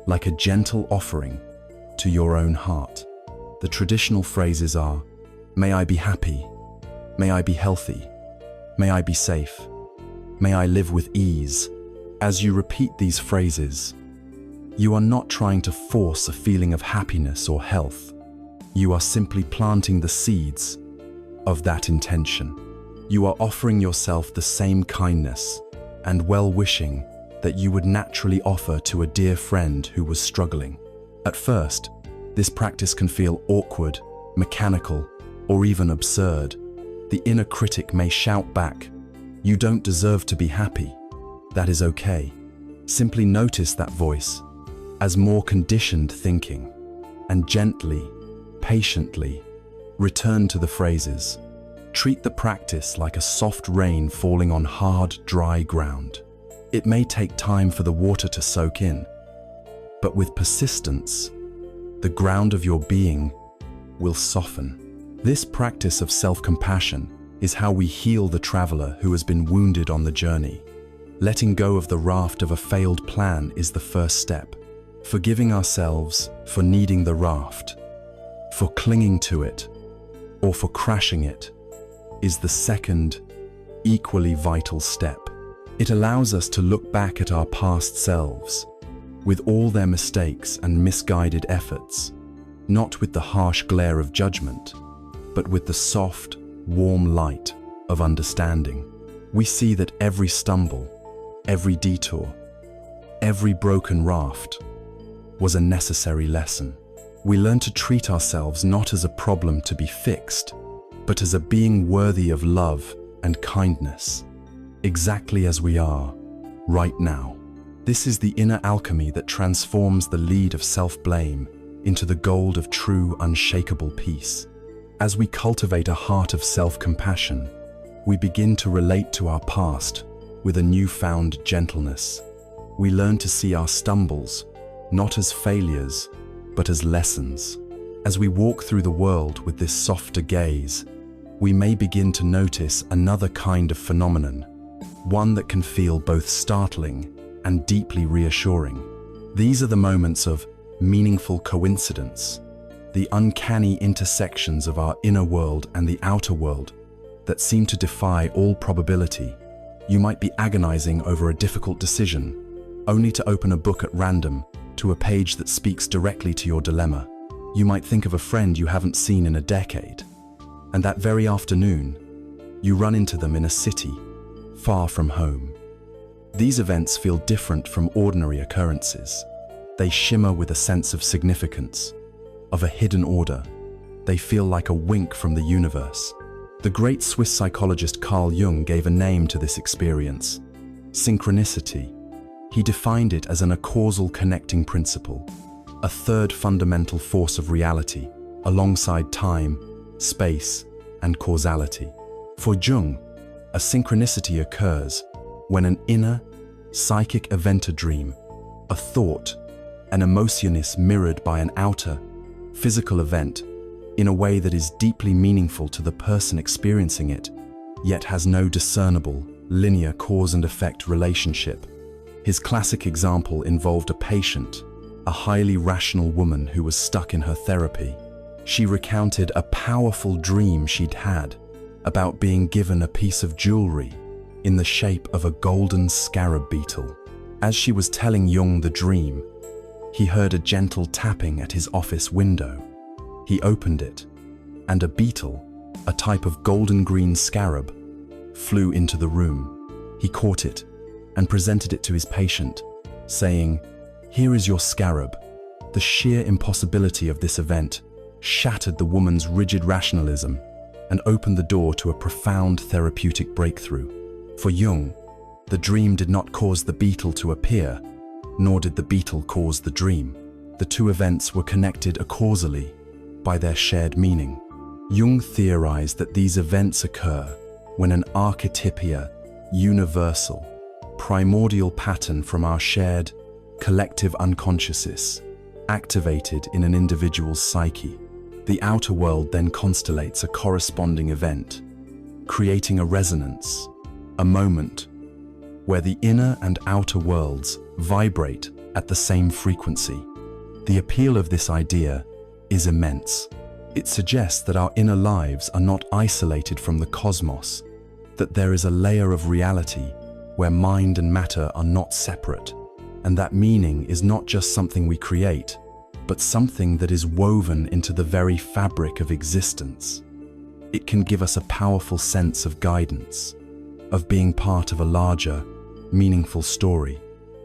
[SPEAKER 1] like a gentle offering to your own heart. The traditional phrases are, "May I be happy," "May I be healthy," "May I be safe," "May I live with ease." As you repeat these phrases, you are not trying to force a feeling of happiness or health. You are simply planting the seeds of that intention. You are offering yourself the same kindness and well-wishing that you would naturally offer to a dear friend who was struggling. At first, this practice can feel awkward, mechanical, or even absurd. The inner critic may shout back, "You don't deserve to be happy." That is okay. Simply notice that voice as more conditioned thinking, and gently, patiently, return to the phrases. Treat the practice like a soft rain falling on hard, dry ground. It may take time for the water to soak in, but with persistence, the ground of your being will soften. This practice of self-compassion is how we heal the traveler who has been wounded on the journey. Letting go of the raft of a failed plan is the first step. Forgiving ourselves for needing the raft, for clinging to it, or for crashing it, is the second, equally vital step. It allows us to look back at our past selves, with all their mistakes and misguided efforts, not with the harsh glare of judgment, but with the soft, warm light of understanding. We see that every stumble, every detour, every broken raft was a necessary lesson. We learn to treat ourselves not as a problem to be fixed, but as a being worthy of love and kindness, exactly as we are, right now. This is the inner alchemy that transforms the lead of self-blame into the gold of true, unshakable peace. As we cultivate a heart of self-compassion, we begin to relate to our past with a newfound gentleness. We learn to see our stumbles, not as failures, but as lessons. As we walk through the world with this softer gaze, we may begin to notice another kind of phenomenon, one that can feel both startling and deeply reassuring. These are the moments of meaningful coincidence, the uncanny intersections of our inner world and the outer world that seem to defy all probability. You might be agonizing over a difficult decision, only to open a book at random to a page that speaks directly to your dilemma. You might think of a friend you haven't seen in a decade, and that very afternoon, you run into them in a city far from home. These events feel different from ordinary occurrences. They shimmer with a sense of significance, of a hidden order. They feel like a wink from the universe. The great Swiss psychologist Carl Jung gave a name to this experience: synchronicity. He defined it as an acausal connecting principle, a third fundamental force of reality, alongside time, space, and causality. For Jung, a synchronicity occurs when an inner, psychic event, a dream, a thought, an emotion is mirrored by an outer, physical event in a way that is deeply meaningful to the person experiencing it, yet has no discernible, linear cause and effect relationship. His classic example involved a patient, a highly rational woman who was stuck in her therapy. She recounted a powerful dream she'd had about being given a piece of jewelry in the shape of a golden scarab beetle. As she was telling Jung the dream, he heard a gentle tapping at his office window. He opened it, and a beetle, a type of golden-green scarab, flew into the room. He caught it and presented it to his patient, saying, "Here is your scarab." The sheer impossibility of this event shattered the woman's rigid rationalism and opened the door to a profound therapeutic breakthrough. For Jung, the dream did not cause the beetle to appear, nor did the beetle cause the dream. The two events were connected acausally by their shared meaning. Jung theorized that these events occur when an archetypia, universal, primordial pattern from our shared, collective unconscious is activated in an individual's psyche. The outer world then constellates a corresponding event, creating a resonance, a moment where the inner and outer worlds vibrate at the same frequency. The appeal of this idea is immense. It suggests that our inner lives are not isolated from the cosmos, that there is a layer of reality where mind and matter are not separate, and that meaning is not just something we create, but something that is woven into the very fabric of existence. It can give us a powerful sense of guidance, of being part of a larger, meaningful story.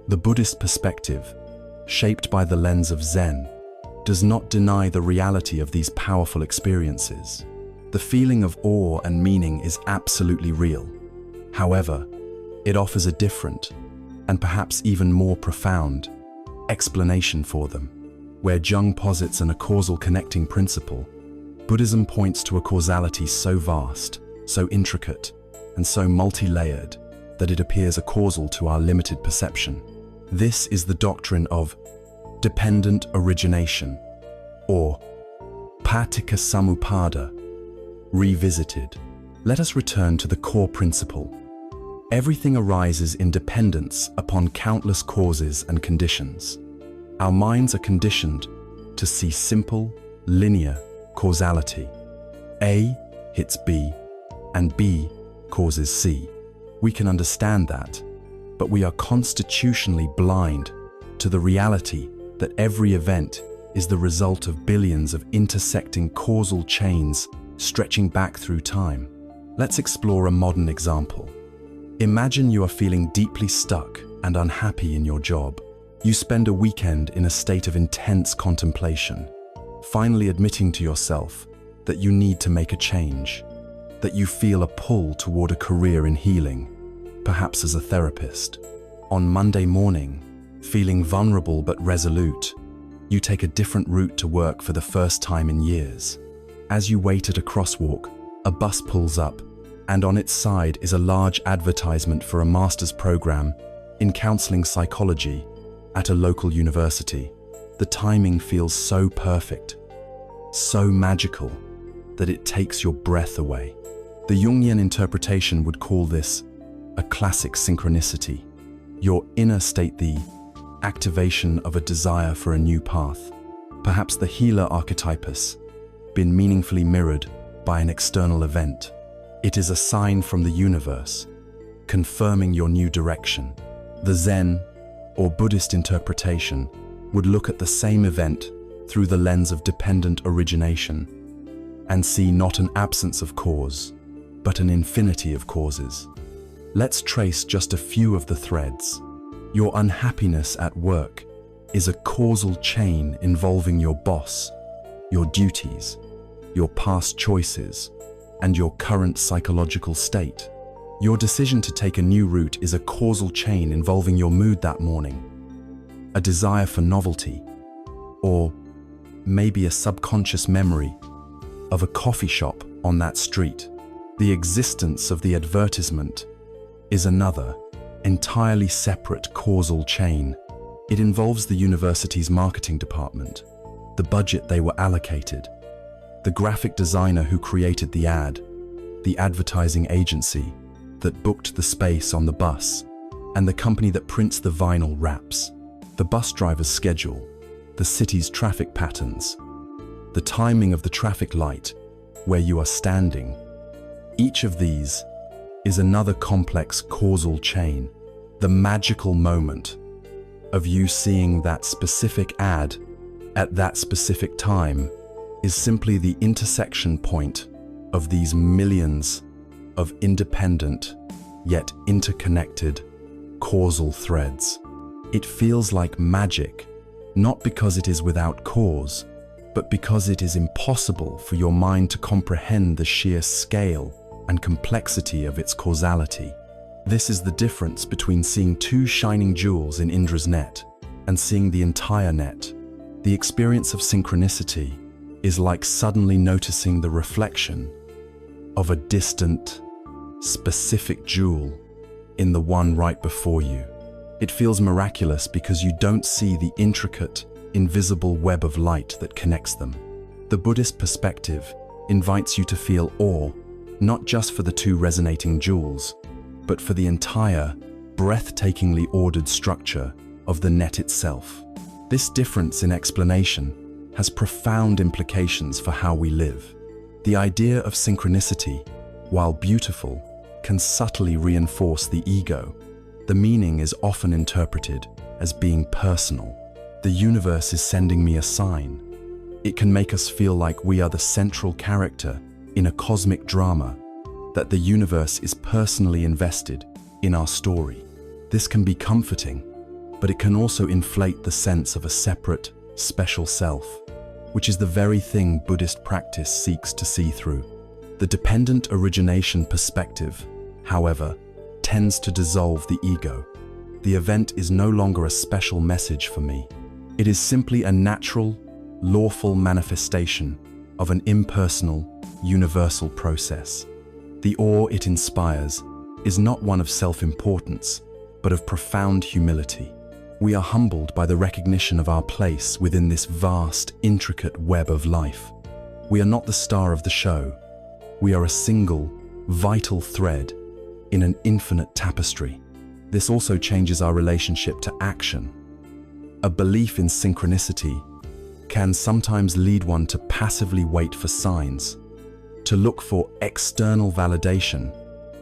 [SPEAKER 1] The Buddhist perspective, shaped by the lens of Zen, does not deny the reality of these powerful experiences. The feeling of awe and meaning is absolutely real. However, it offers a different, and perhaps even more profound, explanation for them. Where Jung posits an acausal connecting principle, Buddhism points to a causality so vast, so intricate, and so multi-layered that it appears acausal to our limited perception. This is the doctrine of Dependent Origination, or Paticca Samuppada, revisited. Let us return to the core principle. Everything arises in dependence upon countless causes and conditions. Our minds are conditioned to see simple, linear causality. A hits B, and B causes C. We can understand that, but we are constitutionally blind to the reality that every event is the result of billions of intersecting causal chains stretching back through time. Let's explore a modern example. Imagine you are feeling deeply stuck and unhappy in your job. You spend a weekend in a state of intense contemplation, finally admitting to yourself that you need to make a change, that you feel a pull toward a career in healing, perhaps as a therapist. On Monday morning, feeling vulnerable but resolute, you take a different route to work for the first time in years. As you wait at a crosswalk, a bus pulls up, and on its side is a large advertisement for a master's program in counseling psychology at a local university. The timing feels so perfect, so magical, that it takes your breath away. The Jungian interpretation would call this a classic synchronicity. Your inner state, the activation of a desire for a new path. Perhaps the healer archetypus, been meaningfully mirrored by an external event. It is a sign from the universe, confirming your new direction. The Zen or Buddhist interpretation would look at the same event through the lens of dependent origination and see not an absence of cause, but an infinity of causes. Let's trace just a few of the threads. Your unhappiness at work is a causal chain involving your boss, your duties, your past choices, and your current psychological state. Your decision to take a new route is a causal chain involving your mood that morning, a desire for novelty, or maybe a subconscious memory of a coffee shop on that street. The existence of the advertisement is another, entirely separate causal chain. It involves the university's marketing department, the budget they were allocated, the graphic designer who created the ad, the advertising agency that booked the space on the bus, and the company that prints the vinyl wraps. The bus driver's schedule, the city's traffic patterns, the timing of the traffic light where you are standing. Each of these is another complex causal chain. The magical moment of you seeing that specific ad at that specific time is simply the intersection point of these millions of independent yet interconnected causal threads. It feels like magic, not because it is without cause, but because it is impossible for your mind to comprehend the sheer scale and complexity of its causality. This is the difference between seeing two shining jewels in Indra's net and seeing the entire net. The experience of synchronicity is like suddenly noticing the reflection of a distant, specific jewel in the one right before you. It feels miraculous because you don't see the intricate, invisible web of light that connects them. The Buddhist perspective invites you to feel awe, not just for the two resonating jewels, but for the entire, breathtakingly ordered structure of the net itself. This difference in explanation has profound implications for how we live. The idea of synchronicity, while beautiful, can subtly reinforce the ego. The meaning is often interpreted as being personal. The universe is sending me a sign. It can make us feel like we are the central character in a cosmic drama, that the universe is personally invested in our story. This can be comforting, but it can also inflate the sense of a separate, special self, which is the very thing Buddhist practice seeks to see through. The dependent origination perspective, however, tends to dissolve the ego. The event is no longer a special message for me. It is simply a natural, lawful manifestation of an impersonal, universal process. The awe it inspires is not one of self-importance, but of profound humility. We are humbled by the recognition of our place within this vast, intricate web of life. We are not the star of the show. We are a single, vital thread in an infinite tapestry. This also changes our relationship to action. A belief in synchronicity can sometimes lead one to passively wait for signs, to look for external validation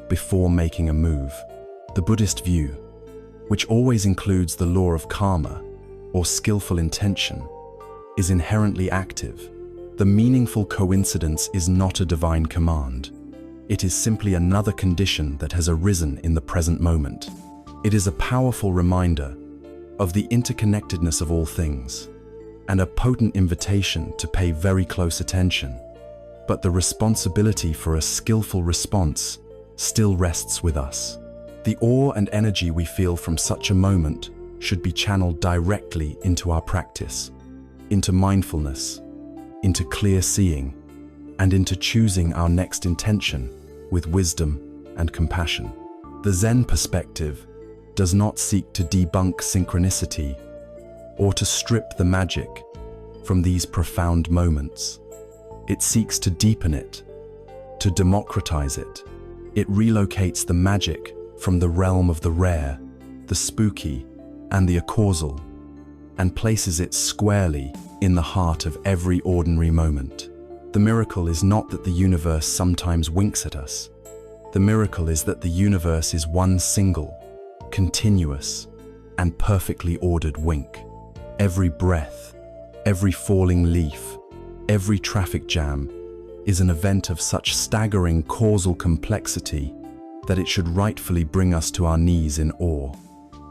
[SPEAKER 1] before making a move. The Buddhist view, which always includes the law of karma or skillful intention, is inherently active. The meaningful coincidence is not a divine command. It is simply another condition that has arisen in the present moment. It is a powerful reminder of the interconnectedness of all things, and a potent invitation to pay very close attention. But the responsibility for a skillful response still rests with us. The awe and energy we feel from such a moment should be channeled directly into our practice, into mindfulness, into clear seeing, and into choosing our next intention with wisdom and compassion. The Zen perspective does not seek to debunk synchronicity or to strip the magic from these profound moments. It seeks to deepen it, to democratize it. It relocates the magic from the realm of the rare, the spooky, and the acausal, and places it squarely in the heart of every ordinary moment. The miracle is not that the universe sometimes winks at us. The miracle is that the universe is one single, continuous, and perfectly ordered wink. Every breath, every falling leaf, every traffic jam is an event of such staggering causal complexity that it should rightfully bring us to our knees in awe.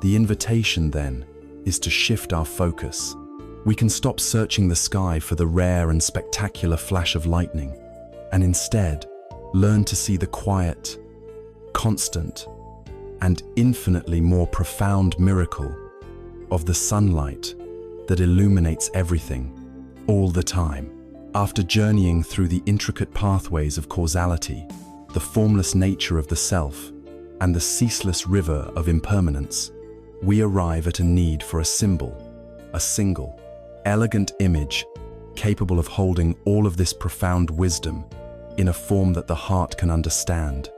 [SPEAKER 1] The invitation, then, is to shift our focus. We can stop searching the sky for the rare and spectacular flash of lightning, and instead learn to see the quiet, constant, and infinitely more profound miracle of the sunlight that illuminates everything, all the time. After journeying through the intricate pathways of causality, the formless nature of the self, and the ceaseless river of impermanence, we arrive at a need for a symbol, a single, elegant image capable of holding all of this profound wisdom in a form that the heart can understand.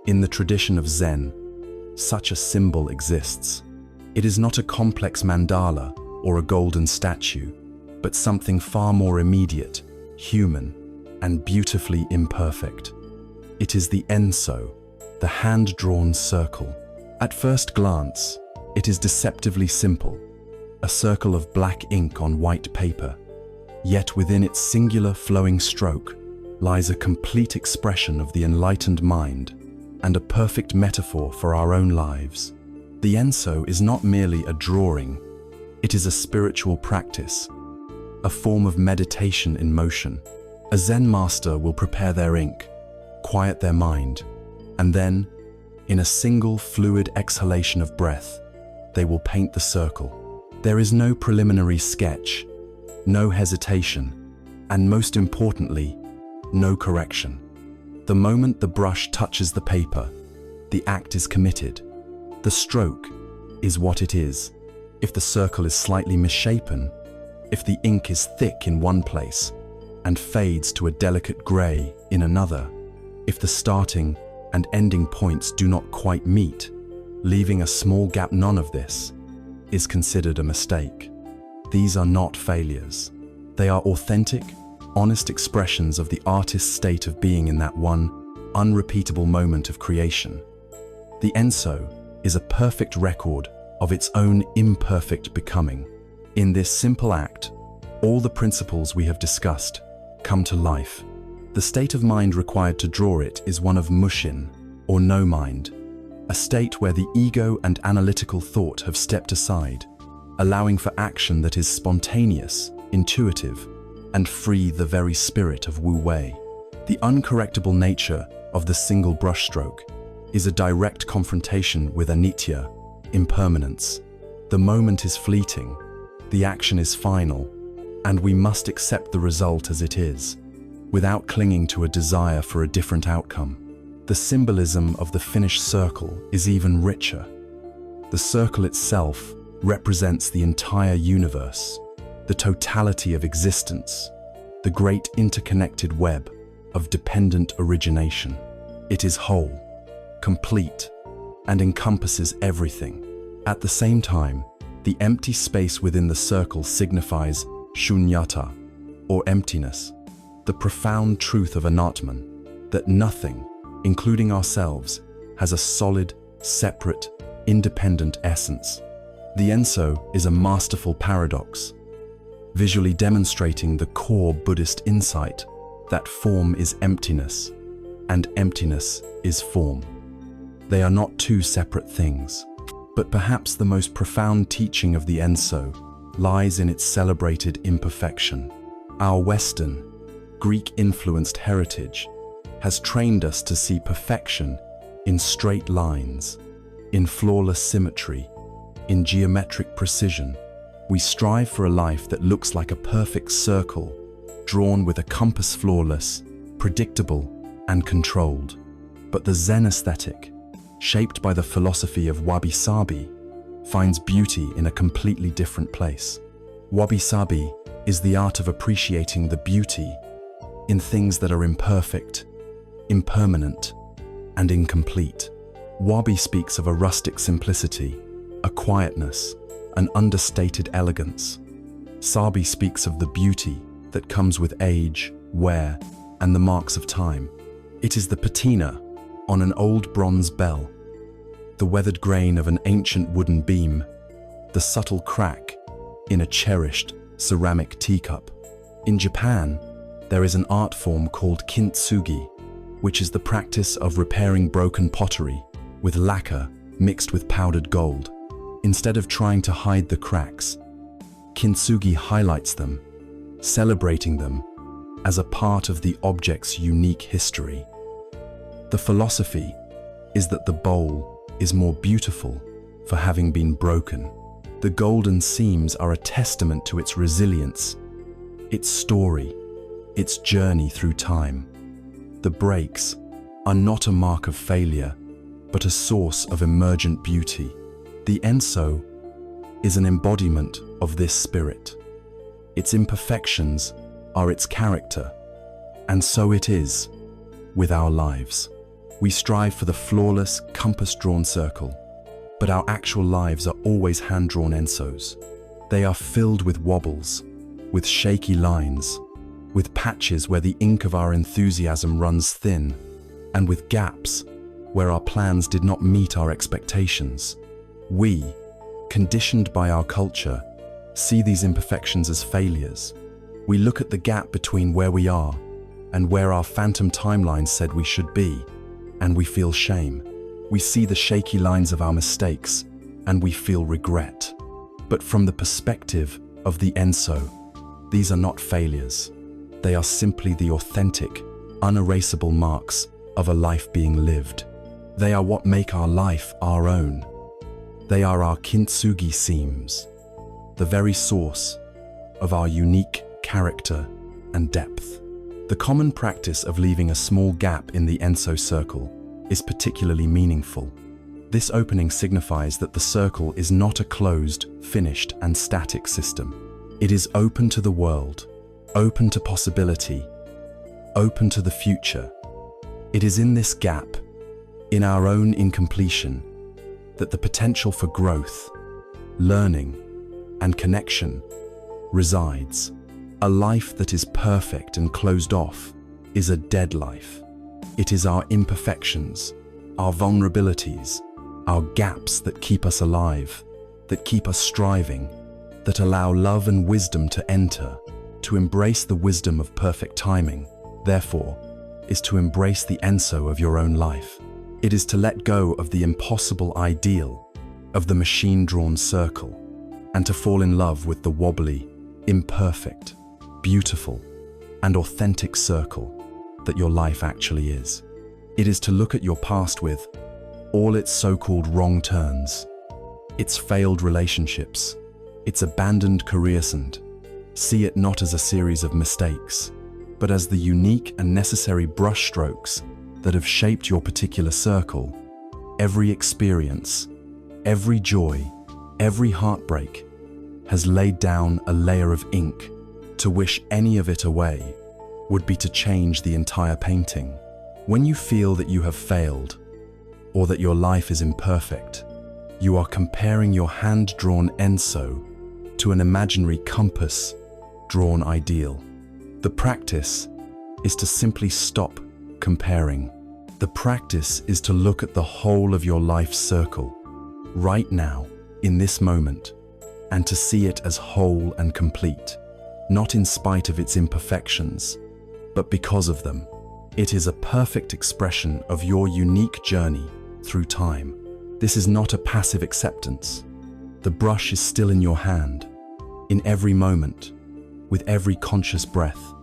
[SPEAKER 1] In the tradition of Zen, such a symbol exists. It is not a complex mandala or a golden statue, but something far more immediate, human, and beautifully imperfect. It is the enso, the hand-drawn circle. At first glance, it is deceptively simple, a circle of black ink on white paper. Yet within its singular flowing stroke lies a complete expression of the enlightened mind and a perfect metaphor for our own lives. The enso is not merely a drawing, it is a spiritual practice, a form of meditation in motion. A Zen master will prepare their ink, quiet their mind, and then, in a single fluid exhalation of breath, they will paint the circle. There is no preliminary sketch, no hesitation, and most importantly, no correction. The moment the brush touches the paper, the act is committed. The stroke is what it is. If the circle is slightly misshapen, if the ink is thick in one place and fades to a delicate grey in another, if the starting and ending points do not quite meet, leaving a small gap, none of this is considered a mistake. These are not failures. They are authentic, honest expressions of the artist's state of being in that one unrepeatable moment of creation. The enso is a perfect record of its own imperfect becoming. In this simple act, all the principles we have discussed come to life. The state of mind required to draw it is one of mushin, or no mind, a state where the ego and analytical thought have stepped aside, allowing for action that is spontaneous, intuitive, and free, the very spirit of Wu Wei. The uncorrectable nature of the single brushstroke is a direct confrontation with anitya, impermanence. The moment is fleeting, the action is final, and we must accept the result as it is, without clinging to a desire for a different outcome. The symbolism of the finished circle is even richer. The circle itself represents the entire universe, the totality of existence, the great interconnected web of dependent origination. It is whole, complete, and encompasses everything. At the same time, the empty space within the circle signifies shunyata, or emptiness, the profound truth of anatman, that nothing, including ourselves, has a solid, separate, independent essence. The enso is a masterful paradox, visually demonstrating the core Buddhist insight that form is emptiness, and emptiness is form. They are not two separate things. But perhaps the most profound teaching of the enso lies in its celebrated imperfection. Our Western, Greek-influenced heritage has trained us to see perfection in straight lines, in flawless symmetry, in geometric precision. We strive for a life that looks like a perfect circle, drawn with a compass, flawless, predictable, and controlled. But the Zen aesthetic, shaped by the philosophy of wabi-sabi, finds beauty in a completely different place. Wabi-sabi is the art of appreciating the beauty in things that are imperfect, impermanent, and incomplete. Wabi speaks of a rustic simplicity, a quietness, an understated elegance. Sabi speaks of the beauty that comes with age, wear, and the marks of time. It is the patina on an old bronze bell, the weathered grain of an ancient wooden beam, the subtle crack in a cherished ceramic teacup. In Japan, there is an art form called kintsugi, which is the practice of repairing broken pottery with lacquer mixed with powdered gold. Instead of trying to hide the cracks, kintsugi highlights them, celebrating them as a part of the object's unique history. The philosophy is that the bowl is more beautiful for having been broken. The golden seams are a testament to its resilience, its story, its journey through time. The breaks are not a mark of failure, but a source of emergent beauty. The enso is an embodiment of this spirit. Its imperfections are its character, and so it is with our lives. We strive for the flawless, compass-drawn circle, but our actual lives are always hand-drawn ensos. They are filled with wobbles, with shaky lines, with patches where the ink of our enthusiasm runs thin, and with gaps where our plans did not meet our expectations. We, conditioned by our culture, see these imperfections as failures. We look at the gap between where we are and where our phantom timeline said we should be, and we feel shame. We see the shaky lines of our mistakes, and we feel regret. But from the perspective of the enso, these are not failures. They are simply the authentic, unerasable marks of a life being lived. They are what make our life our own. They are our kintsugi seams, the very source of our unique character and depth. The common practice of leaving a small gap in the enso circle is particularly meaningful. This opening signifies that the circle is not a closed, finished, and static system. It is open to the world, open to possibility, open to the future. It is in this gap, in our own incompletion, that the potential for growth, learning, and connection resides. A life that is perfect and closed off is a dead life. It is our imperfections, our vulnerabilities, our gaps that keep us alive, that keep us striving, that allow love and wisdom to enter. To embrace the wisdom of perfect timing, therefore, is to embrace the enso of your own life. It is to let go of the impossible ideal, of the machine-drawn circle, and to fall in love with the wobbly, imperfect, beautiful, and authentic circle that your life actually is. It is to look at your past with all its so-called wrong turns, its failed relationships, its abandoned careers, and see it not as a series of mistakes, but as the unique and necessary brushstrokes that have shaped your particular circle. Every experience, every joy, every heartbreak has laid down a layer of ink. To wish any of it away would be to change the entire painting. When you feel that you have failed, or that your life is imperfect, you are comparing your hand-drawn enso to an imaginary compass-drawn ideal. The practice is to simply stop comparing. The practice is to look at the whole of your life circle, right now, in this moment, and to see it as whole and complete, not in spite of its imperfections, but because of them. It is a perfect expression of your unique journey through time. This is not a passive acceptance. The brush is still in your hand, in every moment, with every conscious breath,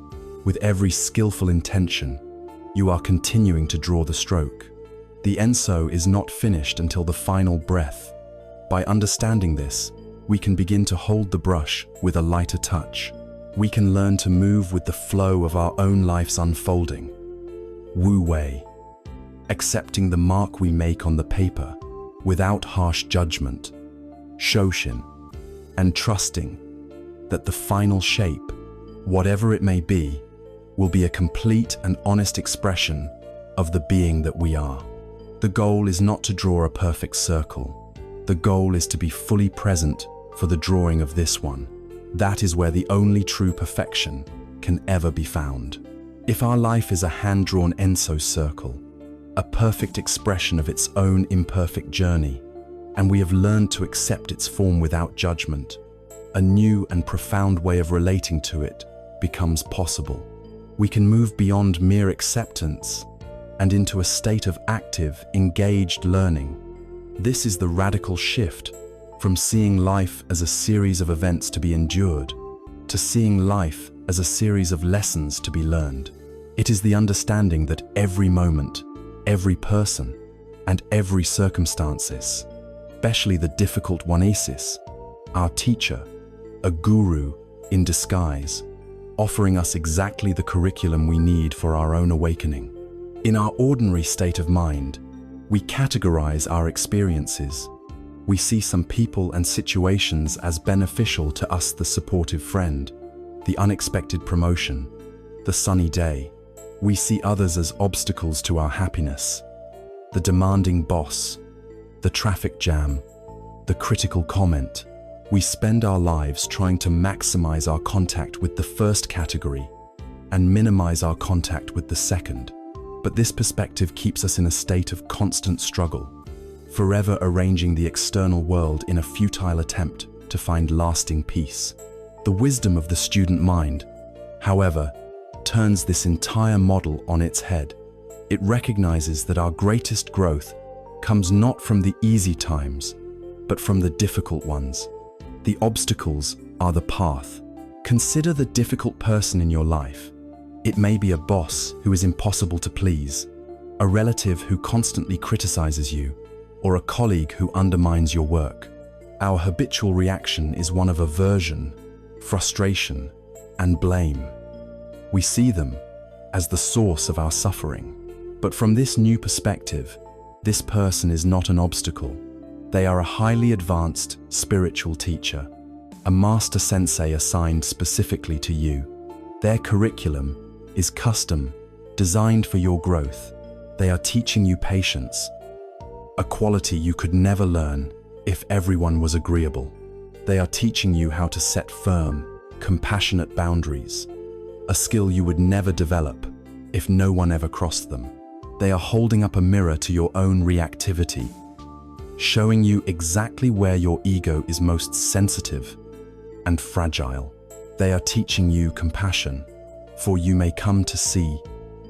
[SPEAKER 1] with every skillful intention. You are continuing to draw the stroke. The enso is not finished until the final breath. By understanding this, we can begin to hold the brush with a lighter touch. We can learn to move with the flow of our own life's unfolding. Wu Wei. accepting the mark we make on the paper without harsh judgment, shoshin, and trusting that the final shape, whatever it may be, will be a complete and honest expression of the being that we are. The goal is not to draw a perfect circle. The goal is to be fully present for the drawing of this one. That is where the only true perfection can ever be found. If our life is a hand-drawn Enso circle, a perfect expression of its own imperfect journey, and we have learned to accept its form without judgment, a new and profound way of relating to it becomes possible. We can move beyond mere acceptance and into a state of active, engaged learning. This is the radical shift from seeing life as a series of events to be endured to seeing life as a series of lessons to be learned. It is the understanding that every moment, every person, and every circumstances, especially the difficult one, is our teacher, a guru in disguise, offering us exactly the curriculum we need for our own awakening. In our ordinary state of mind, we categorize our experiences. We see some people and situations as beneficial to us: the supportive friend, the unexpected promotion, the sunny day. We see others as obstacles to our happiness: the demanding boss, the traffic jam, the critical comment. We spend our lives trying to maximize our contact with the first category and minimize our contact with the second. But this perspective keeps us in a state of constant struggle, forever arranging the external world in a futile attempt to find lasting peace. The wisdom of the student mind, however, turns this entire model on its head. It recognizes that our greatest growth comes not from the easy times, but from the difficult ones. The obstacles are the path. Consider the difficult person in your life. It may be a boss who is impossible to please, a relative who constantly criticizes you, or a colleague who undermines your work. Our habitual reaction is one of aversion, frustration, and blame. We see them as the source of our suffering. But from this new perspective, this person is not an obstacle. They are a highly advanced spiritual teacher, a master sensei assigned specifically to you. Their curriculum is custom, designed for your growth. They are teaching you patience, a quality you could never learn if everyone was agreeable. They are teaching you how to set firm, compassionate boundaries, a skill you would never develop if no one ever crossed them. They are holding up a mirror to your own reactivity, showing you exactly where your ego is most sensitive and fragile. They are teaching you compassion, for you may come to see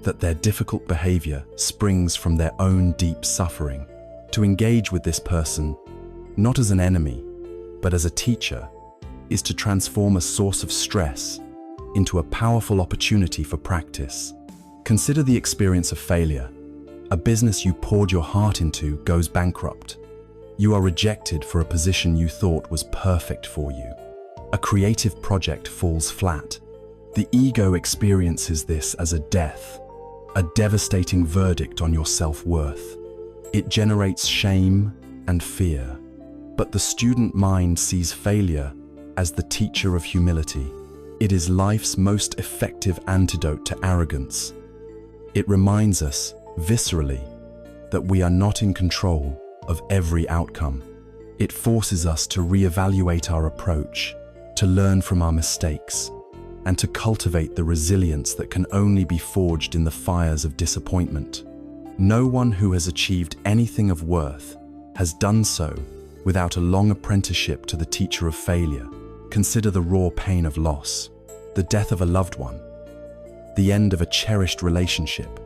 [SPEAKER 1] that their difficult behavior springs from their own deep suffering. To engage with this person, not as an enemy, but as a teacher, is to transform a source of stress into a powerful opportunity for practice. Consider the experience of failure. A business you poured your heart into goes bankrupt. You are rejected for a position you thought was perfect for you. A creative project falls flat. The ego experiences this as a death, a devastating verdict on your self-worth. It generates shame and fear. But the student mind sees failure as the teacher of humility. It is life's most effective antidote to arrogance. It reminds us, viscerally, that we are not in control of every outcome. It forces us to reevaluate our approach, to learn from our mistakes, and to cultivate the resilience that can only be forged in the fires of disappointment. No one who has achieved anything of worth has done so without a long apprenticeship to the teacher of failure. Consider the raw pain of loss, the death of a loved one, the end of a cherished relationship,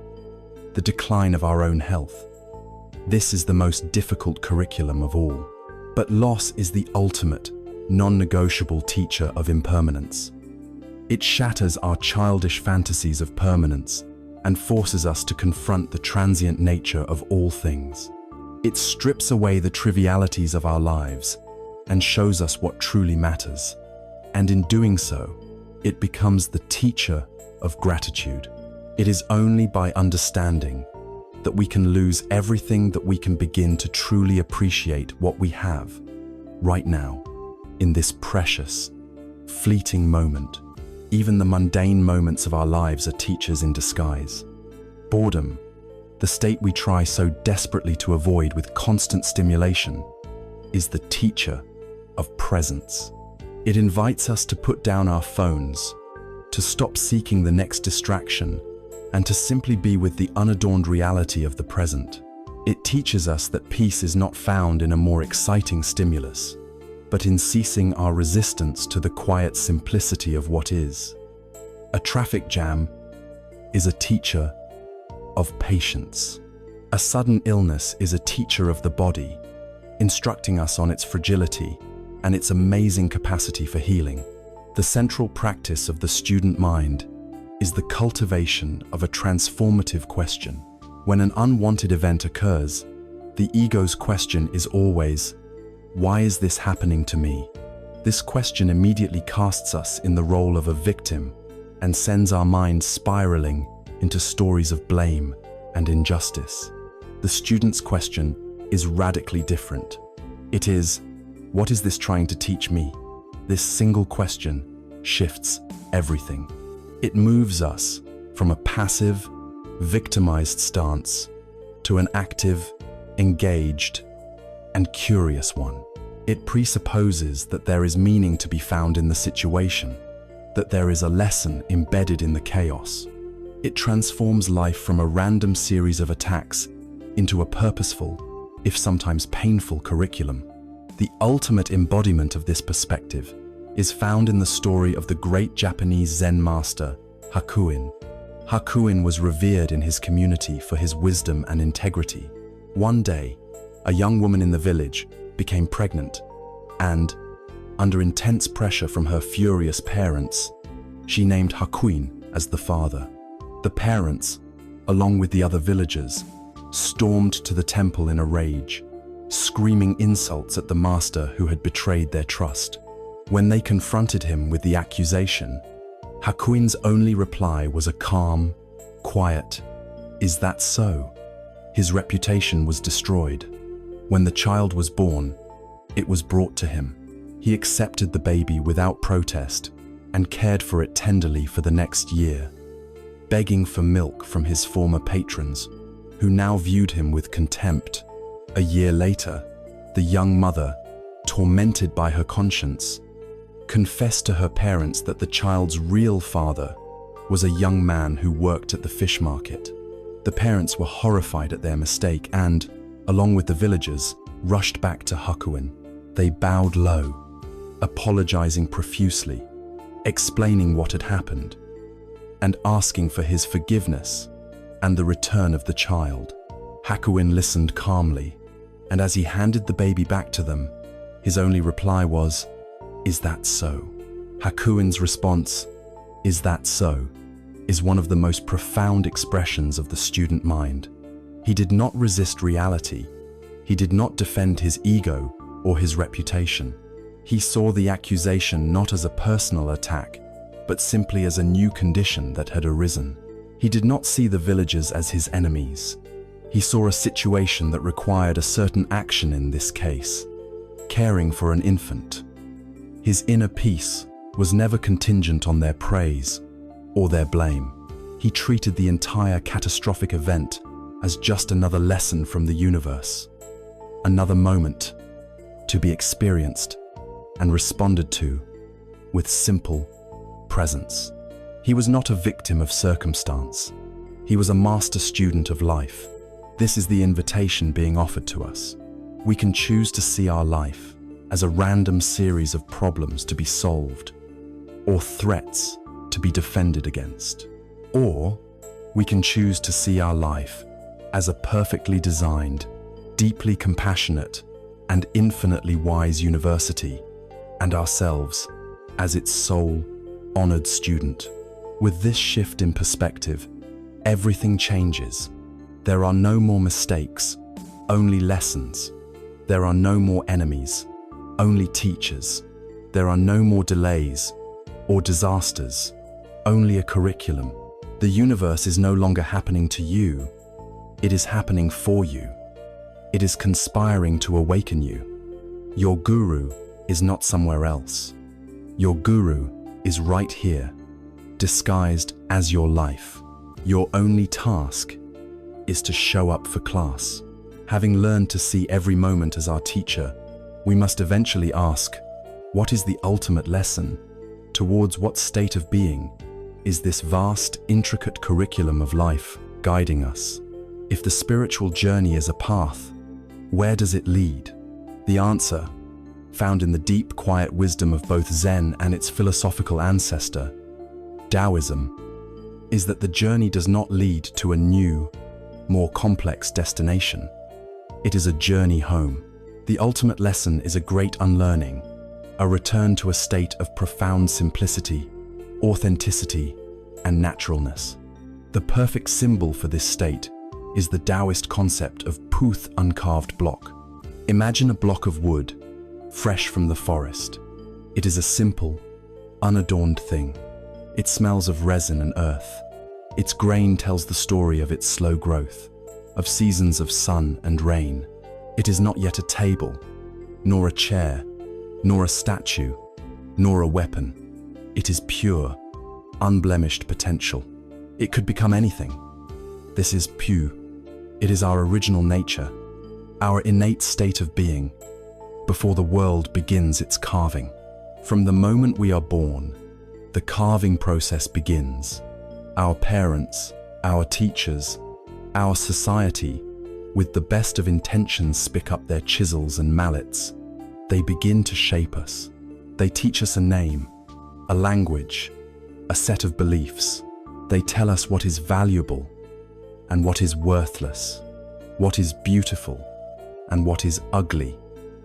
[SPEAKER 1] the decline of our own health. This is the most difficult curriculum of all. But loss is the ultimate, non-negotiable teacher of impermanence. It shatters our childish fantasies of permanence and forces us to confront the transient nature of all things. It strips away the trivialities of our lives and shows us what truly matters. And in doing so, it becomes the teacher of gratitude. It is only by understanding that we can lose everything that we can begin to truly appreciate what we have right now, in this precious, fleeting moment. Even the mundane moments of our lives are teachers in disguise. Boredom, the state we try so desperately to avoid with constant stimulation, is the teacher of presence. It invites us to put down our phones, to stop seeking the next distraction, and to simply be with the unadorned reality of the present. It teaches us that peace is not found in a more exciting stimulus, but in ceasing our resistance to the quiet simplicity of what is. A traffic jam is a teacher of patience. A sudden illness is a teacher of the body, instructing us on its fragility and its amazing capacity for healing. The central practice of the student mind is the cultivation of a transformative question. When an unwanted event occurs, the ego's question is always, "Why is this happening to me?" This question immediately casts us in the role of a victim and sends our minds spiraling into stories of blame and injustice. The student's question is radically different. It is, "What is this trying to teach me?" This single question shifts everything. It moves us from a passive, victimized stance to an active, engaged, and curious one. It presupposes that there is meaning to be found in the situation, that there is a lesson embedded in the chaos. It transforms life from a random series of attacks into a purposeful, if sometimes painful, curriculum. The ultimate embodiment of this perspective is found in the story of the great Japanese Zen master, Hakuin. Hakuin was revered in his community for his wisdom and integrity. One day, a young woman in the village became pregnant, and, under intense pressure from her furious parents, she named Hakuin as the father. The parents, along with the other villagers, stormed to the temple in a rage, screaming insults at the master who had betrayed their trust. When they confronted him with the accusation, Hakuin's only reply was a calm, quiet, "Is that so?" His reputation was destroyed. When the child was born, it was brought to him. He accepted the baby without protest and cared for it tenderly for the next year, begging for milk from his former patrons, who now viewed him with contempt. A year later, the young mother, tormented by her conscience, confessed to her parents that the child's real father was a young man who worked at the fish market. The parents were horrified at their mistake and, along with the villagers, rushed back to Hakuin. They bowed low, apologizing profusely, explaining what had happened, and asking for his forgiveness and the return of the child. Hakuin listened calmly, and as he handed the baby back to them, his only reply was, "Is that so?" Hakuin's response, "Is that so?" is one of the most profound expressions of the student mind. He did not resist reality. He did not defend his ego or his reputation. He saw the accusation not as a personal attack, but simply as a new condition that had arisen. He did not see the villagers as his enemies. He saw a situation that required a certain action in this case, caring for an infant. His inner peace was never contingent on their praise or their blame. He treated the entire catastrophic event as just another lesson from the universe, another moment to be experienced and responded to with simple presence. He was not a victim of circumstance. He was a master student of life. This is the invitation being offered to us. We can choose to see our life as a random series of problems to be solved, or threats to be defended against. Or we can choose to see our life as a perfectly designed, deeply compassionate, and infinitely wise university, and ourselves as its sole, honored student. With this shift in perspective, everything changes. There are no more mistakes, only lessons. There are no more enemies, only teachers. There are no more delays or disasters, only a curriculum. The universe is no longer happening to you, It is happening for you. It is conspiring to awaken you. Your guru is not somewhere else. Your guru is right here, disguised as your life. Your only task is to show up for class. Having learned to see every moment as our teacher, we must eventually ask, what is the ultimate lesson? Towards what state of being is this vast, intricate curriculum of life guiding us? If the spiritual journey is a path, where does it lead? The answer, found in the deep, quiet wisdom of both Zen and its philosophical ancestor, Taoism, is that the journey does not lead to a new, more complex destination. It is a journey home. The ultimate lesson is a great unlearning, a return to a state of profound simplicity, authenticity, and naturalness. The perfect symbol for this state is the Taoist concept of Puth uncarved block. Imagine a block of wood, fresh from the forest. It is a simple, unadorned thing. It smells of resin and earth. Its grain tells the story of its slow growth, of seasons of sun and rain. It is not yet a table, nor a chair, nor a statue, nor a weapon. It is pure, unblemished potential. It could become anything. This is Pu. It is our original nature, our innate state of being, before the world begins its carving. From the moment we are born, the carving process begins. Our parents, our teachers, our society, with the best of intentions, pick up their chisels and mallets. They begin to shape us. They teach us a name, a language, a set of beliefs. They tell us what is valuable and what is worthless, what is beautiful and what is ugly,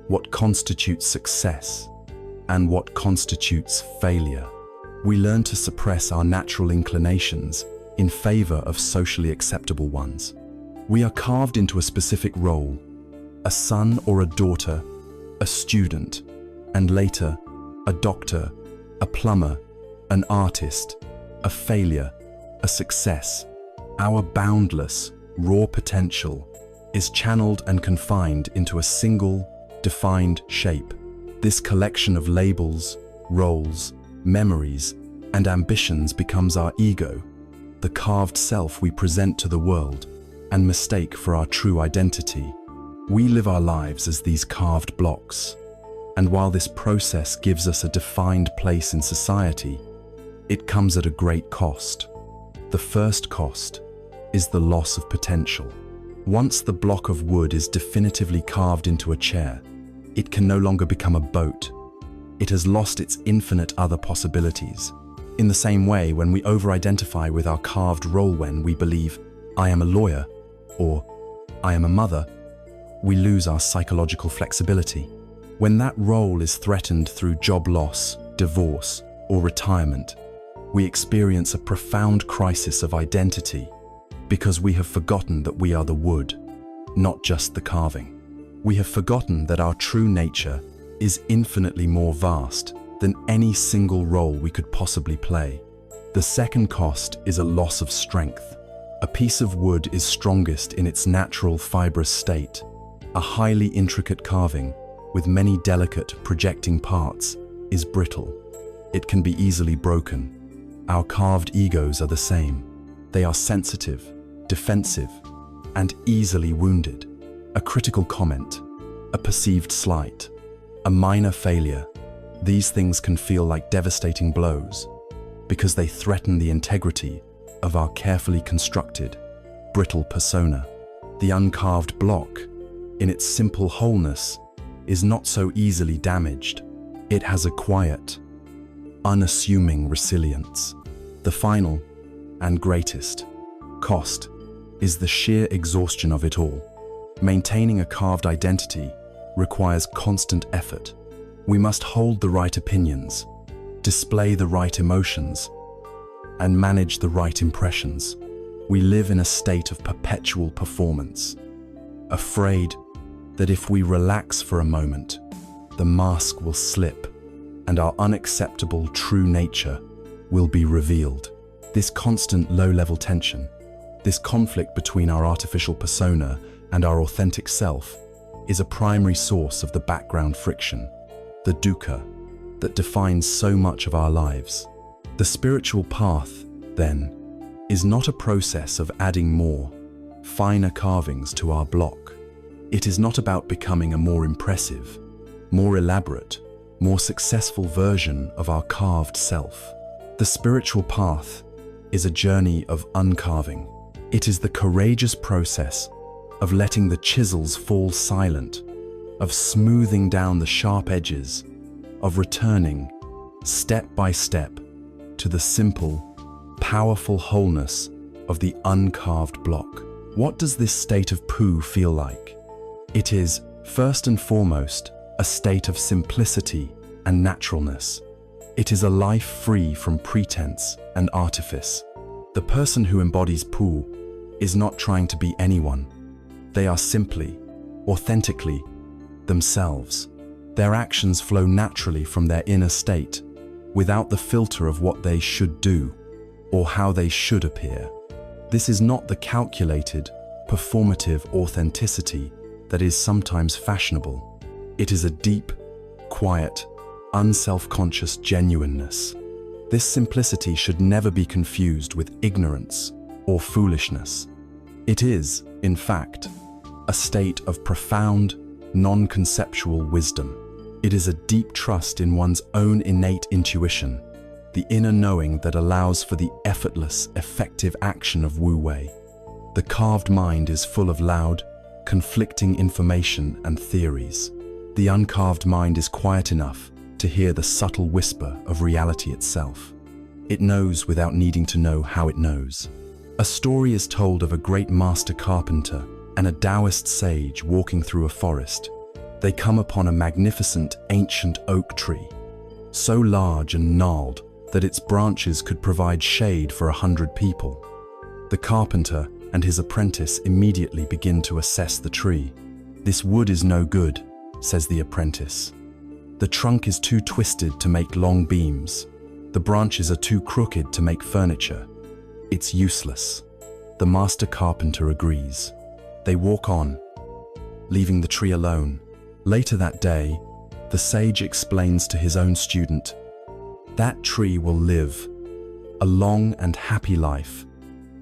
[SPEAKER 1] what constitutes success and what constitutes failure. We learn to suppress our natural inclinations in favor of socially acceptable ones. We are carved into a specific role, a son or a daughter, a student, and later, a doctor, a plumber, an artist, a failure, a success. Our boundless, raw potential is channeled and confined into a single, defined shape. This collection of labels, roles, memories, and ambitions becomes our ego, the carved self we present to the world and mistake for our true identity. We live our lives as these carved blocks, and while this process gives us a defined place in society, it comes at a great cost. The first cost is the loss of potential. Once the block of wood is definitively carved into a chair, it can no longer become a boat. It has lost its infinite other possibilities. In the same way, when we over-identify with our carved role, when we believe, I am a lawyer, or I am a mother, we lose our psychological flexibility. When that role is threatened through job loss, divorce, or retirement, we experience a profound crisis of identity because we have forgotten that we are the wood, not just the carving. We have forgotten that our true nature is infinitely more vast than any single role we could possibly play. The second cost is a loss of strength. A piece of wood is strongest in its natural fibrous state. A highly intricate carving with many delicate projecting parts is brittle. It can be easily broken. Our carved egos are the same. They are sensitive, defensive, and easily wounded. A critical comment, a perceived slight, a minor failure, these things can feel like devastating blows because they threaten the integrity of our carefully constructed, brittle persona. The uncarved block, in its simple wholeness, is not so easily damaged. It has a quiet, unassuming resilience. The final and greatest cost is the sheer exhaustion of it all. Maintaining a carved identity requires constant effort. We must hold the right opinions, display the right emotions, and manage the right impressions. We live in a state of perpetual performance, afraid that if we relax for a moment, the mask will slip and our unacceptable true nature will be revealed. This constant low-level tension This conflict between our artificial persona and our authentic self is a primary source of the background friction, the dukkha, that defines so much of our lives. The spiritual path, then, is not a process of adding more, finer carvings to our block. It is not about becoming a more impressive, more elaborate, more successful version of our carved self. The spiritual path is a journey of uncarving. It is the courageous process of letting the chisels fall silent, of smoothing down the sharp edges, of returning, step by step, to the simple, powerful wholeness of the uncarved block. What does this state of poo feel like? It is, first and foremost, a state of simplicity and naturalness. It is a life free from pretense and artifice. The person who embodies poo is not trying to be anyone. They are simply, authentically, themselves. Their actions flow naturally from their inner state, without the filter of what they should do or how they should appear. This is not the calculated, performative authenticity that is sometimes fashionable. It is a deep, quiet, unself-conscious genuineness. This simplicity should never be confused with ignorance or foolishness. It is, in fact, a state of profound, non-conceptual wisdom. It is a deep trust in one's own innate intuition, the inner knowing that allows for the effortless, effective action of wu-wei. The carved mind is full of loud, conflicting information and theories. The uncarved mind is quiet enough to hear the subtle whisper of reality itself. It knows without needing to know how it knows. A story is told of a great master carpenter and a Taoist sage walking through a forest. They come upon a magnificent ancient oak tree, so large and gnarled that its branches could provide shade for 100 people. The carpenter and his apprentice immediately begin to assess the tree. "This wood is no good," says the apprentice. "The trunk is too twisted to make long beams. The branches are too crooked to make furniture. It's useless." The master carpenter agrees. They walk on, leaving the tree alone. Later that day, the sage explains to his own student, "That tree will live a long and happy life,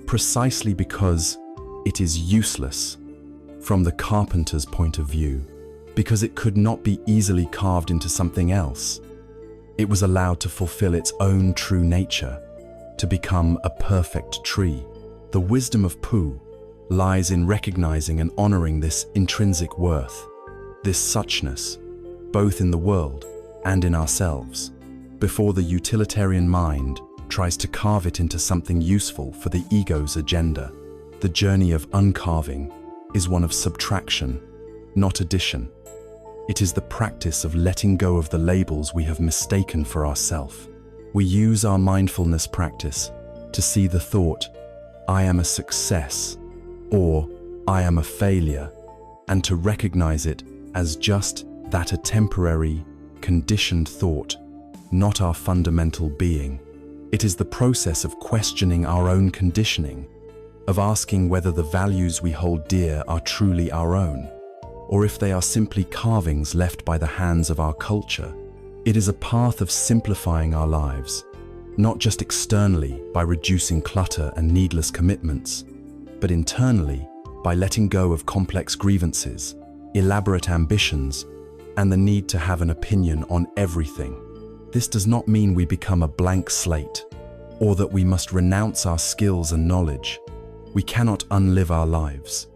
[SPEAKER 1] precisely because it is useless from the carpenter's point of view, because it could not be easily carved into something else. It was allowed to fulfill its own true nature, to become a perfect tree." The wisdom of Poo lies in recognizing and honoring this intrinsic worth, this suchness, both in the world and in ourselves, before the utilitarian mind tries to carve it into something useful for the ego's agenda. The journey of uncarving is one of subtraction, not addition. It is the practice of letting go of the labels we have mistaken for ourself. We use our mindfulness practice to see the thought, "I am a success," or "I am a failure," and to recognize it as just that, a temporary, conditioned thought, not our fundamental being. It is the process of questioning our own conditioning, of asking whether the values we hold dear are truly our own, or if they are simply carvings left by the hands of our culture. It is a path of simplifying our lives, not just externally by reducing clutter and needless commitments, but internally by letting go of complex grievances, elaborate ambitions, and the need to have an opinion on everything. This does not mean we become a blank slate, or that we must renounce our skills and knowledge. We cannot unlive our lives.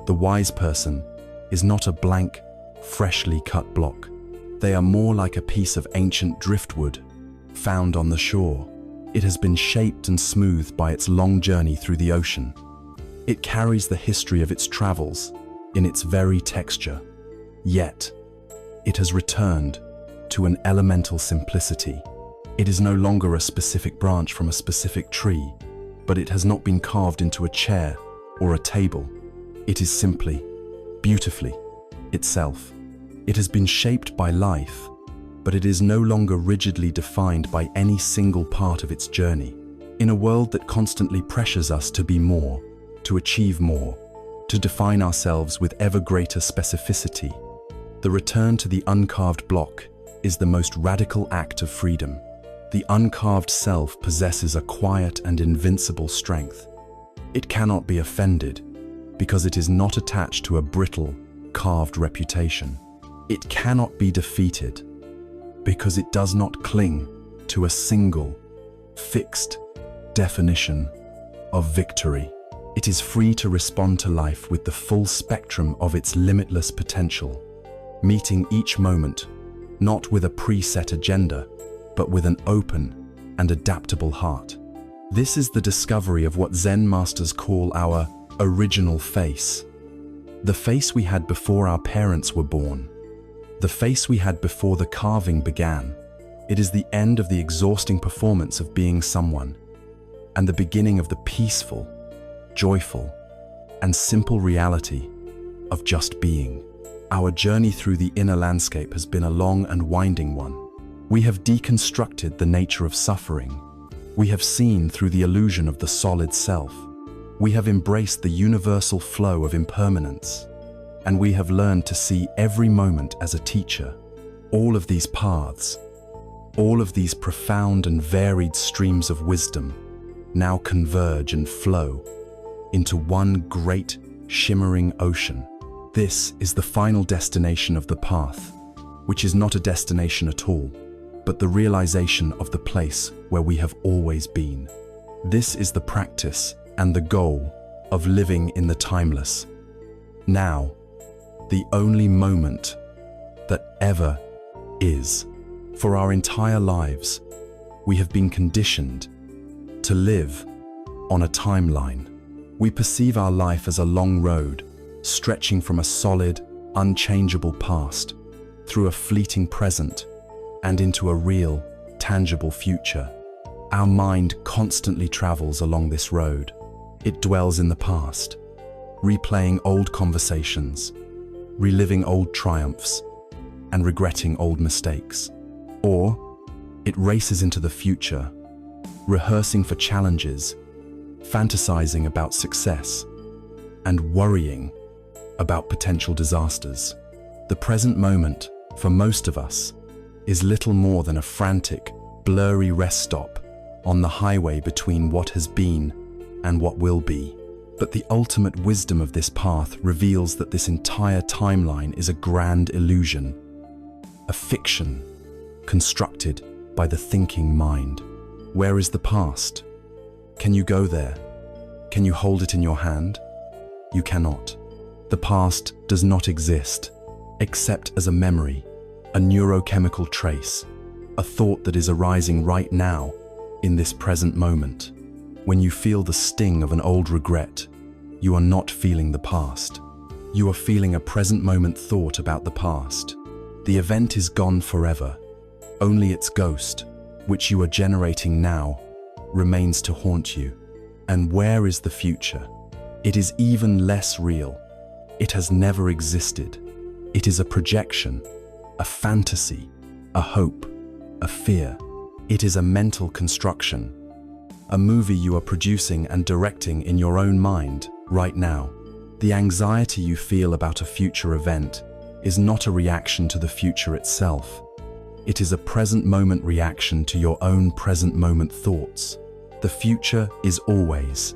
[SPEAKER 1] The wise person is not a blank, freshly cut block. They are more like a piece of ancient driftwood found on the shore. It has been shaped and smoothed by its long journey through the ocean. It carries the history of its travels in its very texture. Yet, it has returned to an elemental simplicity. It is no longer a specific branch from a specific tree, but it has not been carved into a chair or a table. It is simply, beautifully, itself. It has been shaped by life, but it is no longer rigidly defined by any single part of its journey. In a world that constantly pressures us to be more, to achieve more, to define ourselves with ever greater specificity. The return to the uncarved block is the most radical act of freedom. The uncarved self possesses a quiet and invincible strength. It cannot be offended because it is not attached to a brittle, carved reputation. It cannot be defeated because it does not cling to a single, fixed definition of victory. It is free to respond to life with the full spectrum of its limitless potential, meeting each moment not with a preset agenda, but with an open and adaptable heart. This is the discovery of what Zen masters call our original face. The face we had before our parents were born. The face we had before the carving began. It is the end of the exhausting performance of being someone, and the beginning of the peaceful, joyful, and simple reality of just being. Our journey through the inner landscape has been a long and winding one. We have deconstructed the nature of suffering. We have seen through the illusion of the solid self. We have embraced the universal flow of impermanence. And we have learned to see every moment as a teacher. All of these paths, all of these profound and varied streams of wisdom now converge and flow into one great, shimmering ocean. This is the final destination of the path, which is not a destination at all, but the realization of the place where we have always been. This is the practice and the goal of living in the timeless. Now, the only moment that ever is. For our entire lives, we have been conditioned to live on a timeline. We perceive our life as a long road, stretching from a solid, unchangeable past, through a fleeting present, and into a real, tangible future. Our mind constantly travels along this road. It dwells in the past, replaying old conversations, reliving old triumphs, and regretting old mistakes. Or it races into the future, rehearsing for challenges, fantasizing about success, and worrying about potential disasters. The present moment, for most of us, is little more than a frantic, blurry rest stop on the highway between what has been and what will be. But the ultimate wisdom of this path reveals that this entire timeline is a grand illusion, a fiction constructed by the thinking mind. Where is the past? Can you go there? Can you hold it in your hand? You cannot. The past does not exist, except as a memory, a neurochemical trace, a thought that is arising right now, in this present moment. When you feel the sting of an old regret, you are not feeling the past. You are feeling a present moment thought about the past. The event is gone forever. Only its ghost, which you are generating now, remains to haunt you. And where is the future? It is even less real. It has never existed. It is a projection, a fantasy, a hope, a fear. It is a mental construction, a movie you are producing and directing in your own mind right now. The anxiety you feel about a future event is not a reaction to the future itself. It is a present moment reaction to your own present moment thoughts. The future is always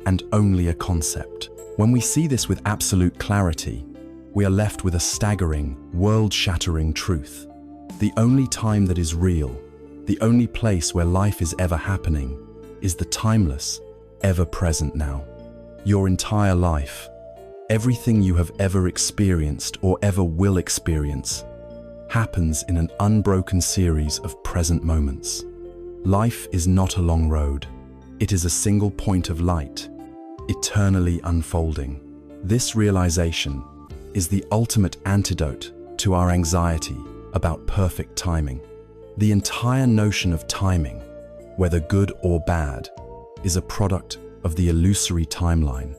[SPEAKER 1] and only a concept. When we see this with absolute clarity, we are left with a staggering, world-shattering truth. The only time that is real, the only place where life is ever happening, is the timeless, ever-present now. Your entire life, everything you have ever experienced or ever will experience, happens in an unbroken series of present moments. Life is not a long road. It is a single point of light, eternally unfolding. This realization is the ultimate antidote to our anxiety about perfect timing. The entire notion of timing, whether good or bad, is a product of the illusory timeline.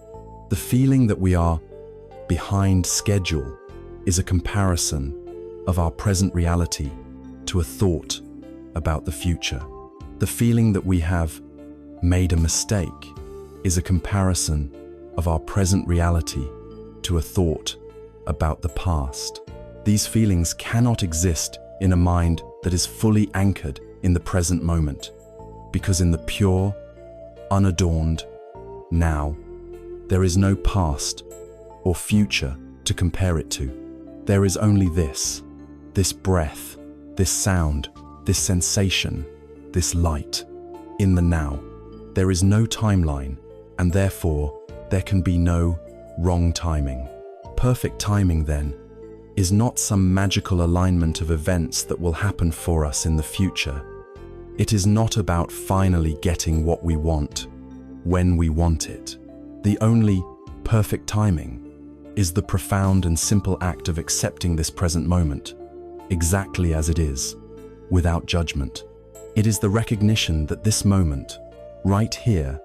[SPEAKER 1] The feeling that we are behind schedule is a comparison of our present reality to a thought about the future. The feeling that we have made a mistake is a comparison of our present reality to a thought about the past. These feelings cannot exist in a mind that is fully anchored in the present moment, because in the pure, unadorned now, there is no past or future to compare it to. There is only this breath, this sound, this sensation, this light. In the now, there is no timeline, and therefore there can be no wrong timing. Perfect timing, then, is not some magical alignment of events that will happen for us in the future. It is not about finally getting what we want, when we want it. The only perfect timing is the profound and simple act of accepting this present moment, exactly as it is, without judgment. It is the recognition that this moment, right here,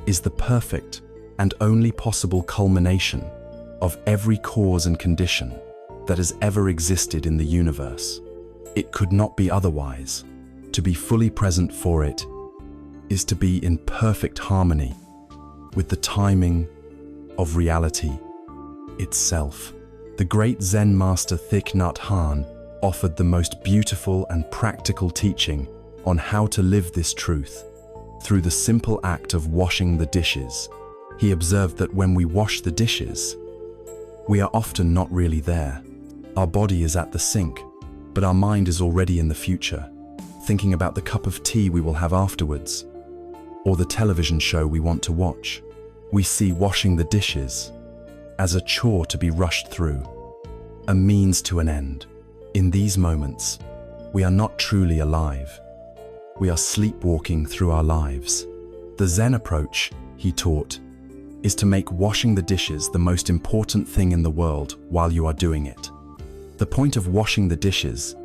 [SPEAKER 1] is the perfect and only possible culmination of every cause and condition that has ever existed in the universe. It could not be otherwise. To be fully present for it is to be in perfect harmony with the timing of reality itself. The great Zen master Thich Nhat Hanh offered the most beautiful and practical teaching on how to live this truth through the simple act of washing the dishes. He observed that when we wash the dishes, we are often not really there. Our body is at the sink, but our mind is already in the future, thinking about the cup of tea we will have afterwards, or the television show we want to watch. We see washing the dishes as a chore to be rushed through, a means to an end. In these moments, we are not truly alive. We are sleepwalking through our lives. The Zen approach, he taught, is to make washing the dishes the most important thing in the world while you are doing it. The point of washing the dishes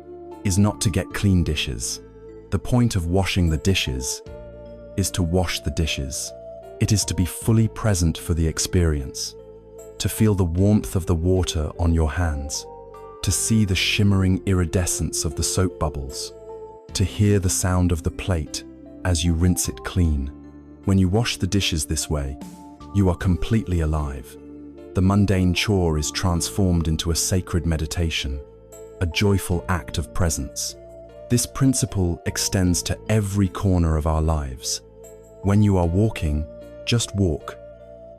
[SPEAKER 1] is not to get clean dishes. The point of washing the dishes is to wash the dishes. It is to be fully present for the experience, to feel the warmth of the water on your hands, to see the shimmering iridescence of the soap bubbles, to hear the sound of the plate as you rinse it clean. When you wash the dishes this way, you are completely alive. The mundane chore is transformed into a sacred meditation, a joyful act of presence. This principle extends to every corner of our lives. When you are walking, just walk.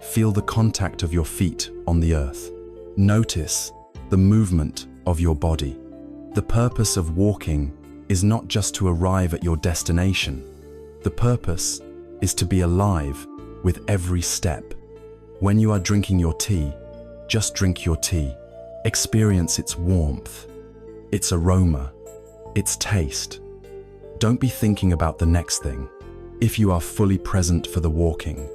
[SPEAKER 1] Feel the contact of your feet on the earth. Notice the movement of your body. The purpose of walking is not just to arrive at your destination. The purpose is to be alive with every step. When you are drinking your tea, just drink your tea. Experience its warmth, its aroma, its taste. Don't be thinking about the next thing. If you are fully present for the walking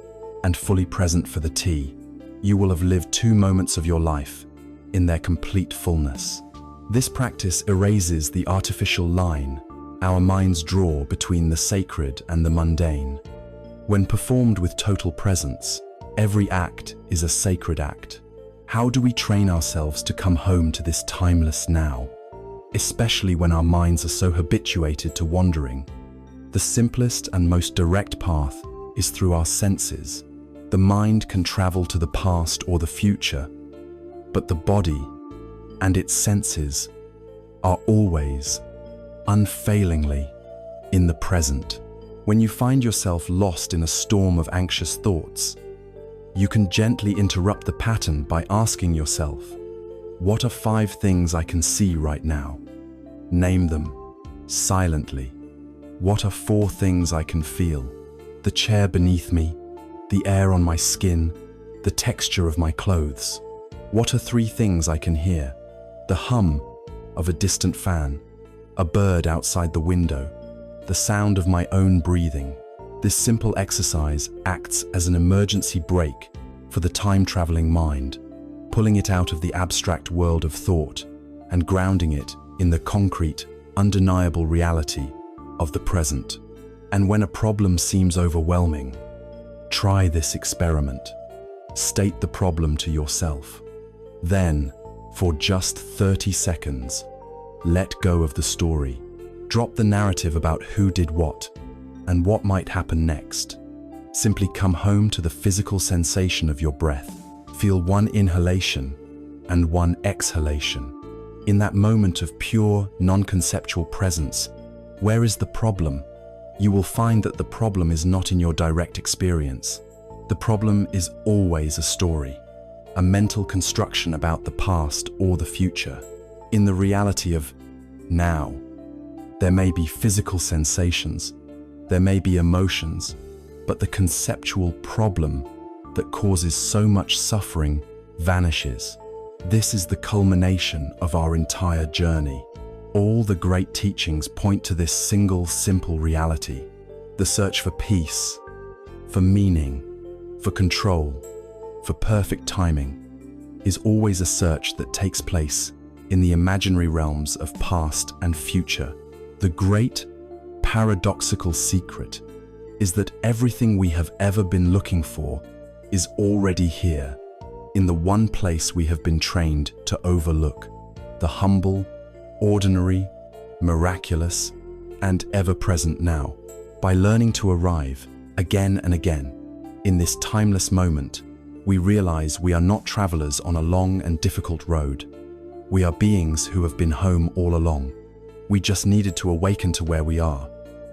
[SPEAKER 1] and fully present for the tea, you will have lived 2 moments of your life in their complete fullness. This practice erases the artificial line our minds draw between the sacred and the mundane. When performed with total presence, every act is a sacred act. How do we train ourselves to come home to this timeless now, especially when our minds are so habituated to wandering? The simplest and most direct path is through our senses. The mind can travel to the past or the future, but the body and its senses are always, unfailingly, in the present. When you find yourself lost in a storm of anxious thoughts, you can gently interrupt the pattern by asking yourself, what are 5 things I can see right now? Name them silently. What are 4 things I can feel? The chair beneath me, the air on my skin, the texture of my clothes. What are 3 things I can hear? The hum of a distant fan, a bird outside the window, the sound of my own breathing. This simple exercise acts as an emergency brake for the time-traveling mind, pulling it out of the abstract world of thought and grounding it in the concrete, undeniable reality of the present. And when a problem seems overwhelming, try this experiment. State the problem to yourself. Then, for just 30 seconds, let go of the story. Drop the narrative about who did what and what might happen next. Simply come home to the physical sensation of your breath. Feel one inhalation and one exhalation. In that moment of pure, non-conceptual presence, where is the problem? You will find that the problem is not in your direct experience. The problem is always a story, a mental construction about the past or the future. In the reality of now, there may be physical sensations, there may be emotions, but the conceptual problem that causes so much suffering vanishes. This is the culmination of our entire journey. All the great teachings point to this single, simple reality. The search for peace, for meaning, for control, for perfect timing, is always a search that takes place in the imaginary realms of past and future. The great, paradoxical secret is that everything we have ever been looking for is already here, in the one place we have been trained to overlook, the humble, ordinary, miraculous, and ever-present now. By learning to arrive again and again in this timeless moment, we realize we are not travelers on a long and difficult road. We are beings who have been home all along. We just needed to awaken to where we are.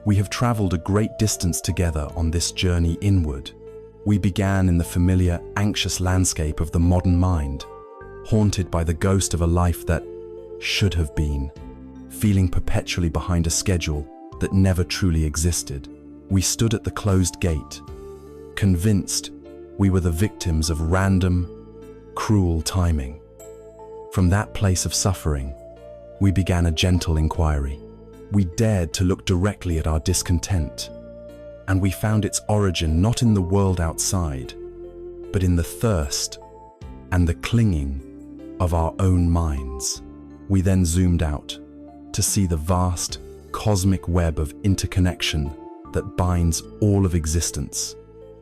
[SPEAKER 1] We have traveled a great distance together on this journey inward. We began in the familiar, anxious landscape of the modern mind, haunted by the ghost of a life that should have been, feeling perpetually behind a schedule that never truly existed. We stood at the closed gate, convinced we were the victims of random, cruel timing. From that place of suffering, we began a gentle inquiry. We dared to look directly at our discontent, and we found its origin not in the world outside, but in the thirst and the clinging of our own minds. We then zoomed out to see the vast, cosmic web of interconnection that binds all of existence,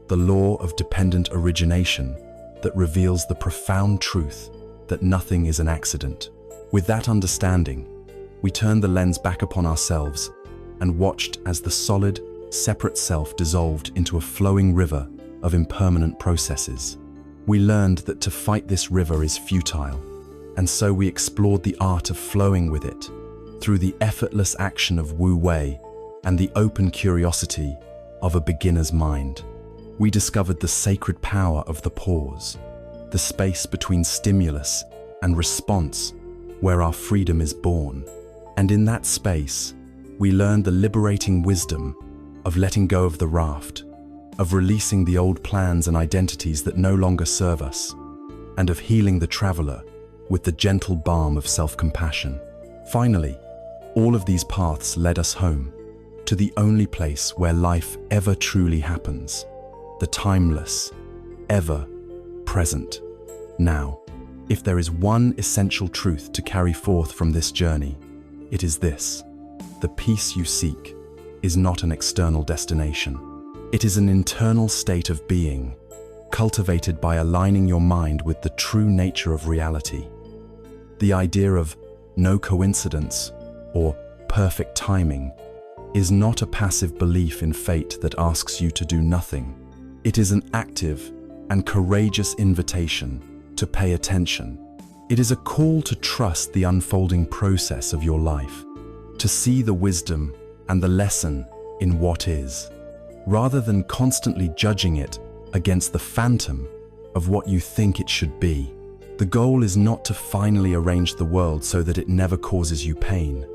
[SPEAKER 1] the law of dependent origination that reveals the profound truth that nothing is an accident. With that understanding, we turned the lens back upon ourselves and watched as the solid, separate self dissolved into a flowing river of impermanent processes. We learned that to fight this river is futile, and so we explored the art of flowing with it through the effortless action of Wu Wei and the open curiosity of a beginner's mind. We discovered the sacred power of the pause, the space between stimulus and response where our freedom is born. And in that space, we learned the liberating wisdom of letting go of the raft, of releasing the old plans and identities that no longer serve us, and of healing the traveler with the gentle balm of self-compassion. Finally, all of these paths led us home, to the only place where life ever truly happens, the timeless, ever present now. If there is one essential truth to carry forth from this journey, it is this: the peace you seek is not an external destination. It is an internal state of being, cultivated by aligning your mind with the true nature of reality. The idea of no coincidence or perfect timing is not a passive belief in fate that asks you to do nothing. It is an active and courageous invitation to pay attention. It is a call to trust the unfolding process of your life, to see the wisdom and the lesson in what is, rather than constantly judging it against the phantom of what you think it should be. The goal is not to finally arrange the world so that it never causes you pain.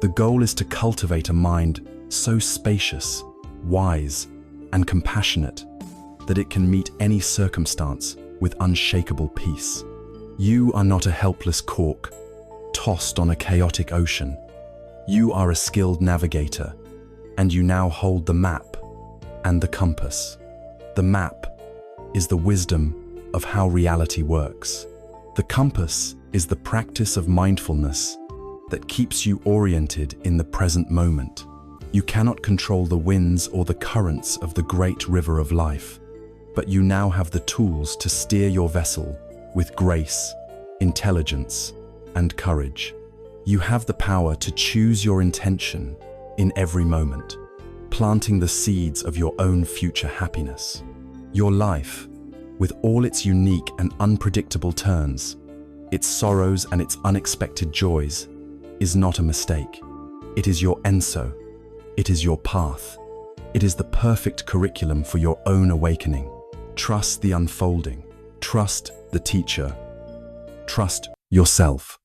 [SPEAKER 1] The goal is to cultivate a mind so spacious, wise, and compassionate that it can meet any circumstance with unshakable peace. You are not a helpless cork, tossed on a chaotic ocean. You are a skilled navigator, and you now hold the map and the compass. The map is the wisdom of how reality works. The compass is the practice of mindfulness that keeps you oriented in the present moment. You cannot control the winds or the currents of the great river of life, but you now have the tools to steer your vessel with grace, intelligence, and courage. You have the power to choose your intention in every moment. planting the seeds of your own future happiness. Your life, with all its unique and unpredictable turns, its sorrows and its unexpected joys, is not a mistake. It is your enso. It is your path. It is the perfect curriculum for your own awakening. Trust the unfolding. Trust the teacher. Trust yourself.